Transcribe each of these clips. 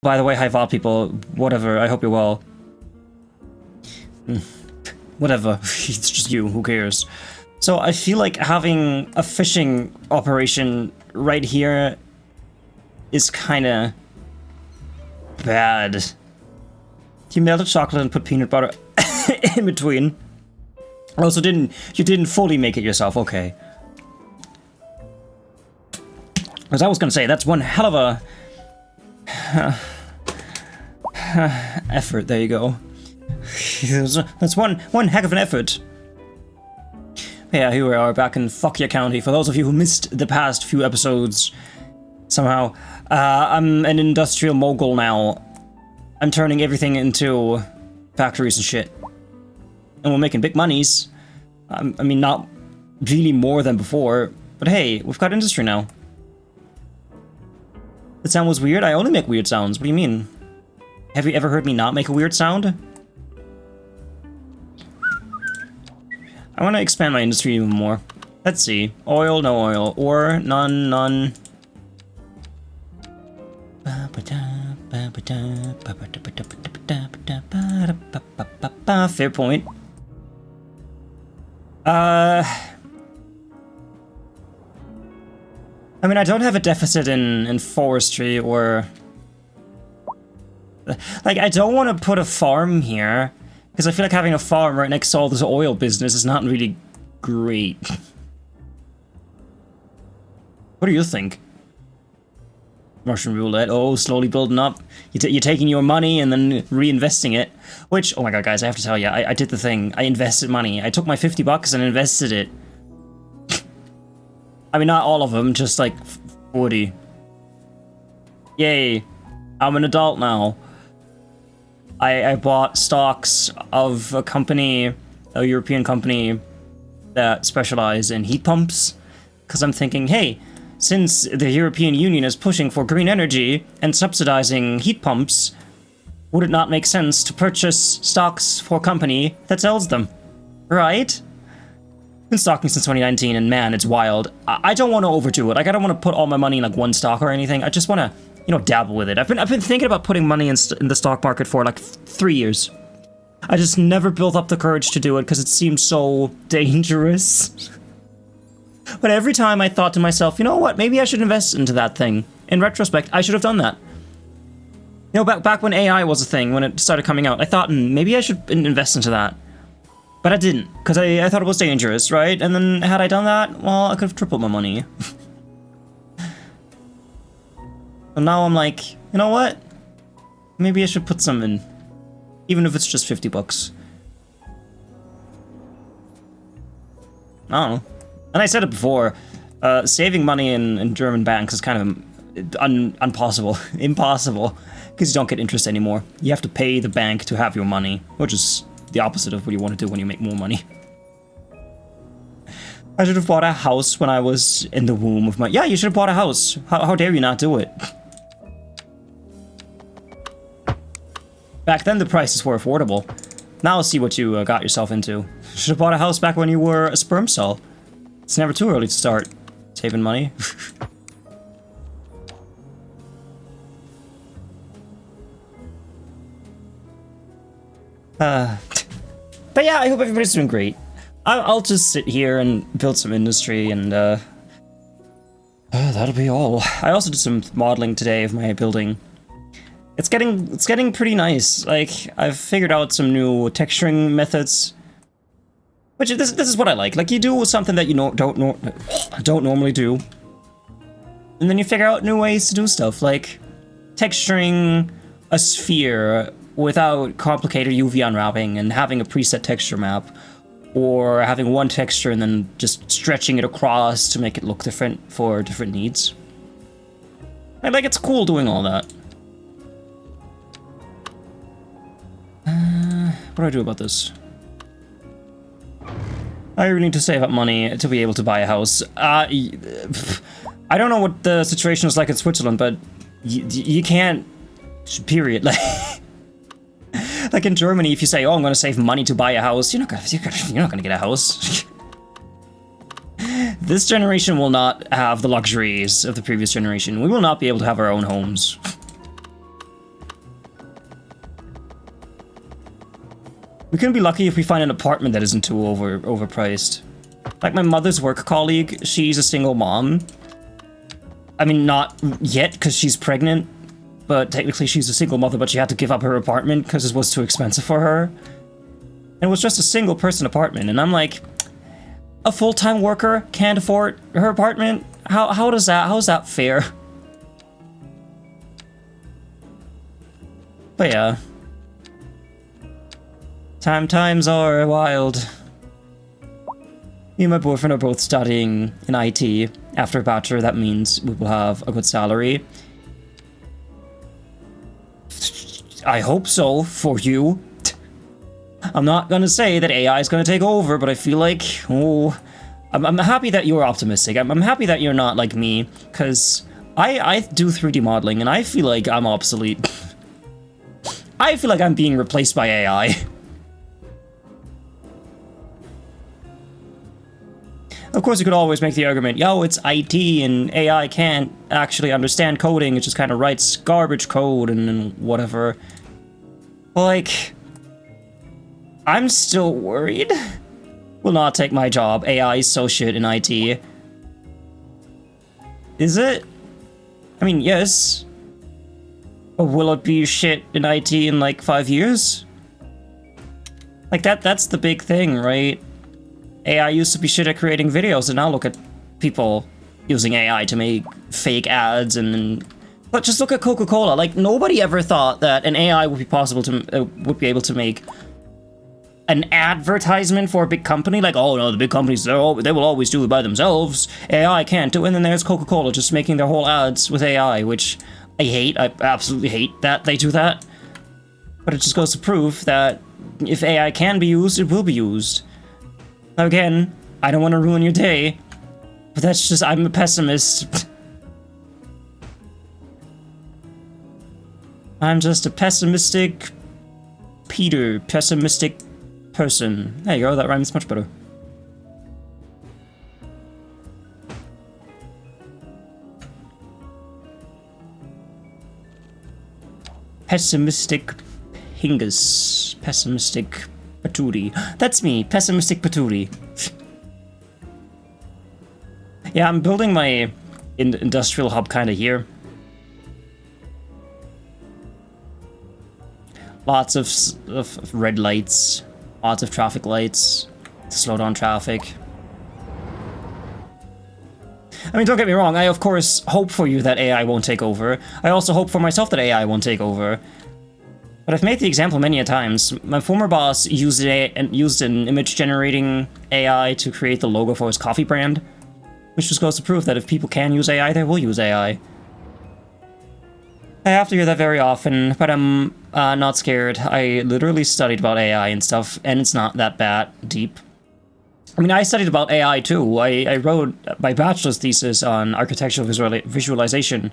By the way, hi VOD people, whatever, I hope you're well. Whatever, it's just you, who cares? So I feel like having a fishing operation right here is kinda bad. You melted chocolate and put peanut butter in between. Also, you didn't fully make it yourself, okay. As I was gonna say, that's one hell of a effort. There you go. That's one heck of an effort. Yeah, here we are back in Fukya County. For those of you who missed the past few episodes, somehow, I'm an industrial mogul now. I'm turning everything into factories and shit. And we're making big monies. I mean, not really more than before, but hey, we've got industry now. That sound was weird? I only make weird sounds. What do you mean? Have you ever heard me not make a weird sound? I want to expand my industry even more. Let's see. Oil, no oil. Ore, none. Fair point. I mean, I don't have a deficit in forestry or... Like, I don't want to put a farm here, because I feel like having a farm right next to all this oil business is not really great. What do you think? Russian roulette, oh, slowly building up. You're taking your money and then reinvesting it. Which, oh my god, guys, I have to tell you, I did the thing. I invested money. I took my 50 bucks and invested it. I mean, not all of them, just like 40. Yay, I'm an adult now. I bought stocks of a company, a European company that specializes in heat pumps, because I'm thinking, hey, since the European Union is pushing for green energy and subsidizing heat pumps, would it not make sense to purchase stocks for a company that sells them, right? Been stocking since 2019, and man, it's wild. I don't want to overdo it. Like, I don't want to put all my money in like one stock or anything. I just want to, you know, dabble with it. I've been thinking about putting money in the stock market for like 3 years. I just never built up the courage to do it because it seems so dangerous. But every time I thought to myself, you know what, maybe I should invest into that thing. In retrospect, I should have done that. You know, back when AI was a thing, when it started coming out, I thought, maybe I should invest into that. But I didn't, because I thought it was dangerous, right? And then had I done that, well, I could have tripled my money. So now I'm like, you know what? Maybe I should put some in. Even if it's just 50 bucks. I don't know. And I said it before, saving money in German banks is kind of impossible, because you don't get interest anymore. You have to pay the bank to have your money, which is the opposite of what you want to do when you make more money. I should have bought a house when I was in the womb of my... Yeah, you should have bought a house. How dare you not do it? Back then, the prices were affordable. Now see what you got yourself into. You should have bought a house back when you were a sperm cell. It's never too early to start saving money. But yeah, I hope everybody's doing great. I'll just sit here and build some industry, and that'll be all. I also did some modeling today of my building. It's getting pretty nice. Like, I've figured out some new texturing methods. Which this is what I like. Like, you do something that you don't normally do, and then you figure out new ways to do stuff, like texturing a sphere without complicated UV unwrapping and having a preset texture map, or having one texture and then just stretching it across to make it look different for different needs. Like, it's cool doing all that. What do I do about this? I really need to save up money to be able to buy a house. I don't know what the situation is like in Switzerland, but you can't, period. Like in Germany, if you say, oh, I'm going to save money to buy a house, you're not going to get a house. This generation will not have the luxuries of the previous generation. We will not be able to have our own homes. We couldn't be lucky if we find an apartment that isn't too overpriced. Like my mother's work colleague, she's a single mom. I mean, not yet, because she's pregnant, but technically she's a single mother, but she had to give up her apartment because it was too expensive for her. And it was just a single person apartment, and I'm like, a full-time worker can't afford her apartment? How's that fair? But yeah. Times are wild. Me and my boyfriend are both studying in IT. After a bachelor, that means we will have a good salary. I hope so, for you. I'm not gonna say that AI is gonna take over, but I feel like, oh, I'm happy that you're optimistic. I'm happy that you're not like me, because I do 3D modeling, and I feel like I'm obsolete. I feel like I'm being replaced by AI. Of course, you could always make the argument, yo, it's IT, and AI can't actually understand coding, it just kind of writes garbage code and whatever. But, like, I'm still worried. Will not take my job. AI is so shit in IT. Is it? I mean, yes. But will it be shit in IT in like 5 years? Like that's the big thing, right? AI used to be shit at creating videos, and now look at people using AI to make fake ads and but just look at Coca-Cola. Like nobody ever thought that an AI would be possible to would be able to make an advertisement for a big company. Like, oh no, the big companies they will always do it by themselves. AI can't do it. And then there's Coca-Cola just making their whole ads with AI, which I hate. I absolutely hate that they do that. But it just goes to prove that if AI can be used, it will be used. Now again, I don't want to ruin your day, but that's just, I'm a pessimist. I'm just a pessimistic pessimistic person. There you go, that rhymes much better. Pessimistic Hingus. Pessimistic Patootie. That's me, Pessimistic Patootie. Yeah, I'm building my industrial hub kind of here. Lots of red lights, lots of traffic lights to slow down traffic. I mean, don't get me wrong, I of course hope for you that AI won't take over. I also hope for myself that AI won't take over. But I've made the example many a times. My former boss used an image generating AI to create the logo for his coffee brand, which just goes to prove that if people can use AI, they will use AI. I have to hear that very often, but I'm not scared. I literally studied about AI and stuff, and it's not that bad deep. I mean, I studied about AI too. I wrote my bachelor's thesis on architectural visualization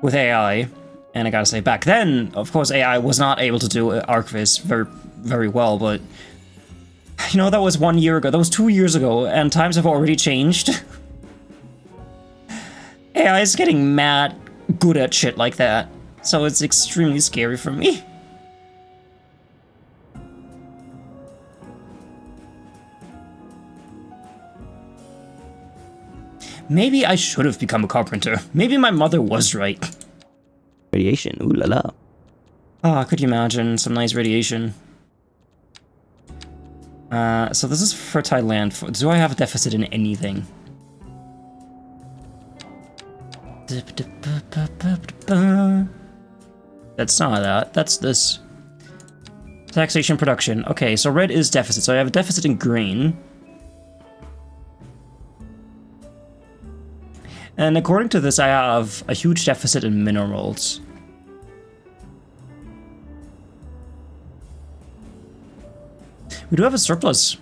with AI. And I gotta say, back then, of course, AI was not able to do ArcVis very well, but, you know, that was 1 year ago, that was 2 years ago, and times have already changed. AI is getting mad good at shit like that, so it's extremely scary for me. Maybe I should have become a carpenter. Maybe my mother was right. Radiation, ooh la la. Ah, could you imagine some nice radiation? So this is fertile land. Do I have a deficit in anything? That's not that. That's this. Taxation production. Okay, so red is deficit. So I have a deficit in grain. And according to this, I have a huge deficit in minerals. We do have a surplus.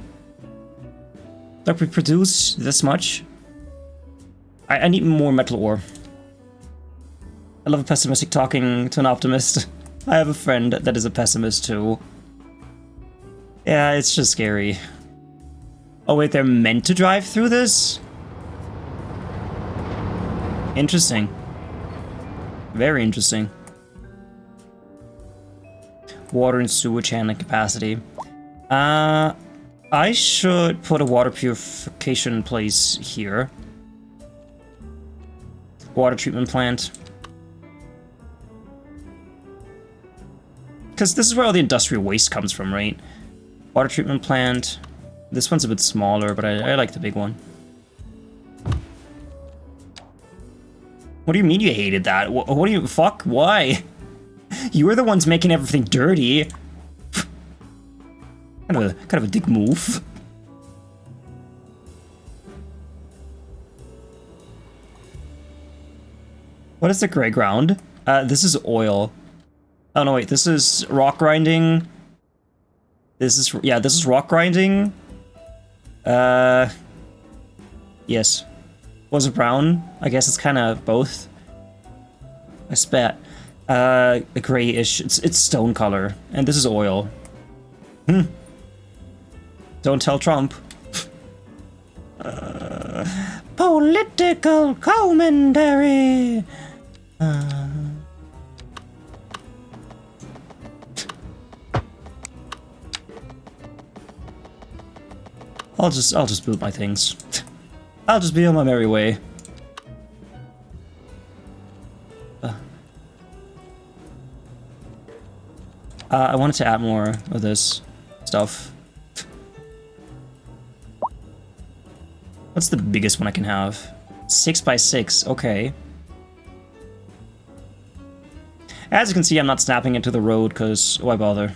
Like, we produce this much. I need more metal ore. I love a pessimistic talking to an optimist. I have a friend that is a pessimist too. Yeah, it's just scary. Oh wait, they're meant to drive through this? Interesting. Very interesting. Water and sewage handling capacity. I should put a water purification place here. Water treatment plant. Because this is where all the industrial waste comes from, right? Water treatment plant. This one's a bit smaller, but I like the big one. What do you mean you hated that? What do you... Fuck? Why? You were the ones making everything dirty. Kind of a dick move. What is the gray ground? This is oil. Oh no, wait, this is rock grinding. This is, yeah, this is rock grinding. Yes. Was it brown? I guess it's kind of both. I spat. Grayish. It's stone color, and this is oil. Don't tell Trump. Political commentary. I'll just build my things. I'll just be on my merry way. I wanted to add more of this stuff. What's the biggest one I can have? 6 by 6, okay. As you can see, I'm not snapping into the road, because why bother?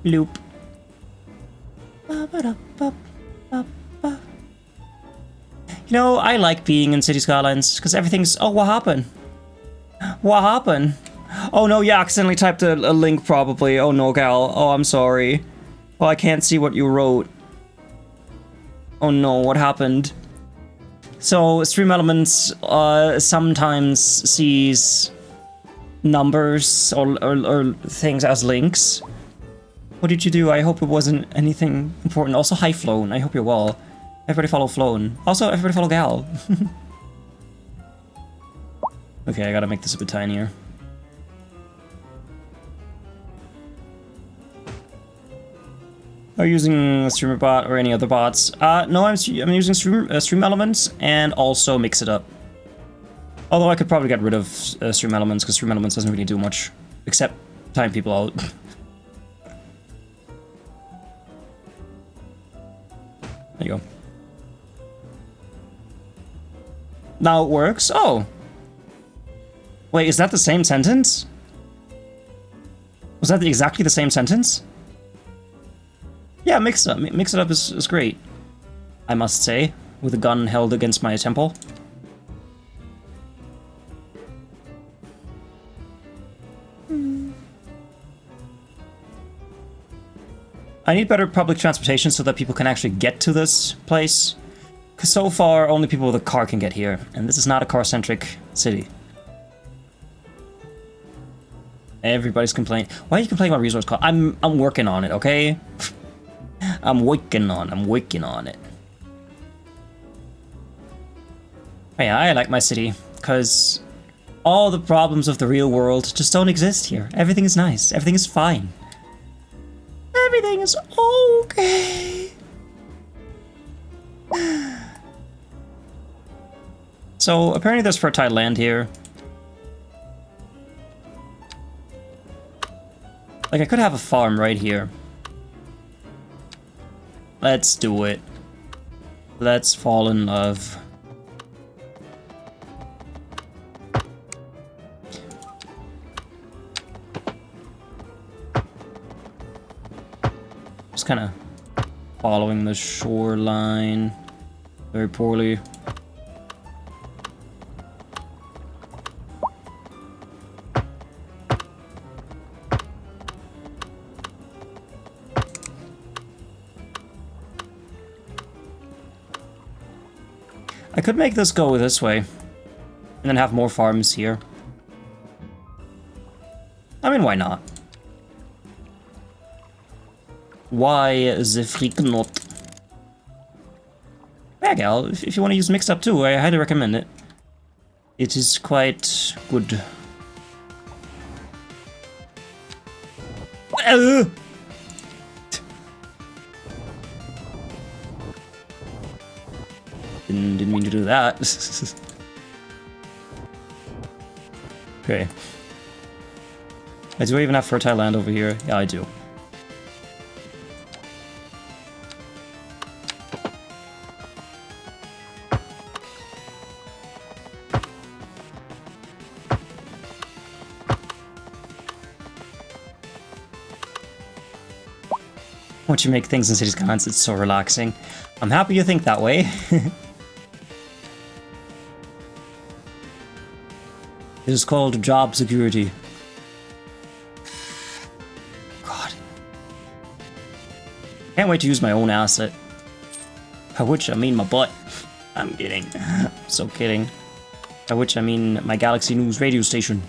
Loop. You know, I like being in City Skylines, because everything's... Oh, what happened? What happened? Oh no, yeah, accidentally typed a link probably. Oh no, gal. Oh, I'm sorry. Oh, I can't see what you wrote. Oh no, what happened? So, Stream Elements sometimes sees numbers or things as links. What did you do? I hope it wasn't anything important. Also, hi Flown. I hope you're well. Everybody follow Flown. Also, everybody follow Gal. Okay, I gotta make this a bit tinier. Are you using a streamer bot or any other bots? No, I'm using stream elements and also mix it up. Although I could probably get rid of stream elements because stream elements doesn't really do much except time people out. There you go. Now it works. Oh. Wait, is that the same sentence? Was that exactly the same sentence? Yeah, mix it up. Mix it up is great, I must say, with a gun held against my temple. I need better public transportation so that people can actually get to this place. Because so far, only people with a car can get here, and this is not a car-centric city. Everybody's complaining. Why are you complaining about resource cost? I'm working on it, okay? I'm working on it. Oh yeah, I like my city, because all the problems of the real world just don't exist here. Everything is nice. Everything is fine. Everything is okay. So, apparently there's fertile land here. Like, I could have a farm right here. Let's do it. Let's fall in love. Just kind of following the shoreline very poorly. I could make this go this way, and then have more farms here. I mean, why not? Why the freak not? Yeah, gal, if you want to use mixed up too, I highly recommend it. It is quite good. Didn't mean to do that. Okay. Do I even have fertile land over here? Yeah, I do. Once you make things in City Skylines, it's so relaxing. I'm happy you think that way. It is called job security. God. Can't wait to use my own asset. By which I mean my butt. I'm kidding. So kidding. By which I mean my Galaxy News radio station.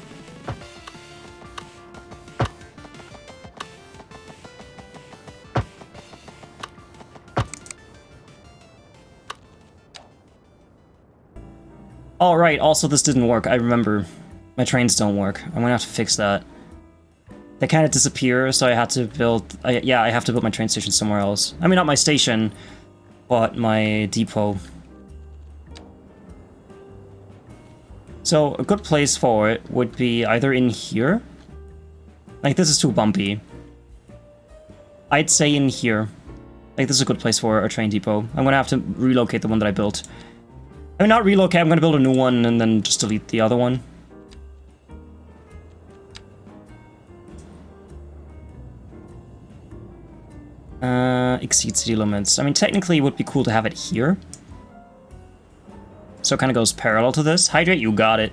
All right, also this didn't work. I remember. My trains don't work. I'm gonna have to fix that. They kind of disappear, so I had to build... yeah, I have to build my train station somewhere else. I mean, not my station, but my depot. So, a good place for it would be either in here. Like, this is too bumpy. I'd say in here. Like, this is a good place for a train depot. I'm gonna have to relocate the one that I built. I mean, not relocate, I'm gonna build a new one and then just delete the other one. Exceed city limits. I mean, technically it would be cool to have it here. So it kind of goes parallel to this. Hydrate, you got it.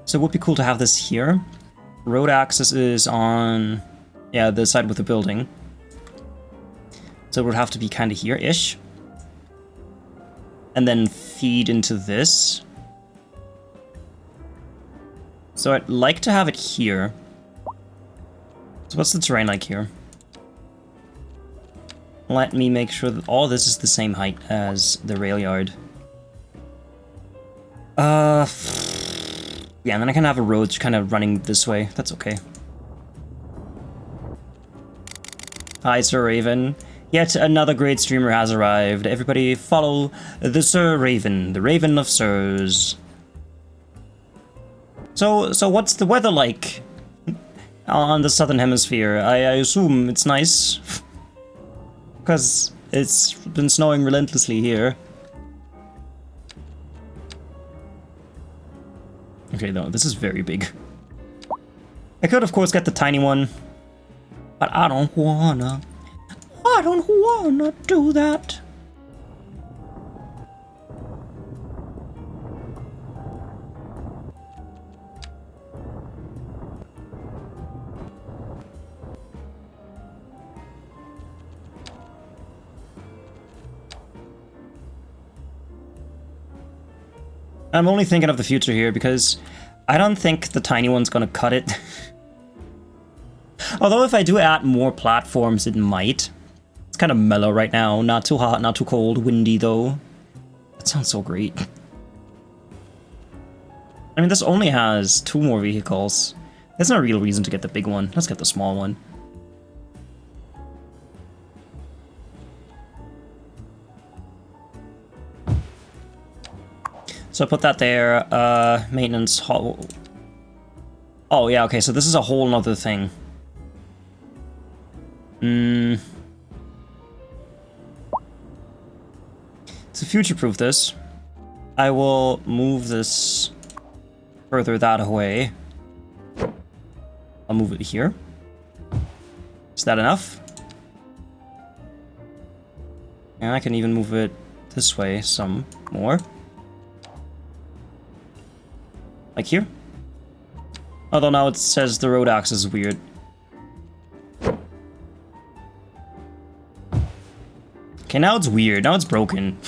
So it would be cool to have this here. Road access is on, yeah, the side with the building. So it would have to be kind of here-ish. And then feed into this. So I'd like to have it here. So what's the terrain like here? Let me make sure that all this is the same height as the rail yard. Yeah, and then I can have a road kind of running this way. That's okay. Hi, Sir Raven. Yet another great streamer has arrived. Everybody follow the Sir Raven, the Raven of Sirs. So what's the weather like on the southern hemisphere? I assume it's nice, because it's been snowing relentlessly here. Okay, no, this is very big. I could, of course, get the tiny one, but I don't wanna do that. I'm only thinking of the future here because I don't think the tiny one's gonna cut it. Although if I do add more platforms, it might. It's kind of mellow right now. Not too hot, not too cold. Windy, though. That sounds so great. I mean, this only has 2 more vehicles. There's no real reason to get the big one. Let's get the small one. So I put that there. Maintenance hall. Oh, yeah, okay, so this is a whole nother thing. To future-proof this, I will move this further that way. I'll move it here. Is that enough? And I can even move it this way some more. Like here? Although now it says the road axis is weird. Okay, now it's weird. Now it's broken.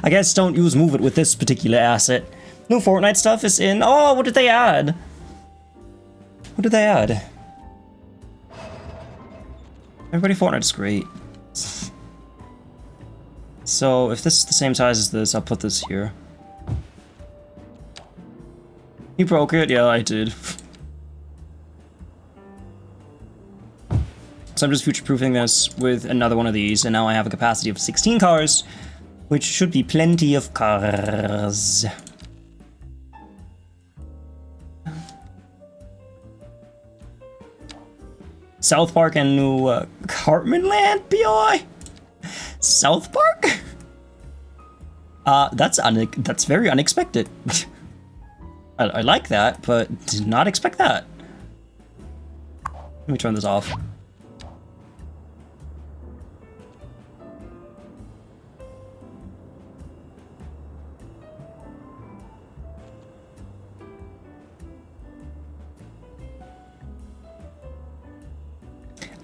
I guess don't use move it with this particular asset. New Fortnite stuff is in. Oh, what did they add? What did they add? Everybody, Fortnite is great. So if this is the same size as this, I'll put this here. You broke it? Yeah, I did. So I'm just future-proofing this with another one of these, and now I have a capacity of 16 cars, which should be plenty of cars. South Park and New Cartman Land, BOI? South Park? That's very unexpected. I like that, but did not expect that. Let me turn this off.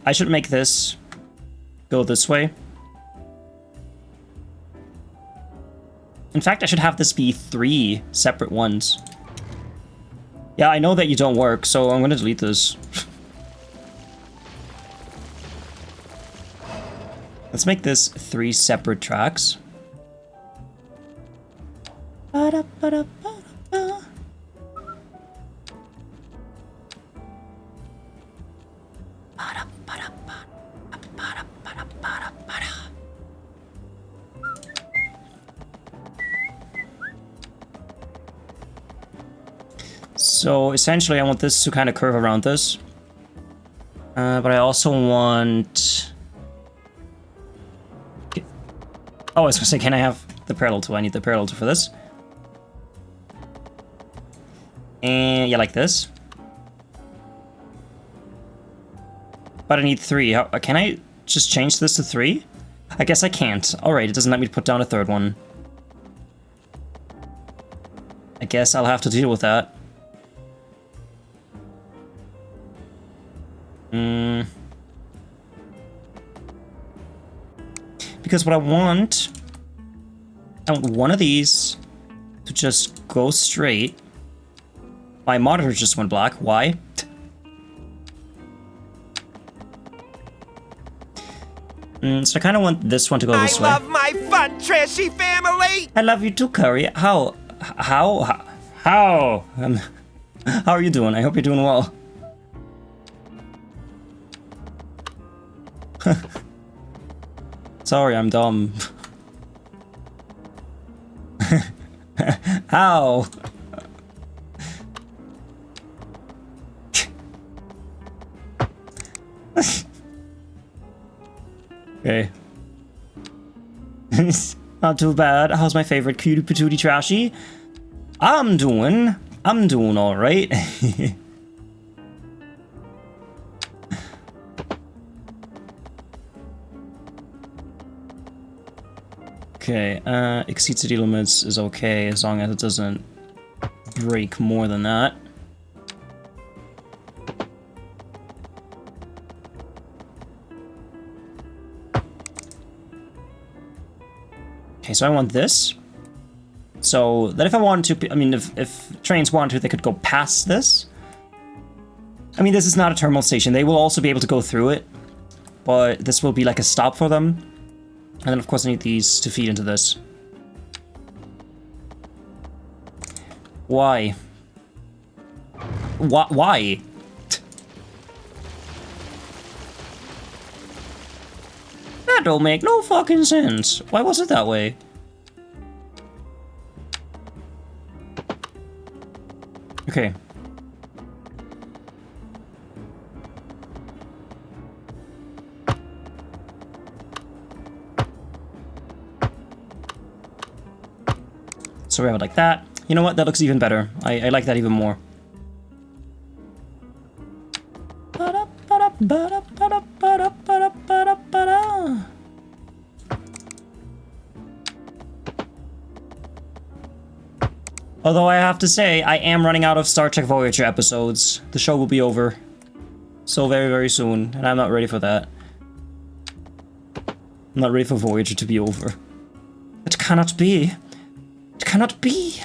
I should make this go this way. In fact, I should have this be 3 separate ones. Yeah, I know that you don't work, so I'm gonna delete this. Let's make this 3 separate tracks. So essentially I want this to kind of curve around this. But I also want... Oh, I was gonna say, can I have the parallel tool? I need the parallel tool for this. And yeah, like this. But I need 3. Can I just change this to 3? I guess I can't. Alright, it doesn't let me put down a 3rd one. I guess I'll have to deal with that. Because what I want one of these to just go straight. My monitor just went black. Why? So I kind of want this one to go this way. I love my fun, trashy family! I love you too, Curry. How how are you doing? I hope you're doing well. Sorry, I'm dumb. How? Okay. Not too bad. How's my favorite cutie patootie trashy? I'm doing all right. Okay, exceed city limits is okay as long as it doesn't break more than that. Okay, so I want this. So that if I wanted to, I mean, if trains wanted to, they could go past this. I mean, this is not a terminal station. They will also be able to go through it, but this will be like a stop for them. And then, of course, I need these to feed into this. Why? Why? That don't make no fucking sense. Why was it that way? Okay. So we have it like that. You know what? That looks even better. I like that even more. Although I have to say, I am running out of Star Trek Voyager episodes. The show will be over so very, very soon, and I'm not ready for that. I'm not ready for Voyager to be over. It cannot be. It cannot be.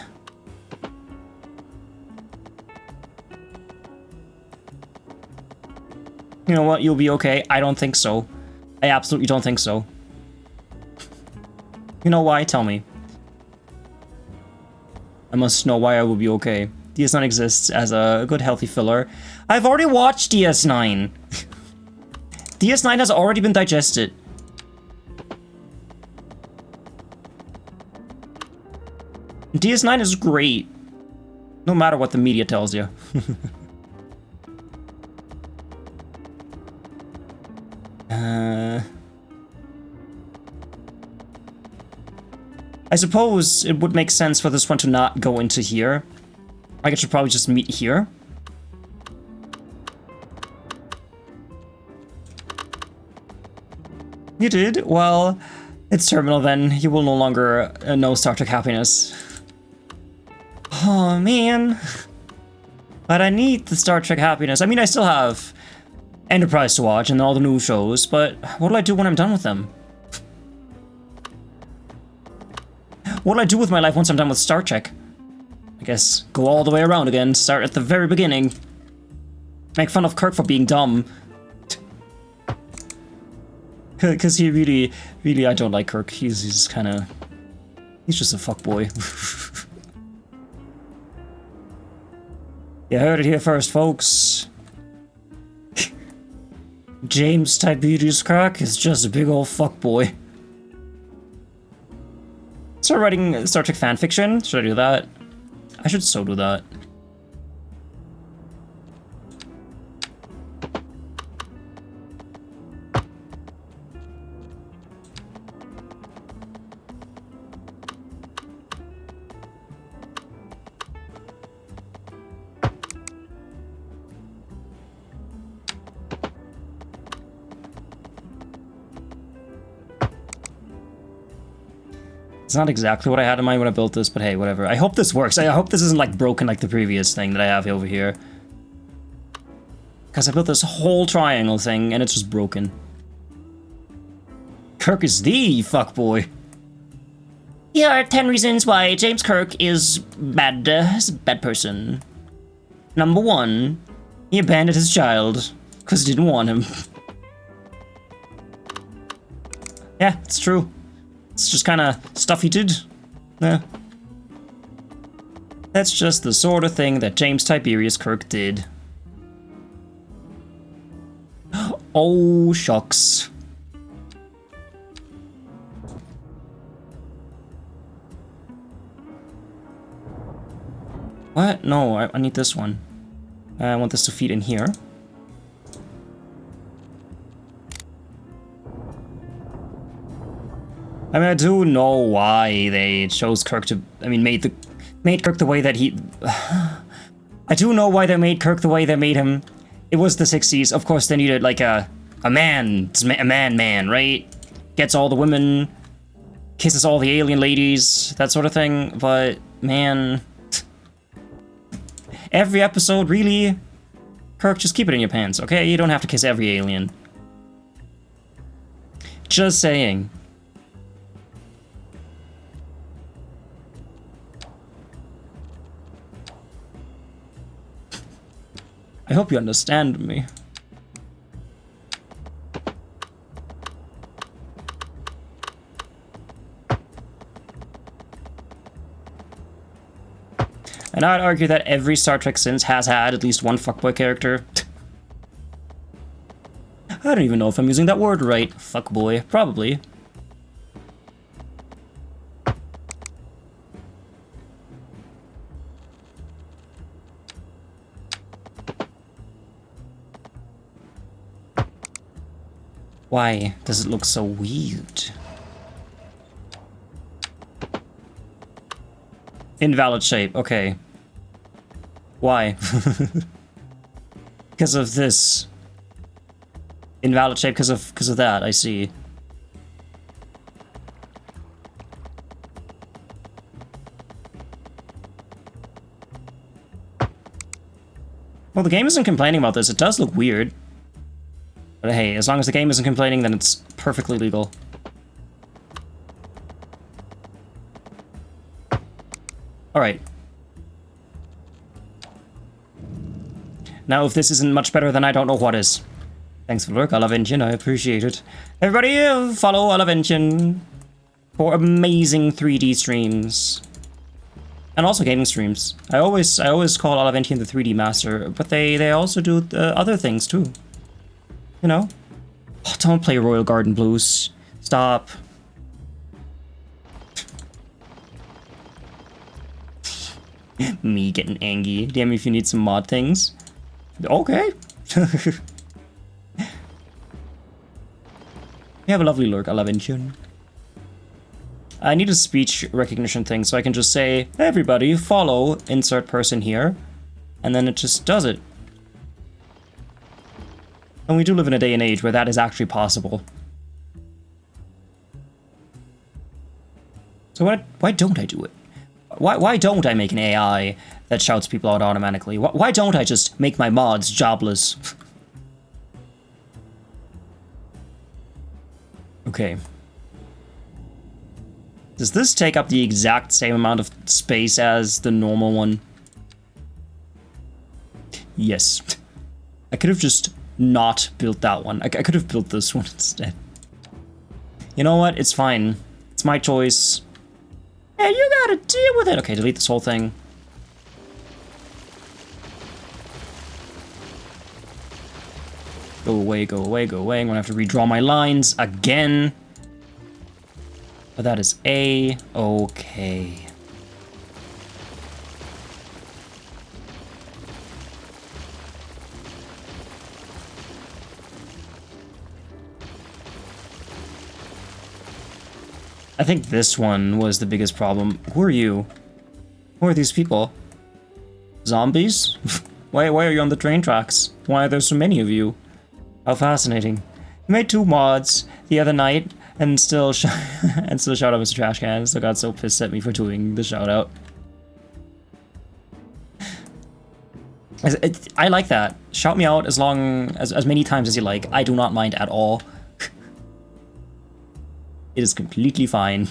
You know what? You'll be okay. I don't think so. I absolutely don't think so. You know why? Tell me. I must know why I will be okay. DS9 exists as a good healthy filler. I've already watched DS9. DS9 has already been digested. DS9 is great. No matter what the media tells you. I suppose it would make sense for this one to not go into here. Like, it should probably just meet here. You did? Well, it's terminal then. You will no longer know Star Trek happiness. Oh, man. But I need the Star Trek happiness. I mean, I still have Enterprise to watch and all the new shows, but what'll I do when I'm done with them? What'll I do with my life once I'm done with Star Trek? I guess go all the way around again, start at the very beginning. Make fun of Kirk for being dumb. Because he really, I don't like Kirk. He's just a fuckboy. You heard it here first, folks. James Tiberius Kirk is just a big old fuckboy. Start writing Star Trek fanfiction? Should I do that? I should so do that. It's not exactly what I had in mind when I built this, but hey, whatever. I hope this works. I hope this isn't like broken like the previous thing that I have over here. Because I built this whole triangle thing and it's just broken. Kirk is the fuckboy. Here are 10 reasons why James Kirk is bad. He's a bad person. Number 1, he abandoned his child because he didn't want him. Yeah, it's true. It's just kind of stuff he did. Yeah. That's just the sort of thing that James Tiberius Kirk did. Oh, shucks. What? No, I need this one. I want this to feed in here. I mean, I do know why they chose Kirk to... I mean, made Kirk the way that he... I do know why they made Kirk the way they made him. It was the 60s. Of course, they needed, like, a man, right? Gets all the women, kisses all the alien ladies, that sort of thing. But, man... Every episode, really? Kirk, just keep it in your pants, okay? You don't have to kiss every alien. Just saying. I hope you understand me. And I'd argue that every Star Trek since has had at least one fuckboy character. I don't even know if I'm using that word right. Fuckboy, probably. Why does it look so weird? Invalid shape, okay. Why? Because of this. Invalid shape because of that, I see. Well, the game isn't complaining about this. It does look weird. But hey, as long as the game isn't complaining, then it's perfectly legal. Alright. Now, if this isn't much better, then I don't know what is. Thanks for the work, Alavention. I appreciate it. Everybody, follow Alavention. for amazing 3D streams. And also gaming streams. I always call Alaventian the 3D master, but they also do other things too. You know? Oh, don't play Royal Garden Blues. Stop. Me getting angry. Damn, if you need some mod things. Okay. You have a lovely lurk, Alaventian. I need a speech recognition thing, so I can just say, hey, everybody, follow insert person here, and then it just does it. And we do live in a day and age where that is actually possible. So why don't I do it? Why don't I make an AI that shouts people out automatically? Why don't I just make my mods jobless? Okay. Does this take up the exact same amount of space as the normal one? Yes. I could have just not built that one. I could have built this one instead. You know what? It's fine. It's my choice. Hey, you gotta deal with it. Okay, delete this whole thing. Go away, go away, go away. I'm gonna have to redraw my lines again. But that is A-okay. I think this one was the biggest problem. Who are you? Who are these people? Zombies? Why are you on the train tracks? Why are there so many of you? How fascinating. You made 2 mods the other night and still shout out MisterTrashcan. Still got so pissed at me for doing the shout out. I like that. Shout me out as many times as you like. I do not mind at all. It is completely fine.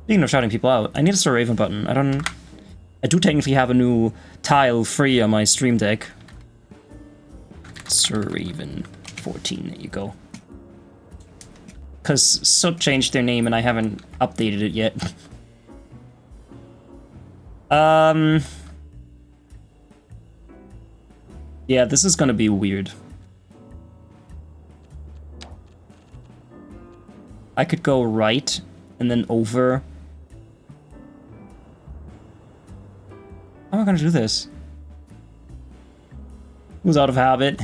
Speaking of shouting people out, I need a Sir Raven button. I do technically have a new tile free on my stream deck. Sir Raven 14, there you go. Because Soot changed their name and I haven't updated it yet. Yeah, this is gonna be weird. I could go right and then over. How am I gonna do this? Who's out of habit?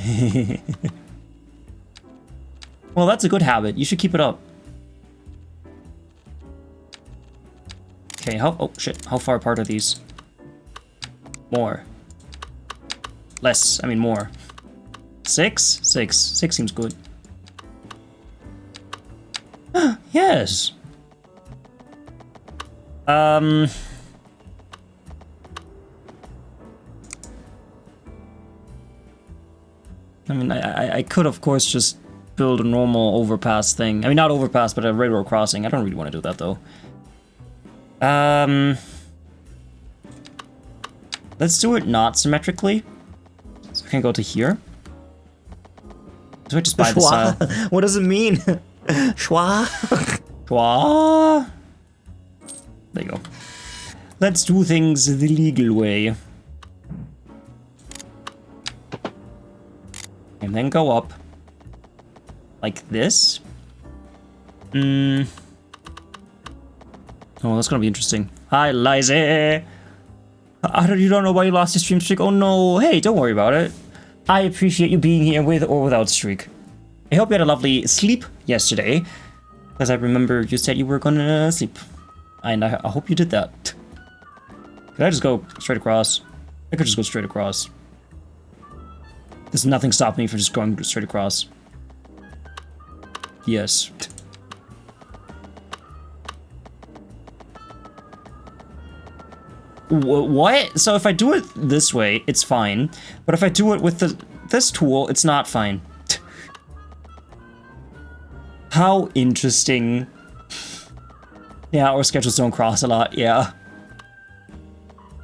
Well, that's a good habit. You should keep it up. Okay, oh shit. How far apart are these? More. Less, I mean more. 6? 6. 6 seems good. Yes. I mean, I could, of course, just build a normal overpass thing. I mean, not overpass, but a railroad crossing. I don't really want to do that, though. Let's do it not symmetrically. So I can go to here. So I just buy this What does it mean? Schwa? Schwa? There you go. Let's do things the legal way. And then go up. Like this. Oh, that's gonna be interesting. Hi, Liza. You don't know why you lost your stream streak? Oh no. Hey, don't worry about it. I appreciate you being here with or without streak. I hope you had a lovely sleep yesterday. Because I remember you said you were gonna sleep. And I hope you did that. Could I just go straight across? I could just go straight across. There's nothing stopping me from just going straight across. Yes. What? So if I do it this way, it's fine. But if I do it with this tool, it's not fine. How interesting. Yeah, our schedules don't cross a lot, yeah.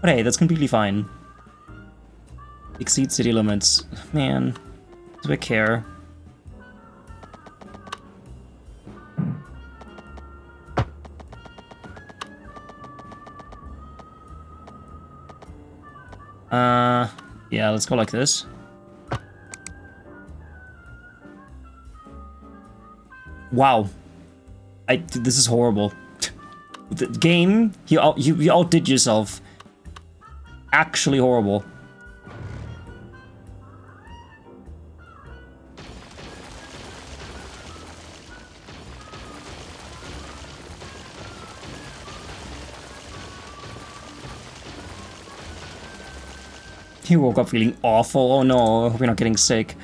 But hey, that's completely fine. Exceed city limits. Man, do I care? Yeah, let's go like this. Wow. This is horrible. The game, you outdid yourself. Actually horrible. He woke up feeling awful. Oh no, I hope you're not getting sick.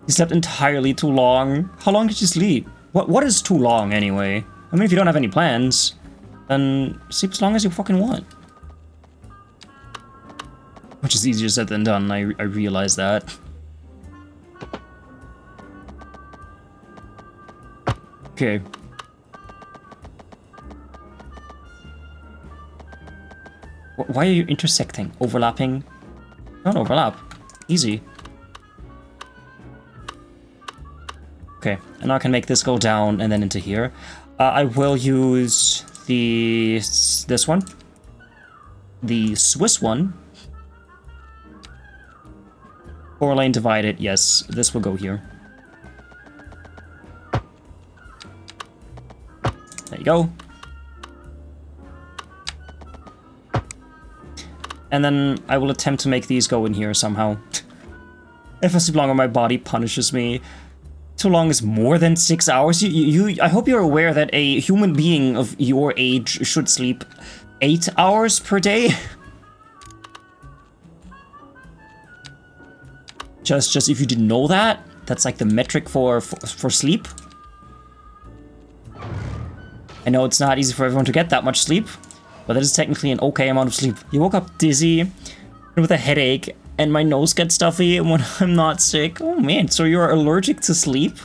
You slept entirely too long. How long did you sleep? What is too long anyway? I mean, if you don't have any plans, then sleep as long as you fucking want. Which is easier said than done, I realize that. Okay. Why are you intersecting? Overlapping? Don't overlap. Easy. Okay, and now I can make this go down and then into here. I will use this one. The Swiss one. 4-lane divided, yes, this will go here. There you go. And then I will attempt to make these go in here somehow. If I sleep longer, my body punishes me. Too long is more than 6 hours. I hope you're aware that a human being of your age should sleep 8 hours per day. Just if you didn't know that, that's like the metric for sleep. I know it's not easy for everyone to get that much sleep, but that is technically an okay amount of sleep. You woke up dizzy, with a headache, and my nose gets stuffy when I'm not sick. Oh man, so you're allergic to sleep?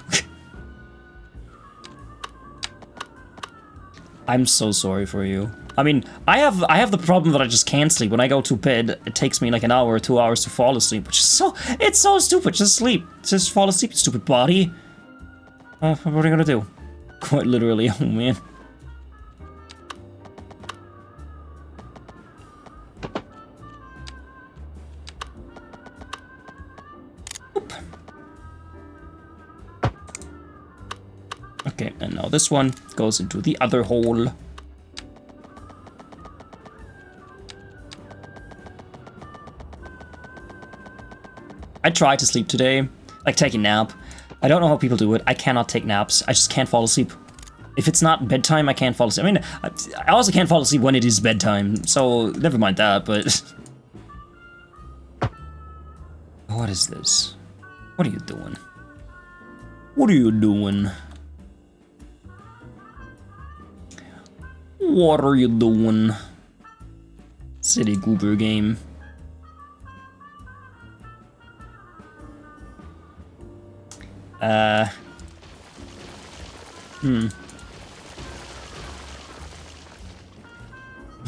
I'm so sorry for you. I mean, I have the problem that I just can't sleep. When I go to bed, it takes me like an hour or 2 hours to fall asleep, which is it's so stupid. Just sleep. Just fall asleep, you stupid body. What are you gonna do? Quite literally, oh man. Okay, and now this one goes into the other hole. I tried to sleep today, like take a nap. I don't know how people do it. I cannot take naps. I just can't fall asleep. If it's not bedtime, I can't fall asleep. I mean, I also can't fall asleep when it is bedtime, so never mind that, but... What is this? What are you doing? What are you doing? What are you doing? City Goober game.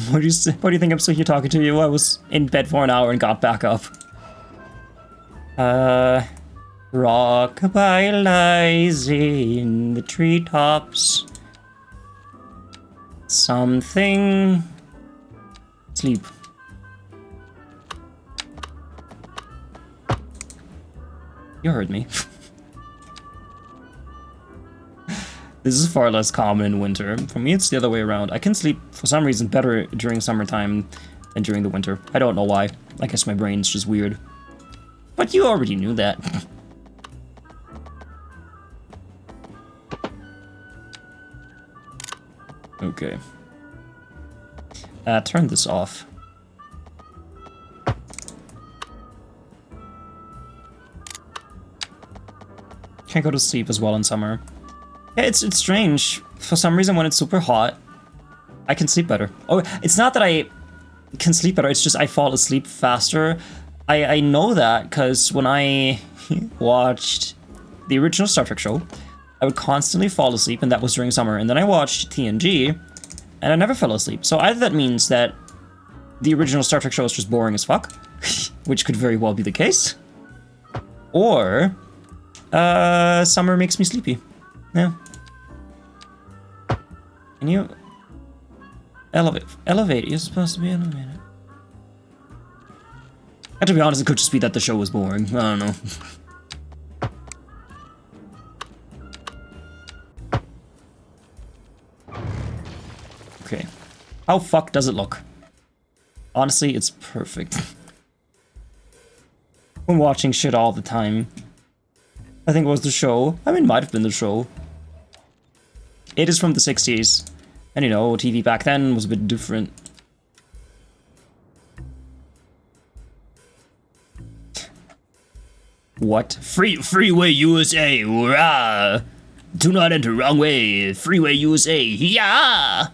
What do you say? Why do you think I'm still here talking to you? I was in bed for an hour and got back up. Rockabye lies in the treetops. Something. Sleep. You heard me. This is far less common in winter. For me, it's the other way around. I can sleep, for some reason, better during summertime than during the winter. I don't know why. I guess my brain's just weird. But you already knew that. Okay. Turn this off. Can't go to sleep as well in summer. Yeah, it's strange. For some reason, when it's super hot, I can sleep better. Oh, it's not that I can sleep better, it's just I fall asleep faster. I know that because when I watched the original Star Trek show, I would constantly fall asleep, and that was during summer. And then I watched TNG, and I never fell asleep. So either that means that the original Star Trek show is just boring as fuck, which could very well be the case, or summer makes me sleepy. Yeah. Can you elevate? Elevate. You're supposed to be elevated. And to be honest, it could just be that the show was boring. I don't know. Okay. How fuck does it look? Honestly, it's perfect. I'm watching shit all the time. I think it was the show. I mean, it might have been the show. It is from the 60s. And you know, TV back then was a bit different. What? Freeway USA, hurrah! Do not enter wrong way. Freeway USA, yeah!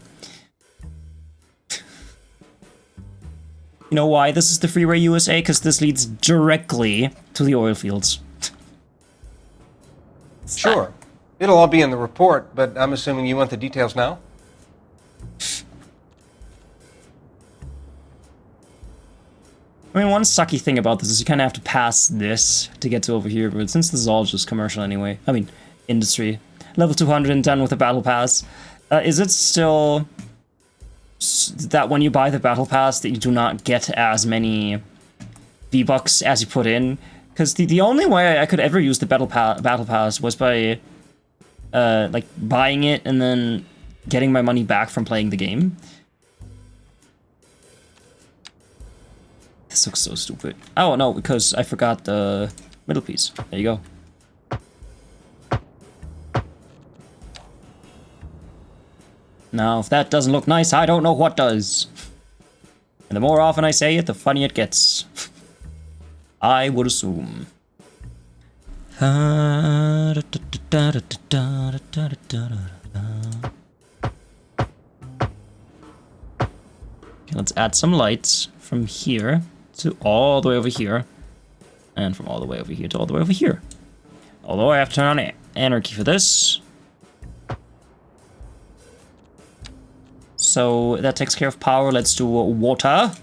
You know why this is the Freeway USA? Because this leads directly to the oil fields. Sure. It'll all be in the report, but I'm assuming you want the details now? I mean, one sucky thing about this is you kind of have to pass this to get to over here, but since this is all just commercial anyway, I mean, industry. Level 210 with a battle pass. Is it still that when you buy the battle pass that you do not get as many V-Bucks as you put in? Because the only way I could ever use the battle pass was by like buying it and then getting my money back from playing the game. This looks so stupid. Oh no, because I forgot the middle piece. There you go. Now, if that doesn't look nice, I don't know what does. And the more often I say it, the funnier it gets. I would assume. Okay, let's add some lights from here to all the way over here. And from all the way over here to all the way over here. Although I have to turn on anarchy for this. So that takes care of power. Let's do water.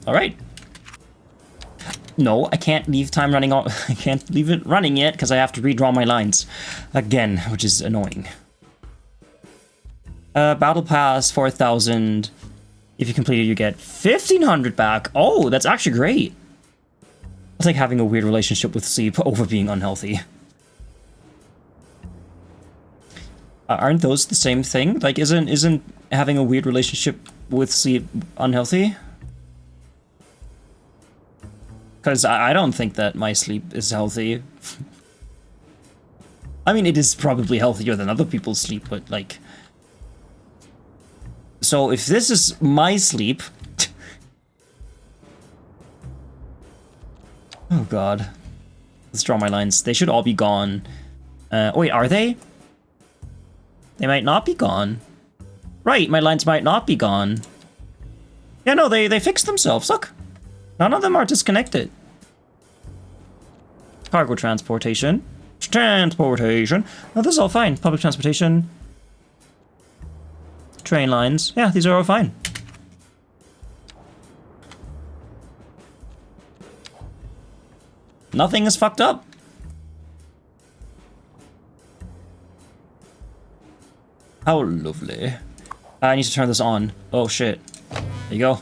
All right. No, I can't leave time running on. I can't leave it running yet because I have to redraw my lines again, which is annoying. Battle Pass 4,000. If you complete it, you get 1,500 back. Oh, that's actually great. It's like having a weird relationship with sleep over being unhealthy. Aren't those the same thing? Like, isn't having a weird relationship with sleep unhealthy? Because I don't think that my sleep is healthy. I mean, it is probably healthier than other people's sleep, but like... So if this is my sleep... Oh god. Let's draw my lines. They should all be gone. Wait, are they? They might not be gone. Right, my lines might not be gone. Yeah, no, they fixed themselves. Look. None of them are disconnected. Cargo transportation. Transportation. No, this is all fine. Public transportation. Train lines. Yeah, these are all fine. Nothing is fucked up. How lovely. I need to turn this on. Oh shit. There you go.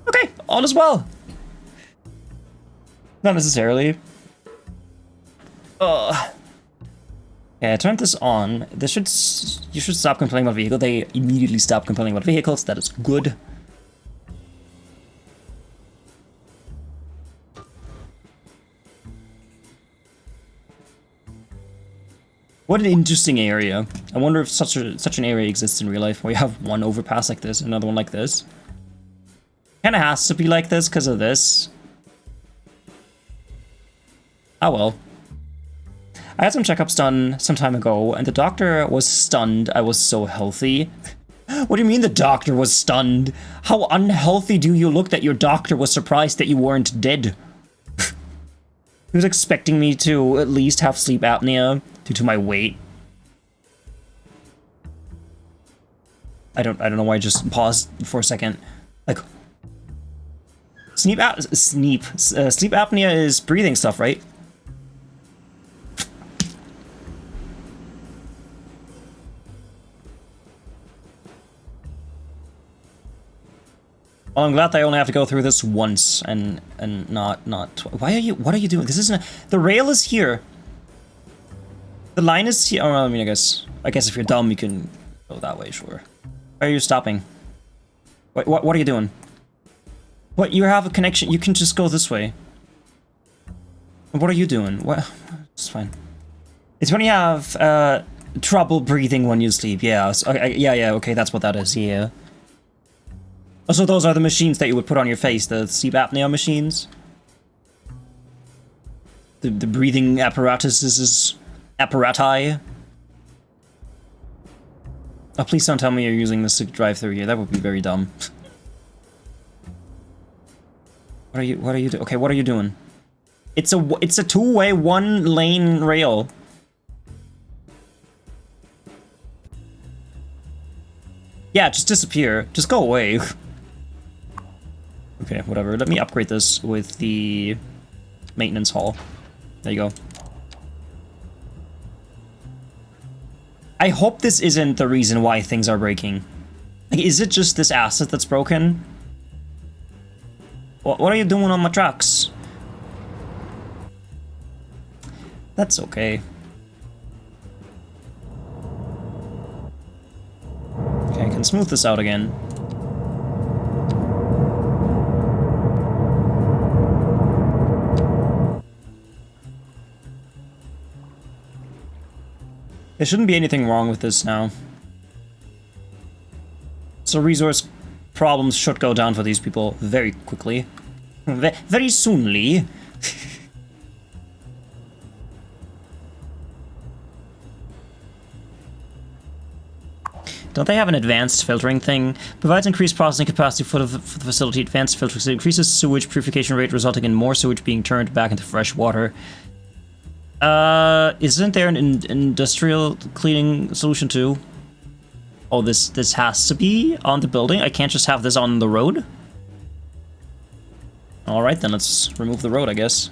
Okay, all is well. Not necessarily. Okay, I turned this on. You should stop complaining about vehicle. They immediately stop complaining about vehicles. That is good. What an interesting area. I wonder if such an area exists in real life where you have one overpass like this, another one like this. Kinda has to be like this because of this. Oh well. I had some checkups done some time ago, and the doctor was stunned I was so healthy. What do you mean the doctor was stunned? How unhealthy do you look that your doctor was surprised that you weren't dead? He was expecting me to at least have sleep apnea due to my weight. I don't know why I just paused for a second. Like, Sleep apnea is breathing stuff, right? Well, I'm glad that I only have to go through this once and not why are you, what are you doing? This isn't the rail is here. The line is here. Oh, I mean, I guess if you're dumb, you can go that way, sure. Why are you stopping? Wait, what are you doing? What, you have a connection, you can just go this way. What are you doing? What? It's fine. It's when you have trouble breathing when you sleep, yeah. So, yeah, okay, that's what that is, yeah. Also, those are the machines that you would put on your face, the sleep apnea machines. The breathing apparatuses, apparati. Oh, please don't tell me you're using this to drive through here, that would be very dumb. What are you doing? Okay, what are you doing? It's a two-way, one-lane rail. Yeah, just disappear. Just go away. Okay, whatever. Let me upgrade this with the maintenance hall. There you go. I hope this isn't the reason why things are breaking. Like, is it just this asset that's broken? What are you doing on my trucks? That's okay. Okay, I can smooth this out again. There shouldn't be anything wrong with this now. So resource problems should go down for these people very quickly. Very soonly. Don't they have an advanced filtering thing? Provides increased processing capacity for the facility. Advanced filtering increases sewage purification rate, resulting in more sewage being turned back into fresh water. Isn't there an industrial cleaning solution too? Oh, this has to be on the building? I can't just have this on the road? Alright then, let's remove the road, I guess.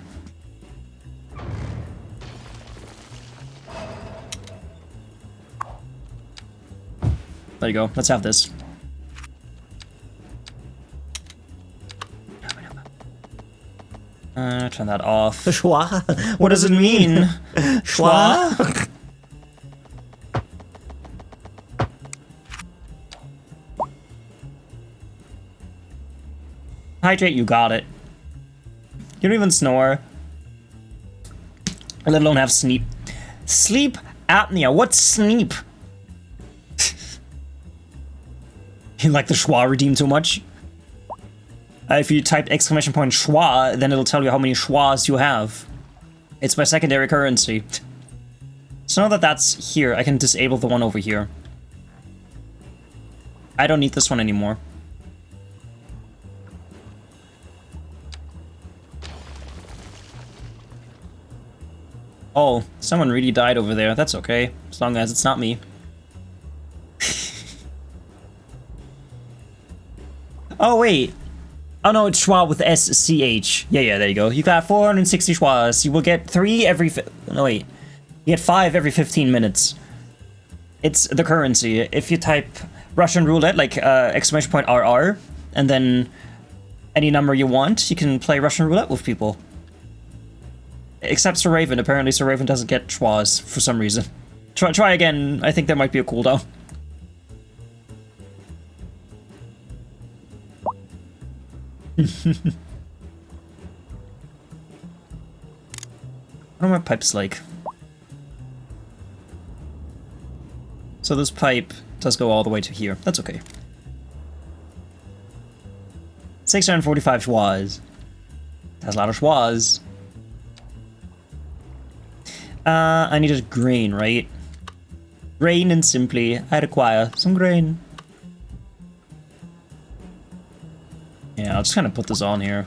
There you go, let's have this. Turn that off. Schwa? What does it mean? Schwa? Hydrate, you got it. You don't even snore. Let alone have sleep. Sleep apnea. What's sleep? You like the schwa redeem too much? If you type exclamation point schwa, then it'll tell you how many schwas you have. It's my secondary currency. So now that that's here, I can disable the one over here. I don't need this one anymore. Oh, someone really died over there. That's okay, as long as it's not me. Oh, wait. Oh, no, it's schwa with SCH. Yeah, there you go. You got 460 schwas. You will get 3 every... No, wait. You get 5 every 15 minutes. It's the currency. If you type Russian roulette, like exclamation point RR, and then any number you want, you can play Russian roulette with people. Except Sir Raven. Apparently Sir Raven doesn't get schwas for some reason. Try again. I think there might be a cooldown. What are my pipes like? So this pipe does go all the way to here. That's okay. 645 schwas. That's a lot of schwas. I needed grain, right? Grain and simply, I require some grain. Yeah, I'll just kind of put this on here.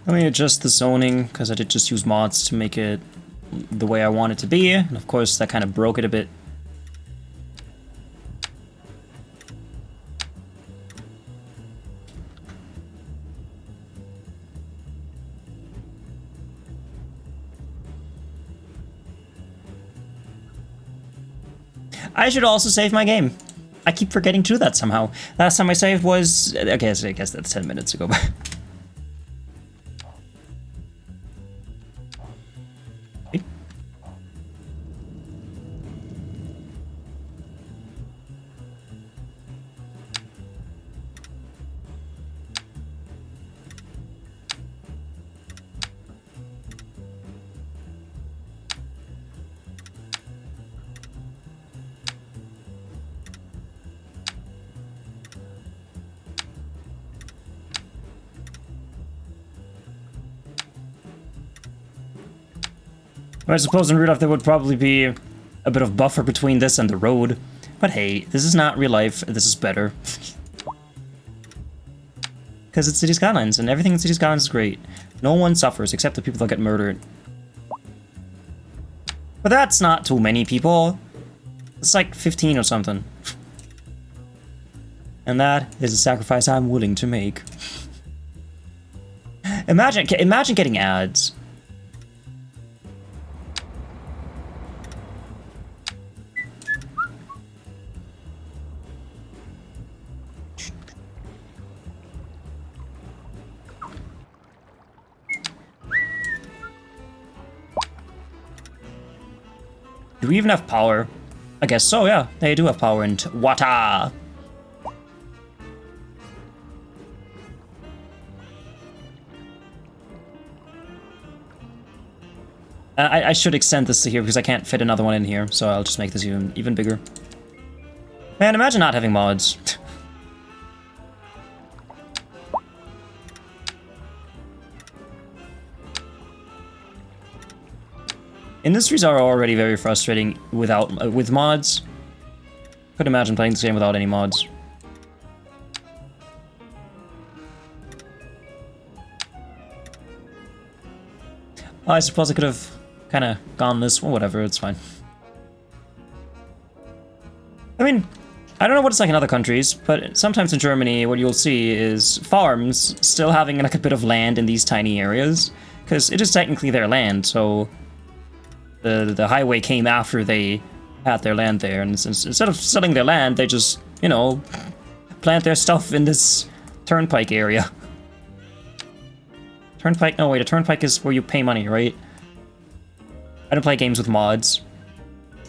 Let me adjust the zoning, because I did just use mods to make it the way I want it to be. And of course, that kind of broke it a bit. I should also save my game. I keep forgetting to do that somehow. Last time I saved was... Okay, I guess that's 10 minutes ago. I suppose in real life there would probably be a bit of buffer between this and the road. But hey, this is not real life, this is better. Because it's City Skylines, and everything in City Skylines is great. No one suffers, except the people that get murdered. But that's not too many people. It's like 15 or something. And that is a sacrifice I'm willing to make. Imagine getting ads. Do we even have power? I guess so, yeah. They do have power in Wata. I should extend this to here because I can't fit another one in here, so I'll just make this even bigger. Man, imagine not having mods. Industries are already very frustrating with mods. Couldn't imagine playing this game without any mods. I suppose I could have kind of gone this one. Whatever, it's fine. I mean, I don't know what it's like in other countries, but sometimes in Germany, what you'll see is farms still having like a bit of land in these tiny areas, because it is technically their land, so the highway came after they had their land there, and instead of selling their land, they just, you know, plant their stuff in this turnpike area. Turnpike? No, wait, a turnpike is where you pay money, right? I don't play games with mods.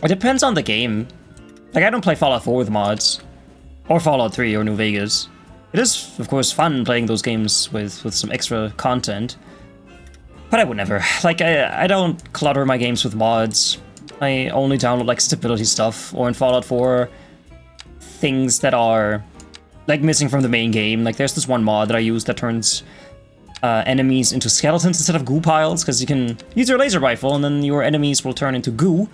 It depends on the game. Like, I don't play Fallout 4 with mods. Or Fallout 3 or New Vegas. It is, of course, fun playing those games with some extra content. But I would never. Like, I don't clutter my games with mods. I only download, like, stability stuff. Or in Fallout 4, things that are, like, missing from the main game. Like, there's this one mod that I use that turns enemies into skeletons instead of goo piles, because you can use your laser rifle and then your enemies will turn into goo.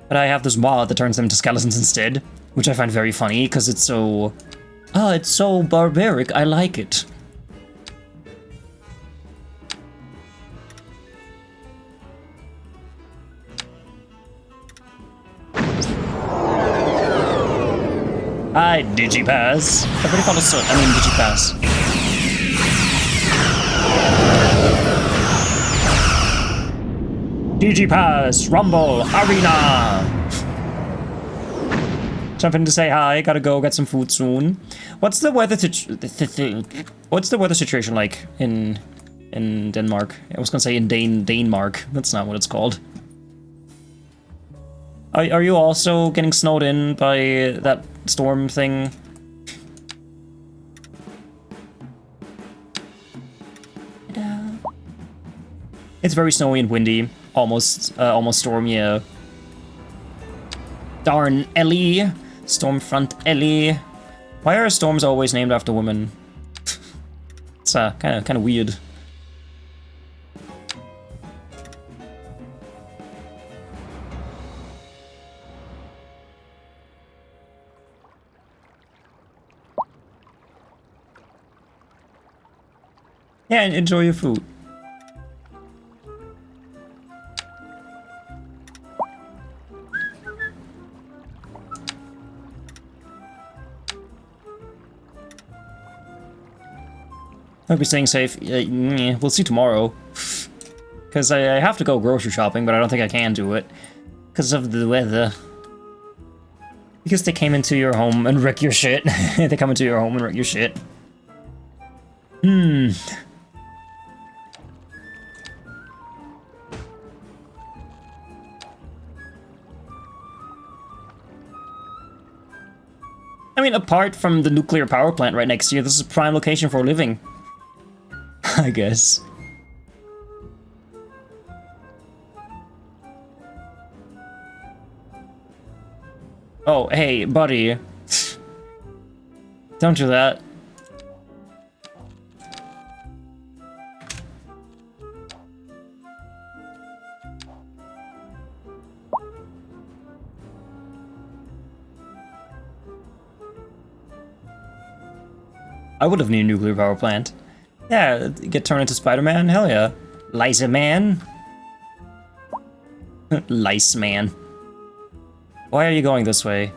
But I have this mod that turns them into skeletons instead, which I find very funny, because it's so... Oh, it's so barbaric, I like it. Hi, Digipass. Everybody follow Digipass. Digipass, Rumble, Arena! Jump in to say hi, gotta go get some food soon. What's the weather situation like in Denmark? I was gonna say in Danemark. That's not what it's called. Are you also getting snowed in by that storm thing? It's very snowy and windy. Almost stormy. Darn Ellie. Stormfront Ellie. Why are storms always named after women? It's kind of weird. Yeah, enjoy your food. Hope you're staying safe. We'll see tomorrow. Because I have to go grocery shopping, but I don't think I can do it. Because of the weather. Because they came into your home and wreck your shit. They come into your home and wreck your shit. I mean, apart from the nuclear power plant right next to you, this is a prime location for living. I guess. Oh, hey, buddy. Don't do that. I would have needed a nuclear power plant. Yeah, get turned into Spider-Man? Hell yeah. Lice man. Lice man. Why are you going this way?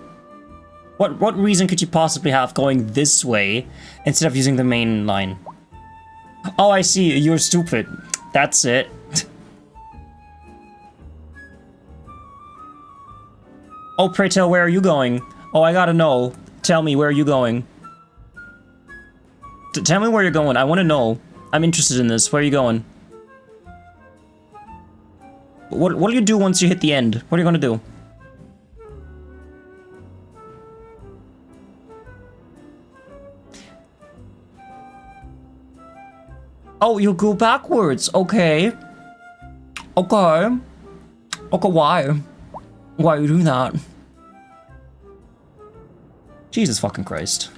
What reason could you possibly have going this way instead of using the main line? Oh, I see. You're stupid. That's it. Oh, pray tell, where are you going? Oh, I gotta know. Tell me, where are you going? Tell me where you're going. I want to know. I'm interested in this. Where are you going? What do you do once you hit the end? What are you gonna do? Oh, you go backwards. Okay. Okay. Okay, why? Why are you doing that? Jesus fucking Christ.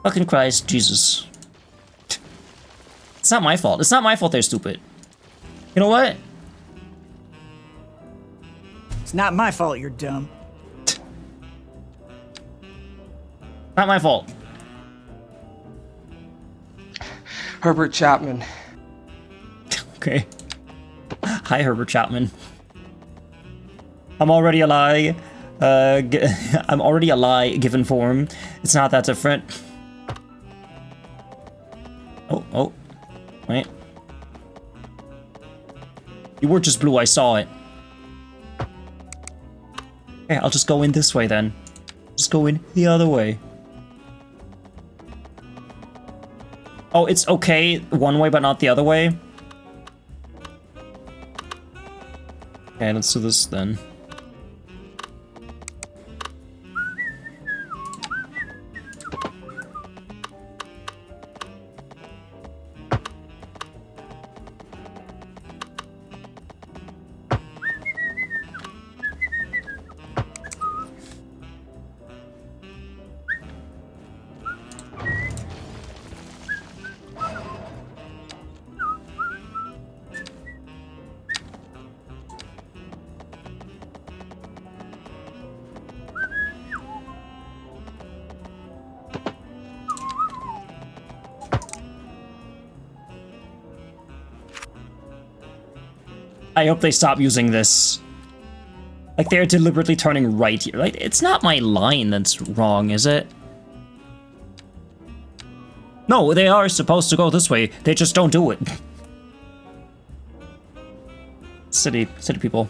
Fucking Christ, Jesus. It's not my fault. It's not my fault they're stupid. You know what? It's not my fault you're dumb. Not my fault. Herbert Chapman. Okay. Hi, Herbert Chapman. I'm already a lie. I'm already a lie given form. It's not that different. Oh. Wait. You were just blue, I saw it. Okay, I'll just go in this way then. Just go in the other way. Oh, it's okay one way but not the other way? Okay, let's do this then. I hope they stop using this. Like, they're deliberately turning right here. Like, it's not my line that's wrong, is it? No, they are supposed to go this way. They just don't do it. City people.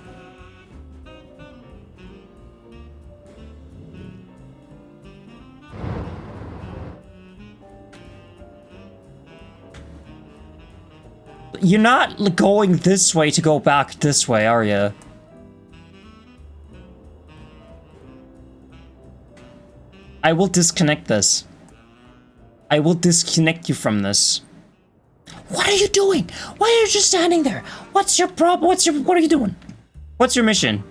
You're not going this way to go back this way, are you? I will disconnect this. I will disconnect you from this. What are you doing? Why are you just standing there? What's your problem? What are you doing? What's your mission?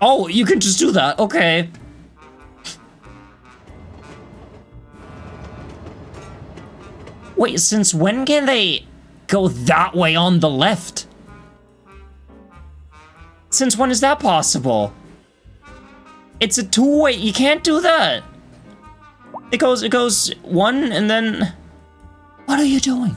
Oh, you can just do that. Okay. Wait, since when can they go that way on the left? Since when is that possible? It's a two-way. You can't do that. It goes one and then... What are you doing?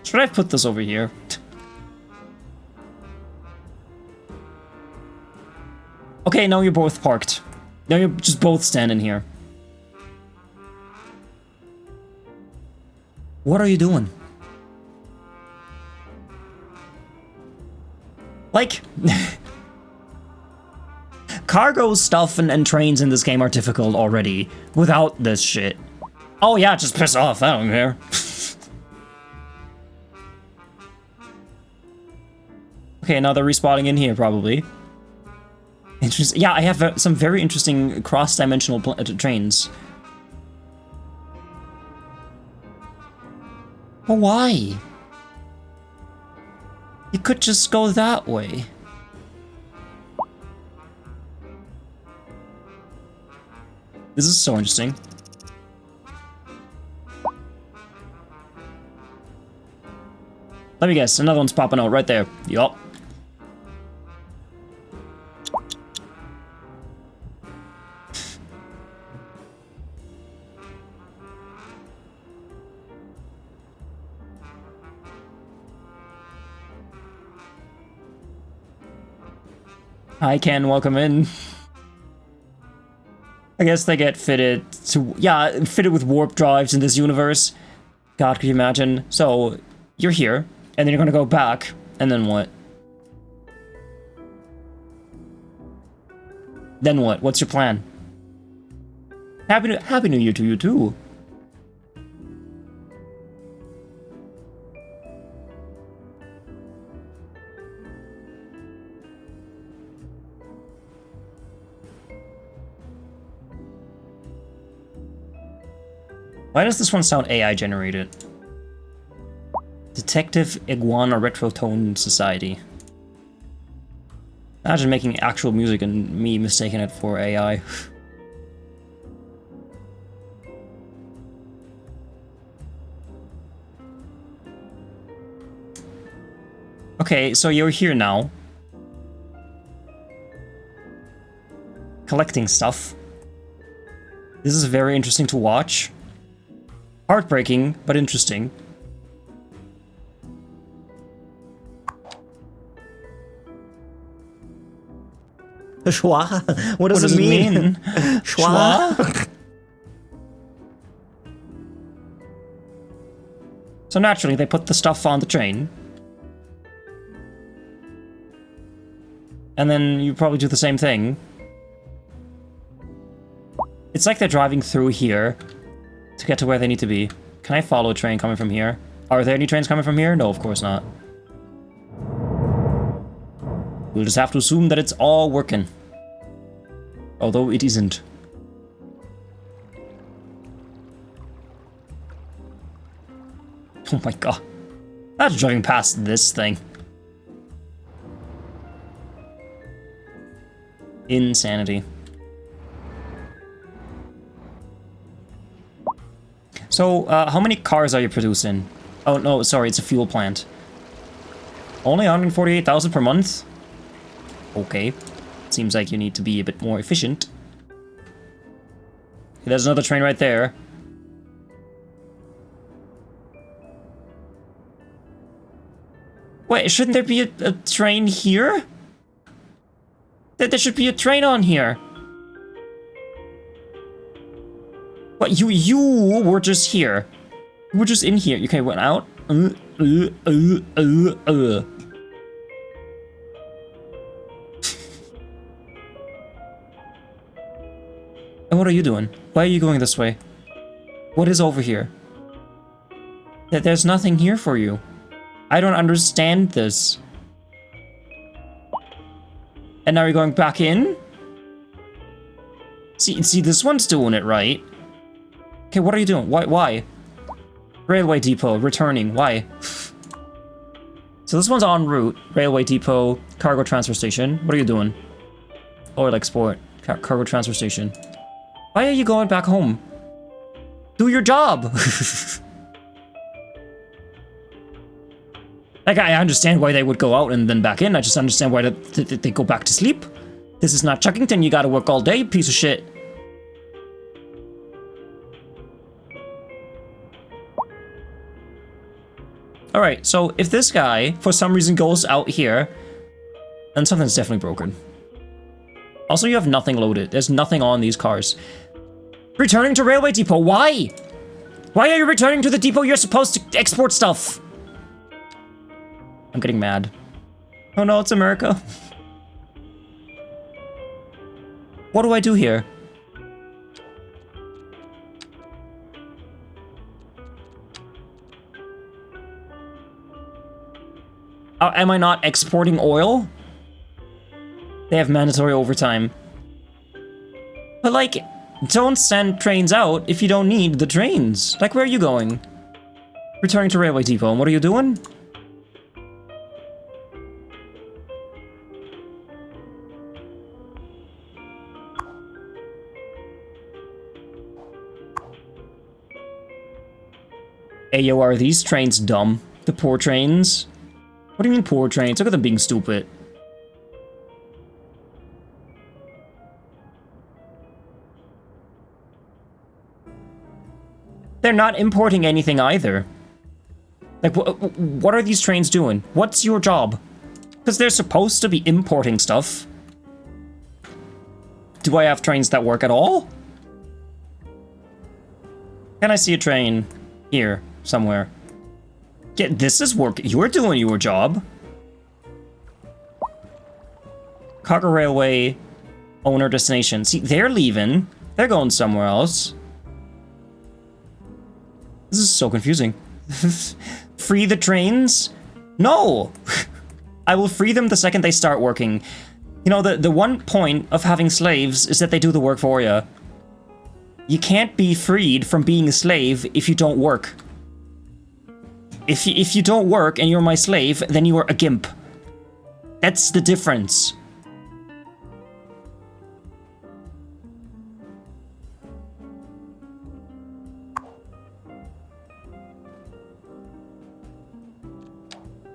Should I put this over here? Okay, now you're both parked. Now you're just both standing here. What are you doing? Like, cargo stuff and trains in this game are difficult already without this shit. Oh yeah, just piss off, I don't care. Okay, now they're respawning in here, probably. Interesting. Yeah, I have some very interesting cross-dimensional trains. But why? You could just go that way. This is so interesting. Let me guess, another one's popping out right there. Yup. Hi Ken, welcome in. I guess they get fitted to, yeah, fitted with warp drives in this universe. God, could you imagine? So, you're here, and then you're gonna go back, and then what? Then what? What's your plan? Happy New Year to you too. Why does this one sound AI generated? Detective Iguana Retrotone Society. Imagine making actual music and me mistaking it for AI. Okay, so you're here now. Collecting stuff. This is very interesting to watch. Heartbreaking, but interesting. Schwa? What does it mean? Schwa? So naturally, they put the stuff on the train. And then you probably do the same thing. It's like they're driving through here to get to where they need to be. Can I follow a train coming from here? Are there any trains coming from here? No, of course not. We'll just have to assume that it's all working. Although it isn't. Oh my god. That's driving past this thing. Insanity. So, how many cars are you producing? Oh, no, sorry, it's a fuel plant. Only 148,000 per month? Okay. Seems like you need to be a bit more efficient. Okay, there's another train right there. Wait, shouldn't there be a train here? There should be a train on here. What, you were just here. You were just in here. Okay, went out. And what are you doing? Why are you going this way? What is over here? There's nothing here for you. I don't understand this. And now you're going back in? See, this one's doing it right. Okay, what are you doing? Why? Railway depot, returning, why? So this one's en route. Railway depot, cargo transfer station. What are you doing? Oil export, cargo transfer station. Why are you going back home? Do your job! Like, I understand why they would go out and then back in. I just understand why they go back to sleep. This is not Chuckington. You gotta work all day, piece of shit. Alright, so if this guy, for some reason, goes out here, then something's definitely broken. Also, you have nothing loaded. There's nothing on these cars. Returning to railway depot, why? Why are you returning to the depot? You're supposed to export stuff. I'm getting mad. Oh no, it's America. What do I do here? Am I not exporting oil? They have mandatory overtime. But like, don't send trains out if you don't need the trains. Like, where are you going? Returning to railway depot, and what are you doing? Hey, yo, are these trains dumb? The poor trains? What do you mean poor trains? Look at them being stupid. They're not importing anything either. Like, what are these trains doing? What's your job? Because they're supposed to be importing stuff. Do I have trains that work at all? Can I see a train here, somewhere? Yeah, this is work. You're doing your job. Cargo Railway owner destination. See, they're leaving. They're going somewhere else. This is so confusing. Free the trains? No! I will free them the second they start working. You know, the one point of having slaves is that they do the work for you. You can't be freed from being a slave if you don't work. If you don't work and you're my slave, then you are a gimp. That's the difference.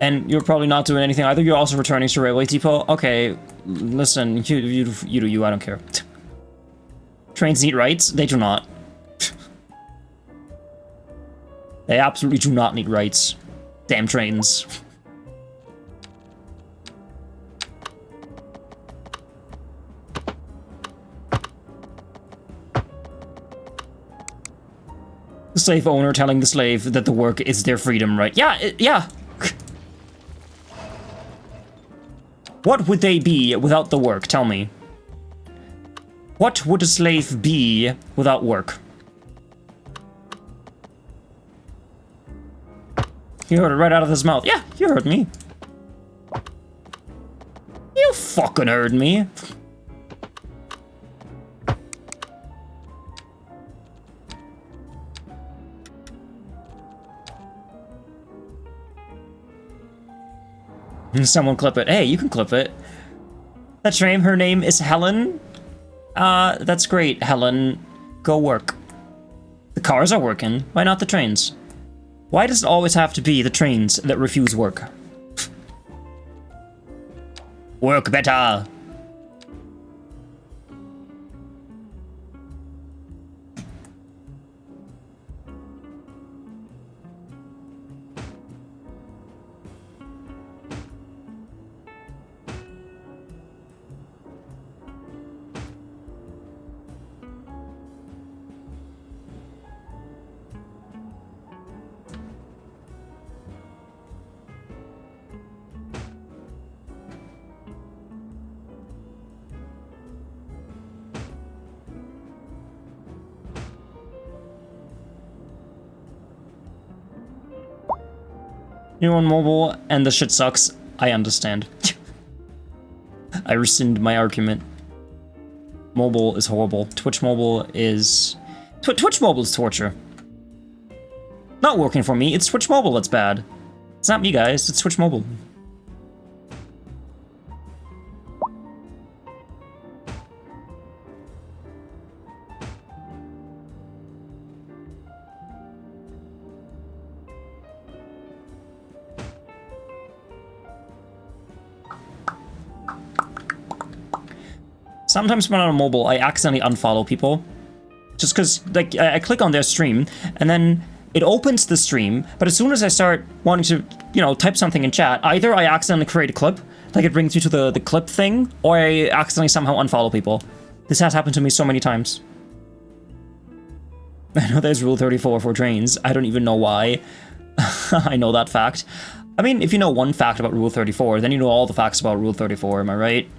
And you're probably not doing anything either. You're also returning to railway depot. Okay, listen, you do you. I don't care. Trains need rights. They do not. They absolutely do not need rights. Damn trains. The slave owner telling the slave that the work is their freedom, right? Yeah, yeah. What would they be without the work? Tell me. What would a slave be without work? You heard it right out of his mouth. Yeah, you heard me. You fucking heard me. Someone clip it. Hey, you can clip it. That's right. Her name is Helen. That's great, Helen. Go work. The cars are working. Why not the trains? Why does it always have to be the trains that refuse work? Work better. You're on mobile and the shit sucks. I understand. I rescind my argument. Mobile is horrible. Twitch mobile is... Twitch mobile is torture. Not working for me. It's Twitch mobile that's bad. It's not me, guys. It's Twitch mobile. Sometimes when I'm on mobile, I accidentally unfollow people. Just because, like, I click on their stream, and then it opens the stream, but as soon as I start wanting to, you know, type something in chat, either I accidentally create a clip, like it brings you to the clip thing, or I accidentally somehow unfollow people. This has happened to me so many times. I know there's Rule 34 for trains. I don't even know why. I know that fact. I mean, if you know one fact about Rule 34, then you know all the facts about Rule 34, am I right?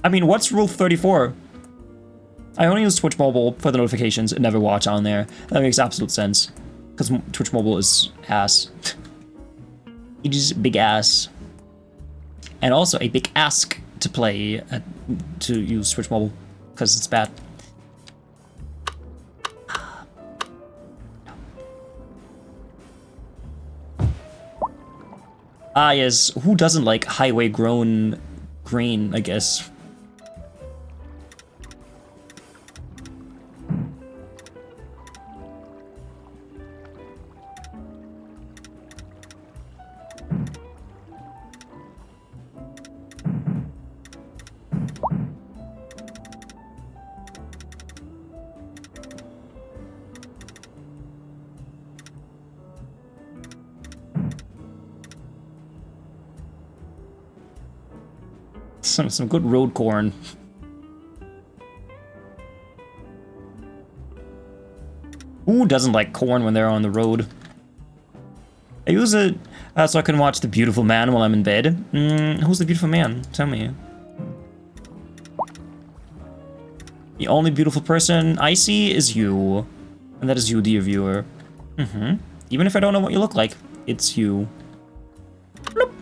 I mean, what's Rule 34? I only use Twitch Mobile for the notifications and never watch on there. That makes absolute sense. Because Twitch Mobile is ass. It is big ass. And also a big ask to play, to use Twitch Mobile. Because it's bad. Ah, yes. Who doesn't like highway grown green, I guess? Some good road corn. Who doesn't like corn when they're on the road? I use it so I can watch The Beautiful Man while I'm in bed. Who's the beautiful man? Tell me. The only beautiful person I see is you. And that is you, dear viewer. Even if I don't know what you look like, it's you. Bloop.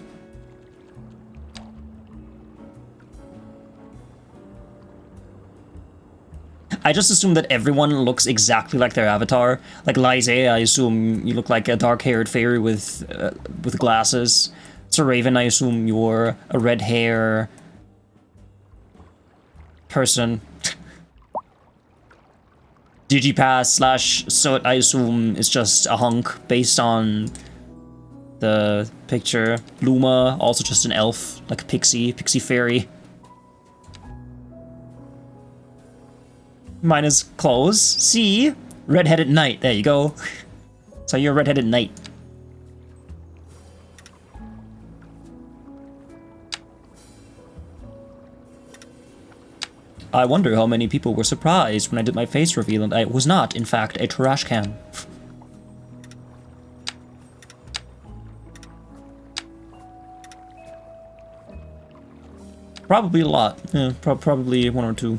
I just assume that everyone looks exactly like their avatar. Like Lize, I assume you look like a dark-haired fairy with glasses. Sir Raven, I assume you're a red hair person. Digipass / Soot, I assume is just a hunk based on the picture. Luma, also just an elf, like a pixie fairy. Mine is clothes. See? Redheaded knight. There you go. So you're a redheaded knight. I wonder how many people were surprised when I did my face reveal and I was not, in fact, a Trashcan. Probably a lot. Yeah, probably one or two.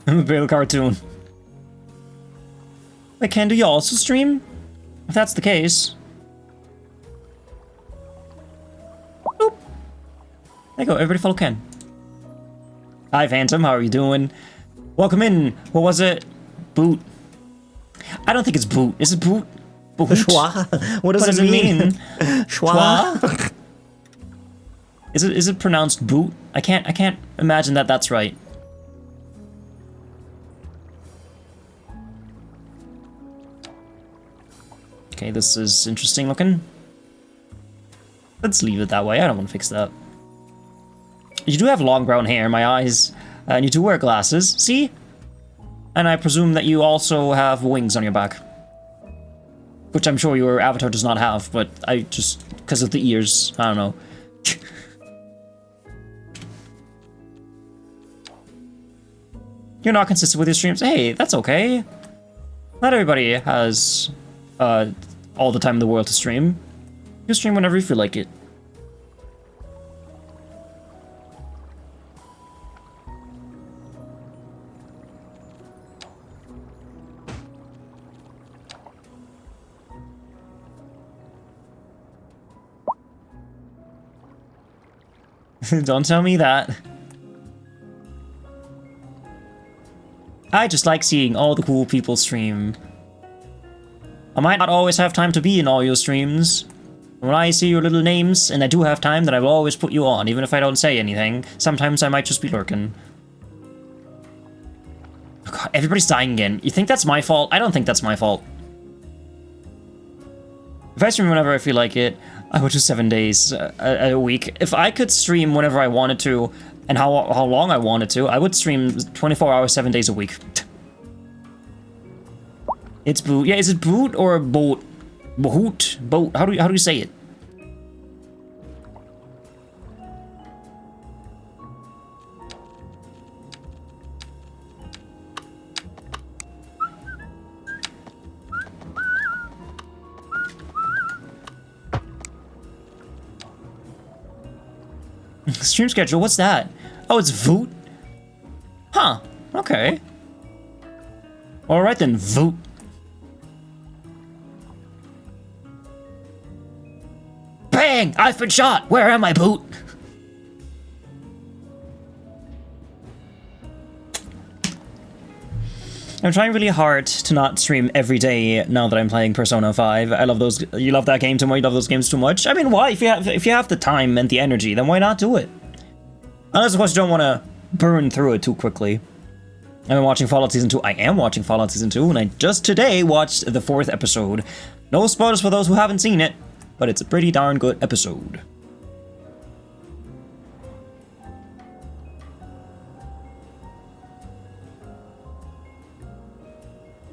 Real cartoon. Wait, Ken, do you also stream? If that's the case. Boop. There you go, everybody follow Ken. Hi, Phantom, how are you doing? Welcome in. What was it? Boot. I don't think it's boot. Is it boot? Boot? Schwa? What does it mean? Schwa? Is it pronounced boot? I can't imagine that that's right. Okay, this is interesting looking. Let's leave it that way. I don't want to fix that. You do have long brown hair, my eyes, and you do wear glasses. See? And I presume that you also have wings on your back. Which I'm sure your avatar does not have, but I just... because of the ears. I don't know. You're not consistent with your streams. Hey, that's okay. Not everybody has... all the time in the world to stream. You stream whenever you feel like it. Don't tell me that. I just like seeing all the cool people stream. I might not always have time to be in all your streams. When I see your little names, and I do have time, then I will always put you on, even if I don't say anything. Sometimes I might just be lurking. Oh God, everybody's dying again. You think that's my fault? I don't think that's my fault. If I stream whenever I feel like it, I would do 7 days a week. If I could stream whenever I wanted to, and how long I wanted to, I would stream 24 hours, 7 days a week. It's boot. Yeah, is it boot or boat? Boot. Boat. How do you say it? Stream schedule, what's that? Oh, it's Voot? Huh, okay. Alright then, Voot. Bang! I've been shot! Where am I, Boot? I'm trying really hard to not stream every day now that I'm playing Persona 5. I love those. You love that game too much. You love those games too much. I mean, why? If you have the time and the energy, then why not do it? Unless, of course, you don't want to burn through it too quickly. I've been watching Fallout Season 2. I am watching Fallout Season 2, and I just today watched the 4th episode. No spoilers for those who haven't seen it, but it's a pretty darn good episode.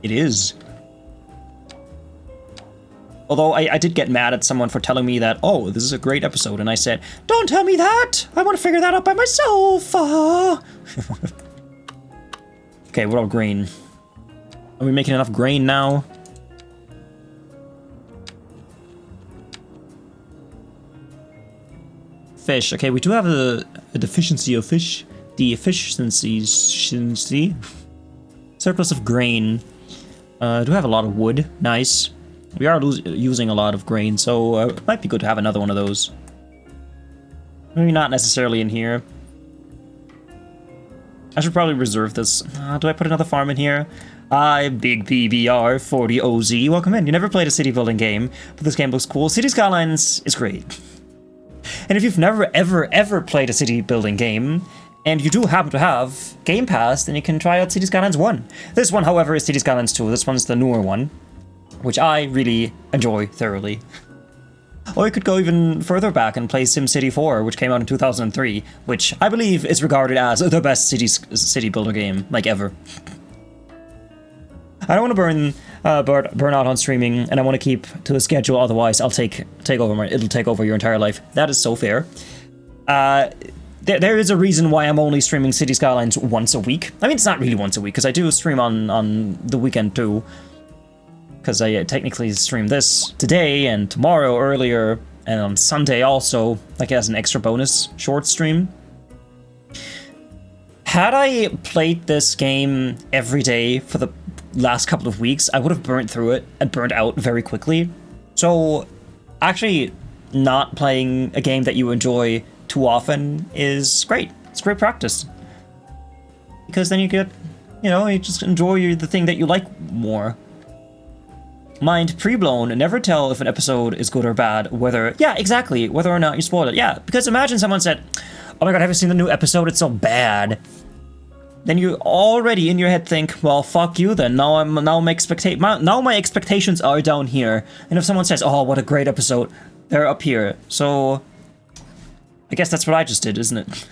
It is. Although I did get mad at someone for telling me that, oh, this is a great episode, and I said, don't tell me that! I want to figure that out by myself! Okay, what about grain? Are we making enough grain now? Fish. Okay, we do have a deficiency of fish. The efficiency. Surplus of grain. Do have a lot of wood. Nice. We are using a lot of grain, so it might be good to have another one of those. Maybe not necessarily in here. I should probably reserve this. Do I put another farm in here? Big PBR 40OZ. Welcome in. You never played a city building game, but this game looks cool. City Skylines is great. And if you've never, ever played a city building game, and you do happen to have Game Pass, then you can try out City Skylines 1. This one, however, is City Skylines 2. This one's the newer one, which I really enjoy thoroughly. Or you could go even further back and play SimCity 4, which came out in 2003, which I believe is regarded as the best city builder game, like, ever. I don't want to burn out on streaming, and I want to keep to a schedule, otherwise I'll it'll take over your entire life. That is so fair. There is a reason why I'm only streaming City Skylines once a week. I mean, it's not really once a week, because I do stream on the weekend too. Because I technically stream this today and tomorrow earlier, and on Sunday also, like as an extra bonus short stream. Had I played this game every day for the last couple of weeks, I would have burnt through it and burnt out very quickly. So actually not playing a game that you enjoy too often is great. It's great practice. Because then you get, you just enjoy the thing that you like more. Mind pre-blown, never tell if an episode is good or bad, whether or not you spoil it. Yeah, because imagine someone said, oh my god, have you seen the new episode? It's so bad. Then you already in your head think, well, fuck you then. Now my expectations are down here. And if someone says, oh, what a great episode, they're up here. So I guess that's what I just did, isn't it?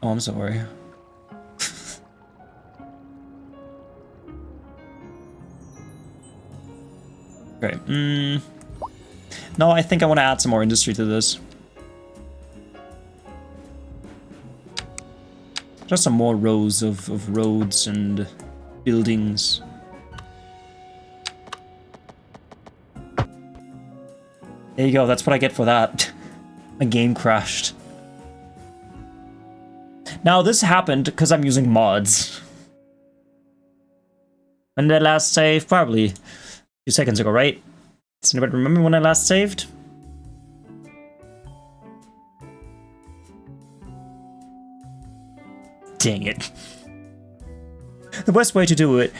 Oh, I'm sorry. Okay. No, I think I want to add some more industry to this. Just some more rows of roads and buildings. There you go, that's what I get for that. My game crashed. Now, this happened because I'm using mods. When did I last save? Probably a few seconds ago, right? Does anybody remember when I last saved? Dang it. The best way to do it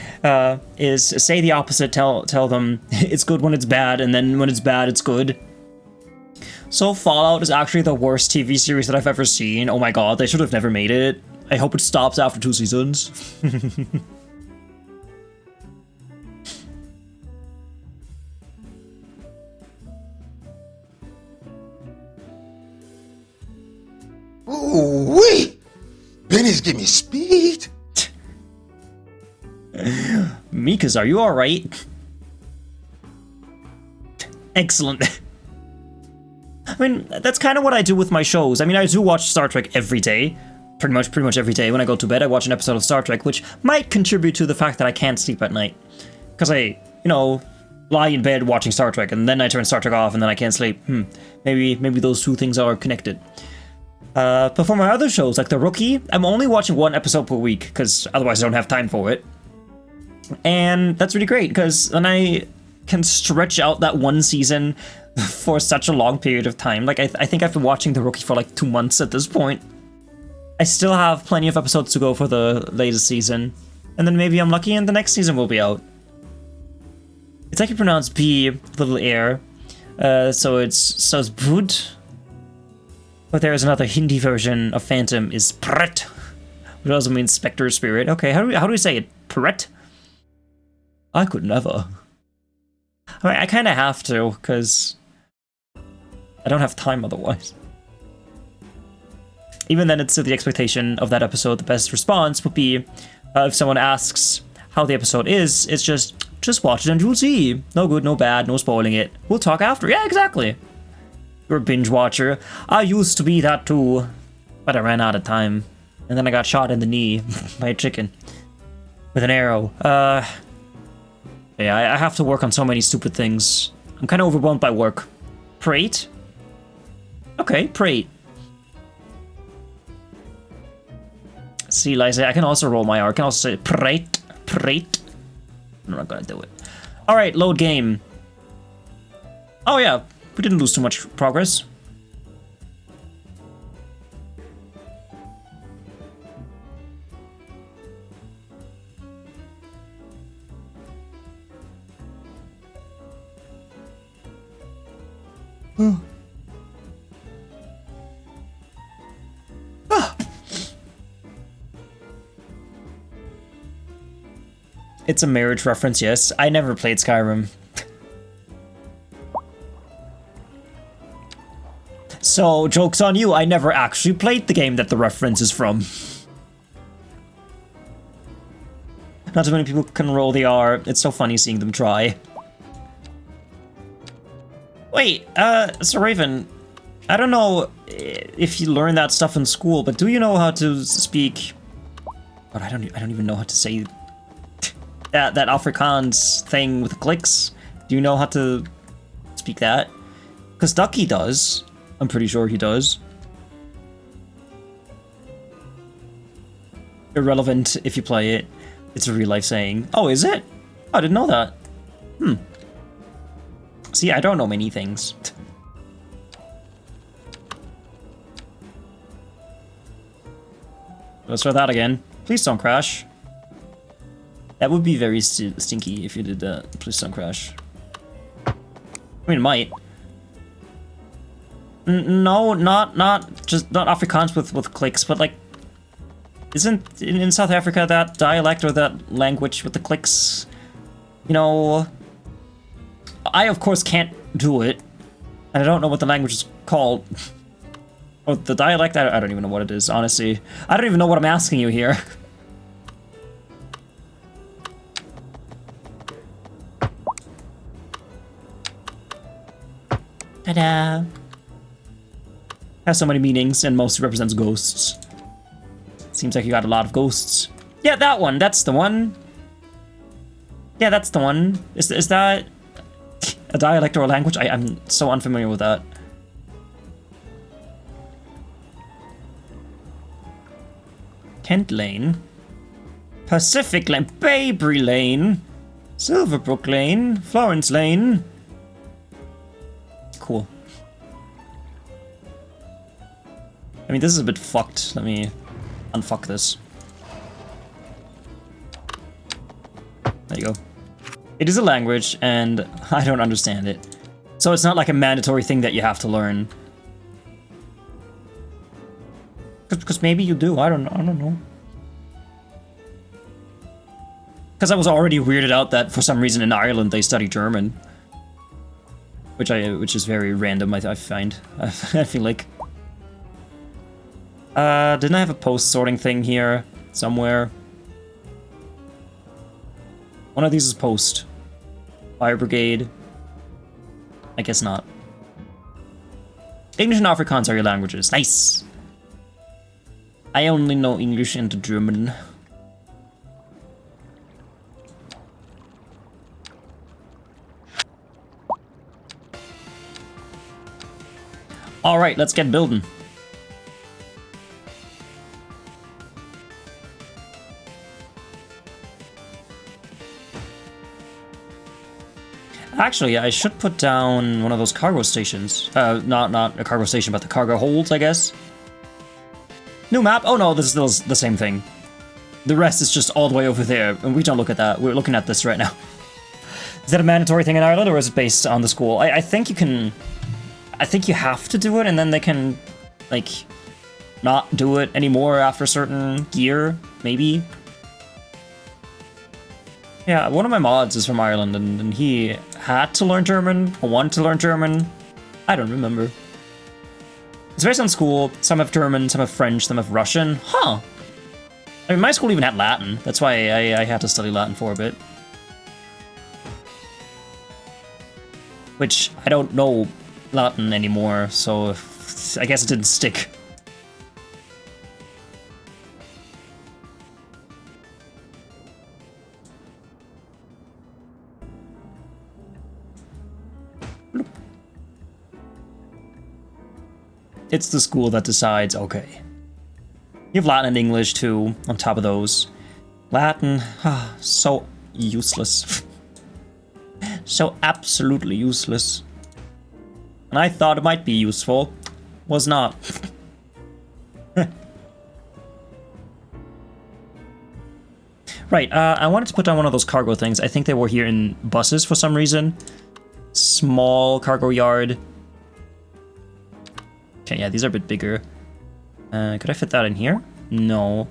is say the opposite, tell them it's good when it's bad, and then when it's bad, it's good. So Fallout is actually the worst TV series that I've ever seen. Oh my god, they should have never made it. I hope it stops after 2 seasons. Ooh wee! Benny's give me speed. Mikas, are you alright? Excellent. I mean, that's kind of what I do with my shows. I mean, I do watch Star Trek every day. Pretty much every day. When I go to bed, I watch an episode of Star Trek, which might contribute to the fact that I can't sleep at night. Because I, you know, lie in bed watching Star Trek, and then I turn Star Trek off, and then I can't sleep. Maybe those two things are connected. But for my other shows, like The Rookie, I'm only watching one episode per week, because otherwise I don't have time for it. And that's really great, because then I can stretch out that one season for such a long period of time. Like, I think I've been watching The Rookie for like 2 months at this point. I still have plenty of episodes to go for the latest season. And then maybe I'm lucky and the next season will be out. It's actually pronounced B, little air. So it's Bud. But there is another Hindi version of Phantom is Pret, which also means specter spirit. Okay, how do we say it? Pret? I could never. I mean, I kind of have to, because I don't have time otherwise. Even then, it's still the expectation of that episode. The best response would be if someone asks how the episode is, it's just watch it and you'll see. No good, no bad, no spoiling it. We'll talk after. Yeah, exactly. You're a binge watcher. I used to be that too, but I ran out of time. And then I got shot in the knee by a chicken with an arrow. Yeah, I have to work on so many stupid things. I'm kind of overwhelmed by work. Prate? Okay, prate. See, Liza, I can also roll my R. I can also say prate. Prate. I'm not gonna do it. Alright, load game. Oh yeah, we didn't lose too much progress. It's a marriage reference, yes. I never played Skyrim. So, joke's on you, I never actually played the game that the reference is from. Not too many people can roll the R. It's so funny seeing them try. Wait, so Raven, I don't know if you learned that stuff in school, but do you know how to speak... God, I don't even know how to say that Afrikaans thing with the clicks. Do you know how to speak that? Because Ducky does. I'm pretty sure he does. Irrelevant if you play it. It's a real life saying. Oh, is it? I didn't know that. See, I don't know many things. Let's try that again. Please don't crash. That would be very stinky if you did that. Please don't crash. I mean, it might. No, not Afrikaans with clicks, but like, isn't in South Africa that dialect or that language with the clicks? You know, I of course can't do it, and I don't know what the language is called. Or the dialect, I don't even know what it is, honestly. I don't even know what I'm asking you here. Ta-da! Has so many meanings and mostly represents ghosts. Seems like you got a lot of ghosts. Yeah, that one. That's the one. Yeah, that's the one. Is that a dialect or a language? I'm so unfamiliar with that. Kent Lane. Pacific Lane. Babery Lane. Silverbrook Lane. Florence Lane. Cool. I mean, this is a bit fucked. Let me unfuck this. There you go. It is a language, and I don't understand it. So it's not like a mandatory thing that you have to learn. Because maybe you do. I don't know. Because I was already weirded out that for some reason in Ireland they study German, which is very random. I find. I feel like. Didn't I have a post sorting thing here somewhere? One of these is post. Fire brigade. I guess not. English and Afrikaans are your languages. Nice. I only know English and German. All right, let's get building. Actually, I should put down one of those cargo stations. Not a cargo station, but the cargo holds, I guess. New map? Oh no, this is still the same thing. The rest is just all the way over there, and we don't look at that. We're looking at this right now. Is that a mandatory thing in Ireland, or is it based on the school? I think you can... I think you have to do it, and then they can, like, not do it anymore after a certain year, maybe. Yeah, one of my mods is from Ireland, and he had to learn German, or wanted to learn German. I don't remember. It's based on school. Some have German, some have French, some have Russian. Huh. I mean, my school even had Latin. That's why I had to study Latin for a bit. Which, I don't know Latin anymore, so I guess it didn't stick. It's the school that decides, okay. You have Latin and English too, on top of those. Latin, so useless. So absolutely useless. And I thought it might be useful. Was not. Right, I wanted to put down one of those cargo things. I think they were here in buses for some reason. Small cargo yard. Okay, yeah, these are a bit bigger. Could I fit that in here? No.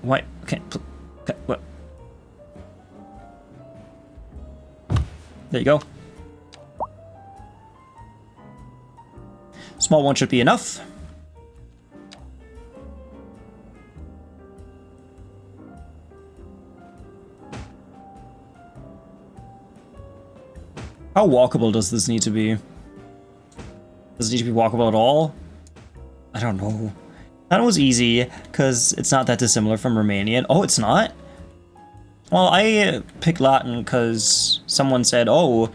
Why? Okay, what? There you go. Small one should be enough. How walkable does this need to be? Does it need to be walkable at all? I don't know. That was easy, because it's not that dissimilar from Romanian. Oh, it's not? Well, I picked Latin because someone said, oh,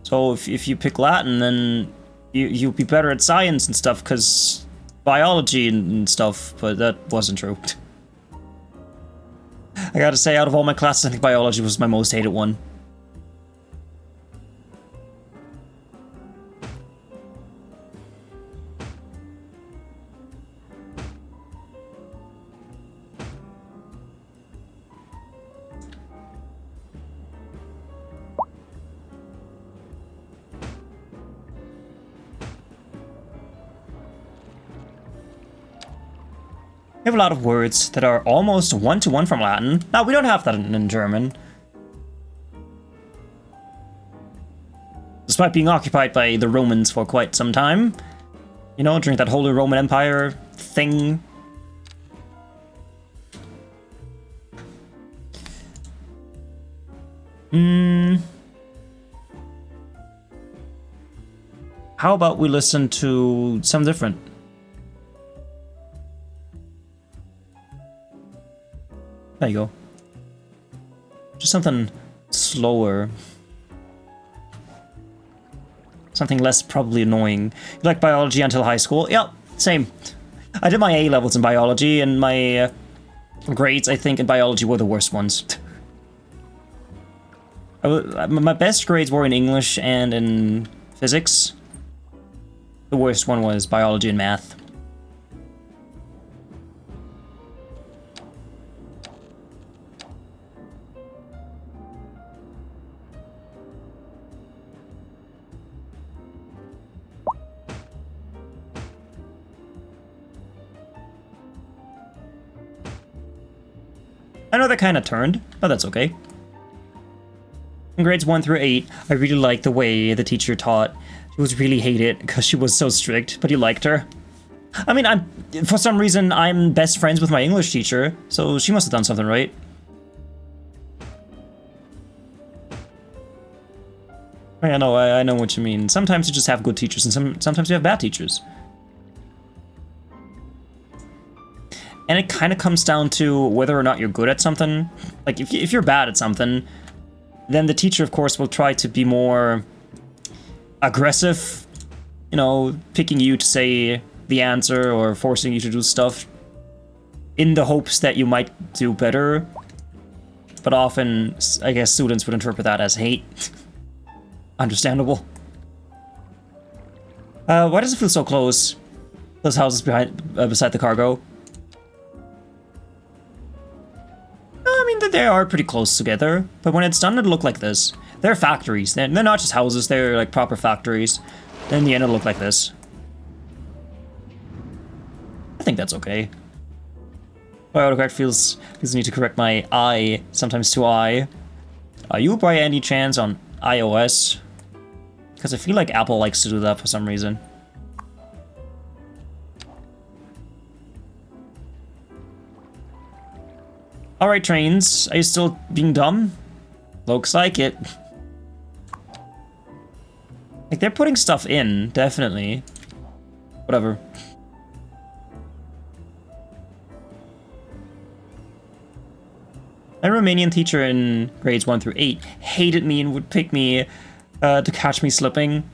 so if you pick Latin, then you'll be better at science and stuff, because biology and stuff, but that wasn't true. I gotta say, out of all my classes, I think biology was my most hated one. We have a lot of words that are almost one-to-one from Latin. Now, we don't have that in German. Despite being occupied by the Romans for quite some time. You know, during that Holy Roman Empire thing. How about we listen to some different? There you go. Just something slower. Something less probably annoying. You like biology until high school? Yep, same. I did my A levels in biology, and my grades, I think, in biology were the worst ones. My best grades were in English and in physics. The worst one was biology and math. I know that kind of turned, but that's okay. In grades 1 through 8, I really liked the way the teacher taught. She was really hated because she was so strict, but you liked her. I mean, for some reason, I'm best friends with my English teacher, so she must have done something right. I know what you mean. Sometimes you just have good teachers, and sometimes you have bad teachers. And it kind of comes down to whether or not you're good at something. Like, if you're bad at something, then the teacher, of course, will try to be more aggressive, you know, picking you to say the answer or forcing you to do stuff in the hopes that you might do better. But often, I guess students would interpret that as hate. Understandable. Why does it feel so close? Those houses beside the cargo. I mean, they are pretty close together, but when it's done, it'll look like this. They're factories. They're not just houses, they're like proper factories. In the end, it'll look like this. I think that's okay. My autocorrect feels the need to correct my I, sometimes to I. Are you by any chance on iOS? Because I feel like Apple likes to do that for some reason. Alright, trains. Are you still being dumb? Looks like it. Like, they're putting stuff in, definitely. Whatever. My Romanian teacher in grades 1 through 8 hated me and would pick me to catch me slipping.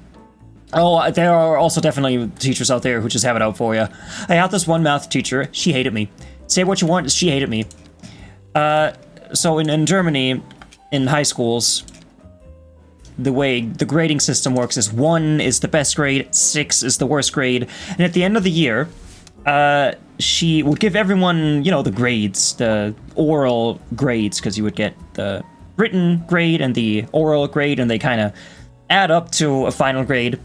Oh, there are also definitely teachers out there who just have it out for you. I had this one math teacher. She hated me. Say what you want, she hated me. So in Germany, in high schools, the way the grading system works is 1 is the best grade, 6 is the worst grade, and at the end of the year, she would give everyone, you know, the grades, the oral grades, because you would get the written grade and the oral grade, and they kind of add up to a final grade.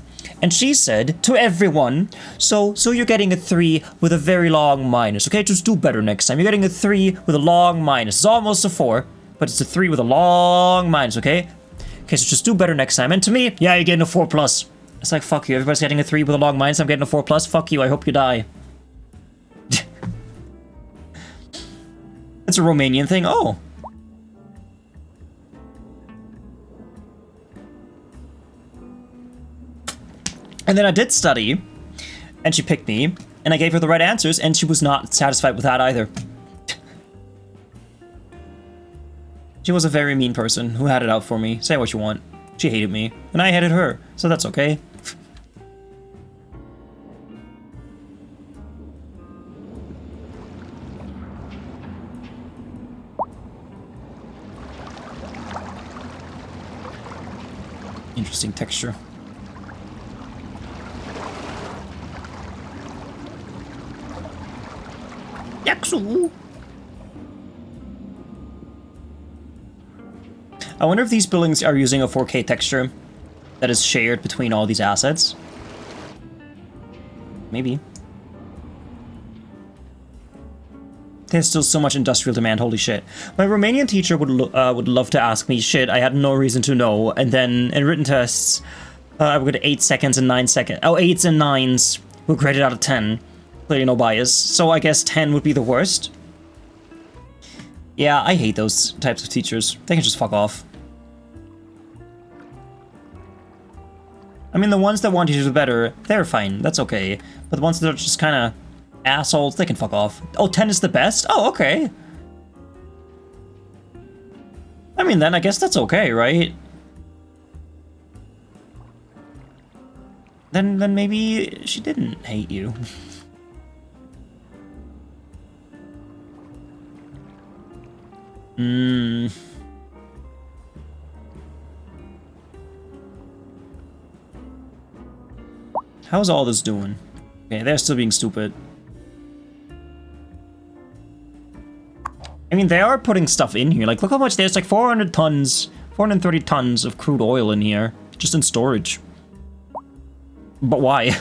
And she said to everyone, so you're getting a 3 with a very long minus, okay? Just do better next time. You're getting a 3 with a long minus. It's almost a 4, but it's a 3 with a long minus, okay? Okay, so just do better next time. And to me, yeah, you're getting a 4 plus. It's like, fuck you, everybody's getting a 3 with a long minus, I'm getting a 4 plus. Fuck you, I hope you die. It's a Romanian thing. Oh. And then I did study, and she picked me, and I gave her the right answers, and she was not satisfied with that either. She was a very mean person who had it out for me. Say what you want. She hated me, and I hated her, so that's okay. Interesting texture. Yaksu! I wonder if these buildings are using a 4K texture that is shared between all these assets. Maybe. There's still so much industrial demand, holy shit. My Romanian teacher would love to ask me shit I had no reason to know, and then in written tests, I would get 8 seconds and 9 seconds. Oh, 8s and 9s were graded out of 10. Clearly no bias, so I guess 10 would be the worst. Yeah, I hate those types of teachers. They can just fuck off. I mean, the ones that want you to do better, they're fine, that's okay. But the ones that are just kind of assholes, they can fuck off. Oh, 10 is the best? Oh, okay. I mean, then I guess that's okay, right? Then maybe she didn't hate you. How's all this doing? Okay, they're still being stupid. I mean, they are putting stuff in here. Like, look how much there's like 400 tons, 430 tons of crude oil in here, just in storage. But why?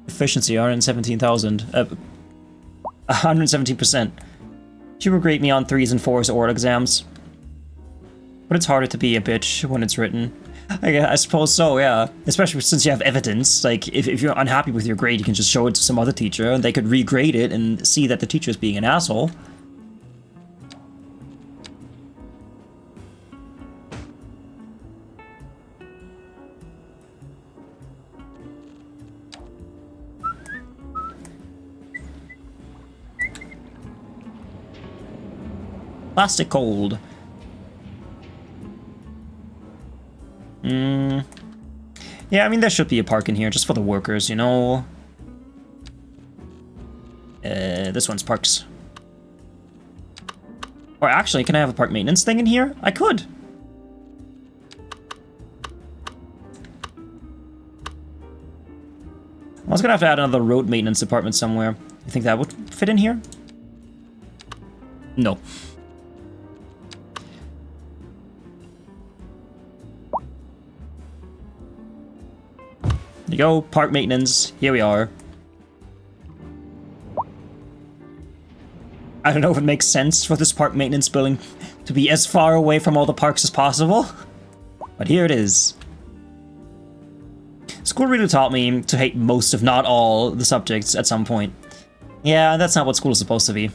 Efficiency, 117,000. 117%. She would grade me on 3s and 4s oral exams. But it's harder to be a bitch when it's written. I suppose so, yeah. Especially since you have evidence. Like, if you're unhappy with your grade, you can just show it to some other teacher, and they could regrade it and see that the teacher's being an asshole. Plastic cold. Yeah, I mean, there should be a park in here just for the workers, you know? This one's parks. Or actually, can I have a park maintenance thing in here? I could. I was gonna have to add another road maintenance department somewhere. You think that would fit in here? No. There you go, park maintenance. Here we are. I don't know if it makes sense for this park maintenance building to be as far away from all the parks as possible, but here it is. School really taught me to hate most, if not all, the subjects at some point. Yeah, that's not what school is supposed to be.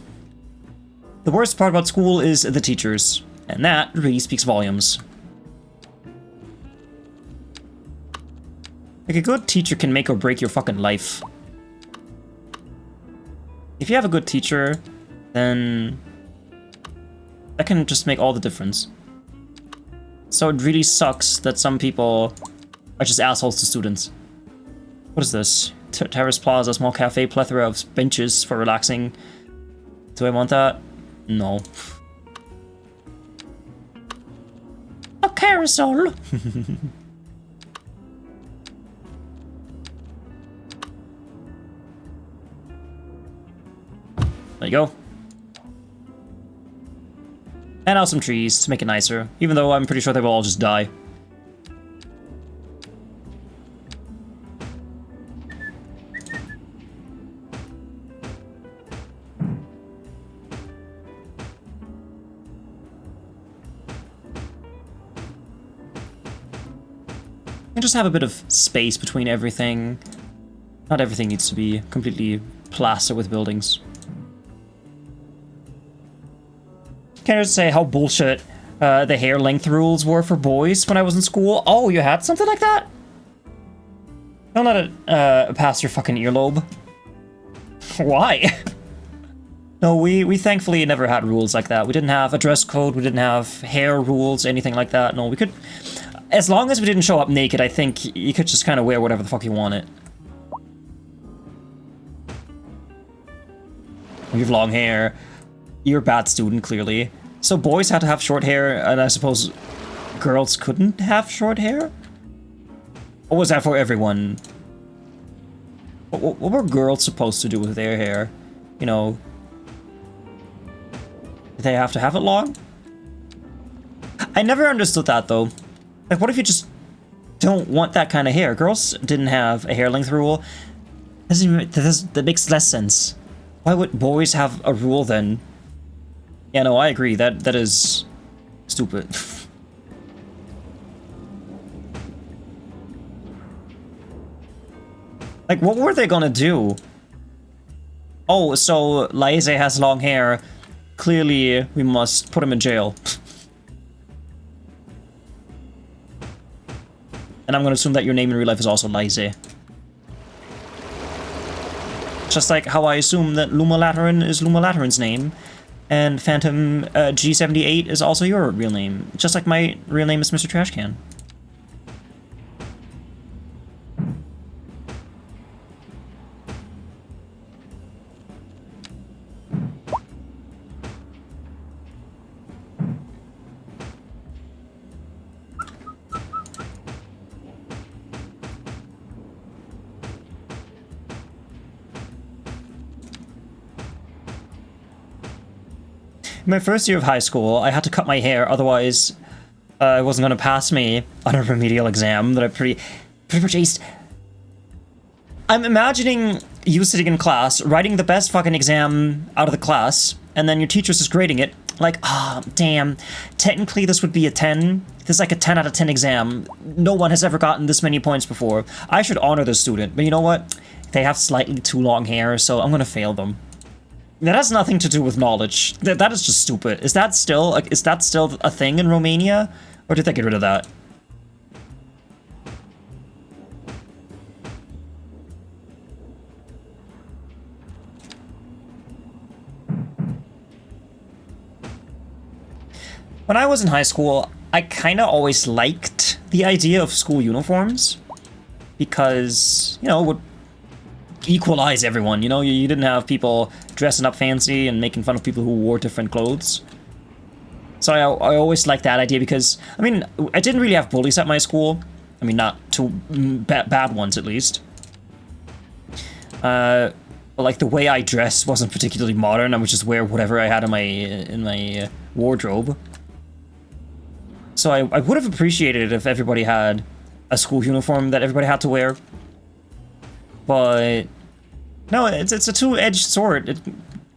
The worst part about school is the teachers, and that really speaks volumes. Like, a good teacher can make or break your fucking life. If you have a good teacher, then that can just make all the difference. So it really sucks that some people are just assholes to students. What is this? Terrace Plaza, small cafe, plethora of benches for relaxing. Do I want that? No. A carousel! There you go. And now some trees to make it nicer, even though I'm pretty sure they will all just die. And just have a bit of space between everything. Not everything needs to be completely plastered with buildings. Can I just say how bullshit the hair length rules were for boys when I was in school? Oh, you had something like that? Don't let it pass your fucking earlobe. Why? No, we thankfully never had rules like that. We didn't have a dress code, we didn't have hair rules, anything like that. No, we could... As long as we didn't show up naked, I think you could just kind of wear whatever the fuck you wanted. You have long hair. You're a bad student, clearly. So boys had to have short hair, and I suppose girls couldn't have short hair? Or was that for everyone? What were girls supposed to do with their hair? You know... Did they have to have it long? I never understood that, though. Like, what if you just don't want that kind of hair? Girls didn't have a hair length rule. That makes less sense. Why would boys have a rule then? Yeah, no, I agree. That is stupid. Like, what were they gonna do? Oh, so Laise has long hair. Clearly, we must put him in jail. And I'm gonna assume that your name in real life is also Laise. Just like how I assume that Luma Lateran is Luma Lateran's name. And Phantom G78 is also your real name. Just like my real name is MisterTrashcan. In my first year of high school, I had to cut my hair, otherwise it wasn't going to pass me on a remedial exam that I pretty much aced. I'm imagining you sitting in class, writing the best fucking exam out of the class, and then your teacher's just grading it. Like, damn, technically this would be a 10. This is like a 10 out of 10 exam. No one has ever gotten this many points before. I should honor the student, but you know what? They have slightly too long hair, so I'm gonna fail them. That has nothing to do with knowledge. That is just stupid. Is that still a thing in Romania? Or did they get rid of that? When I was in high school, I kind of always liked the idea of school uniforms because, you know, it would equalize everyone, you know? You didn't have people dressing up fancy and making fun of people who wore different clothes. So I always liked that idea because, I mean, I didn't really have bullies at my school. I mean, not too bad ones, at least. But, like, the way I dressed wasn't particularly modern. I would just wear whatever I had in my wardrobe. So I would have appreciated it if everybody had a school uniform that everybody had to wear. But no, it's a two-edged sword.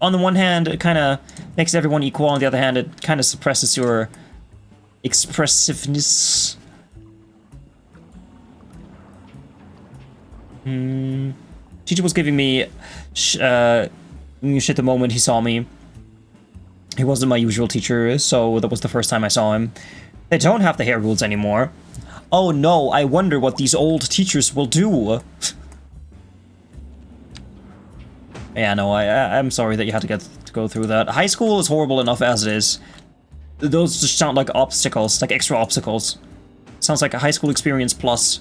On the one hand, it kind of makes everyone equal. On the other hand, it kind of suppresses your expressiveness. Teacher was giving me shit the moment he saw me. He wasn't my usual teacher, so that was the first time I saw him. They don't have the hair rules anymore. Oh no, I wonder what these old teachers will do. Yeah, no, I'm sorry that you had to go through that. High school is horrible enough as it is. Those just sound like obstacles, like extra obstacles. Sounds like a high school experience plus.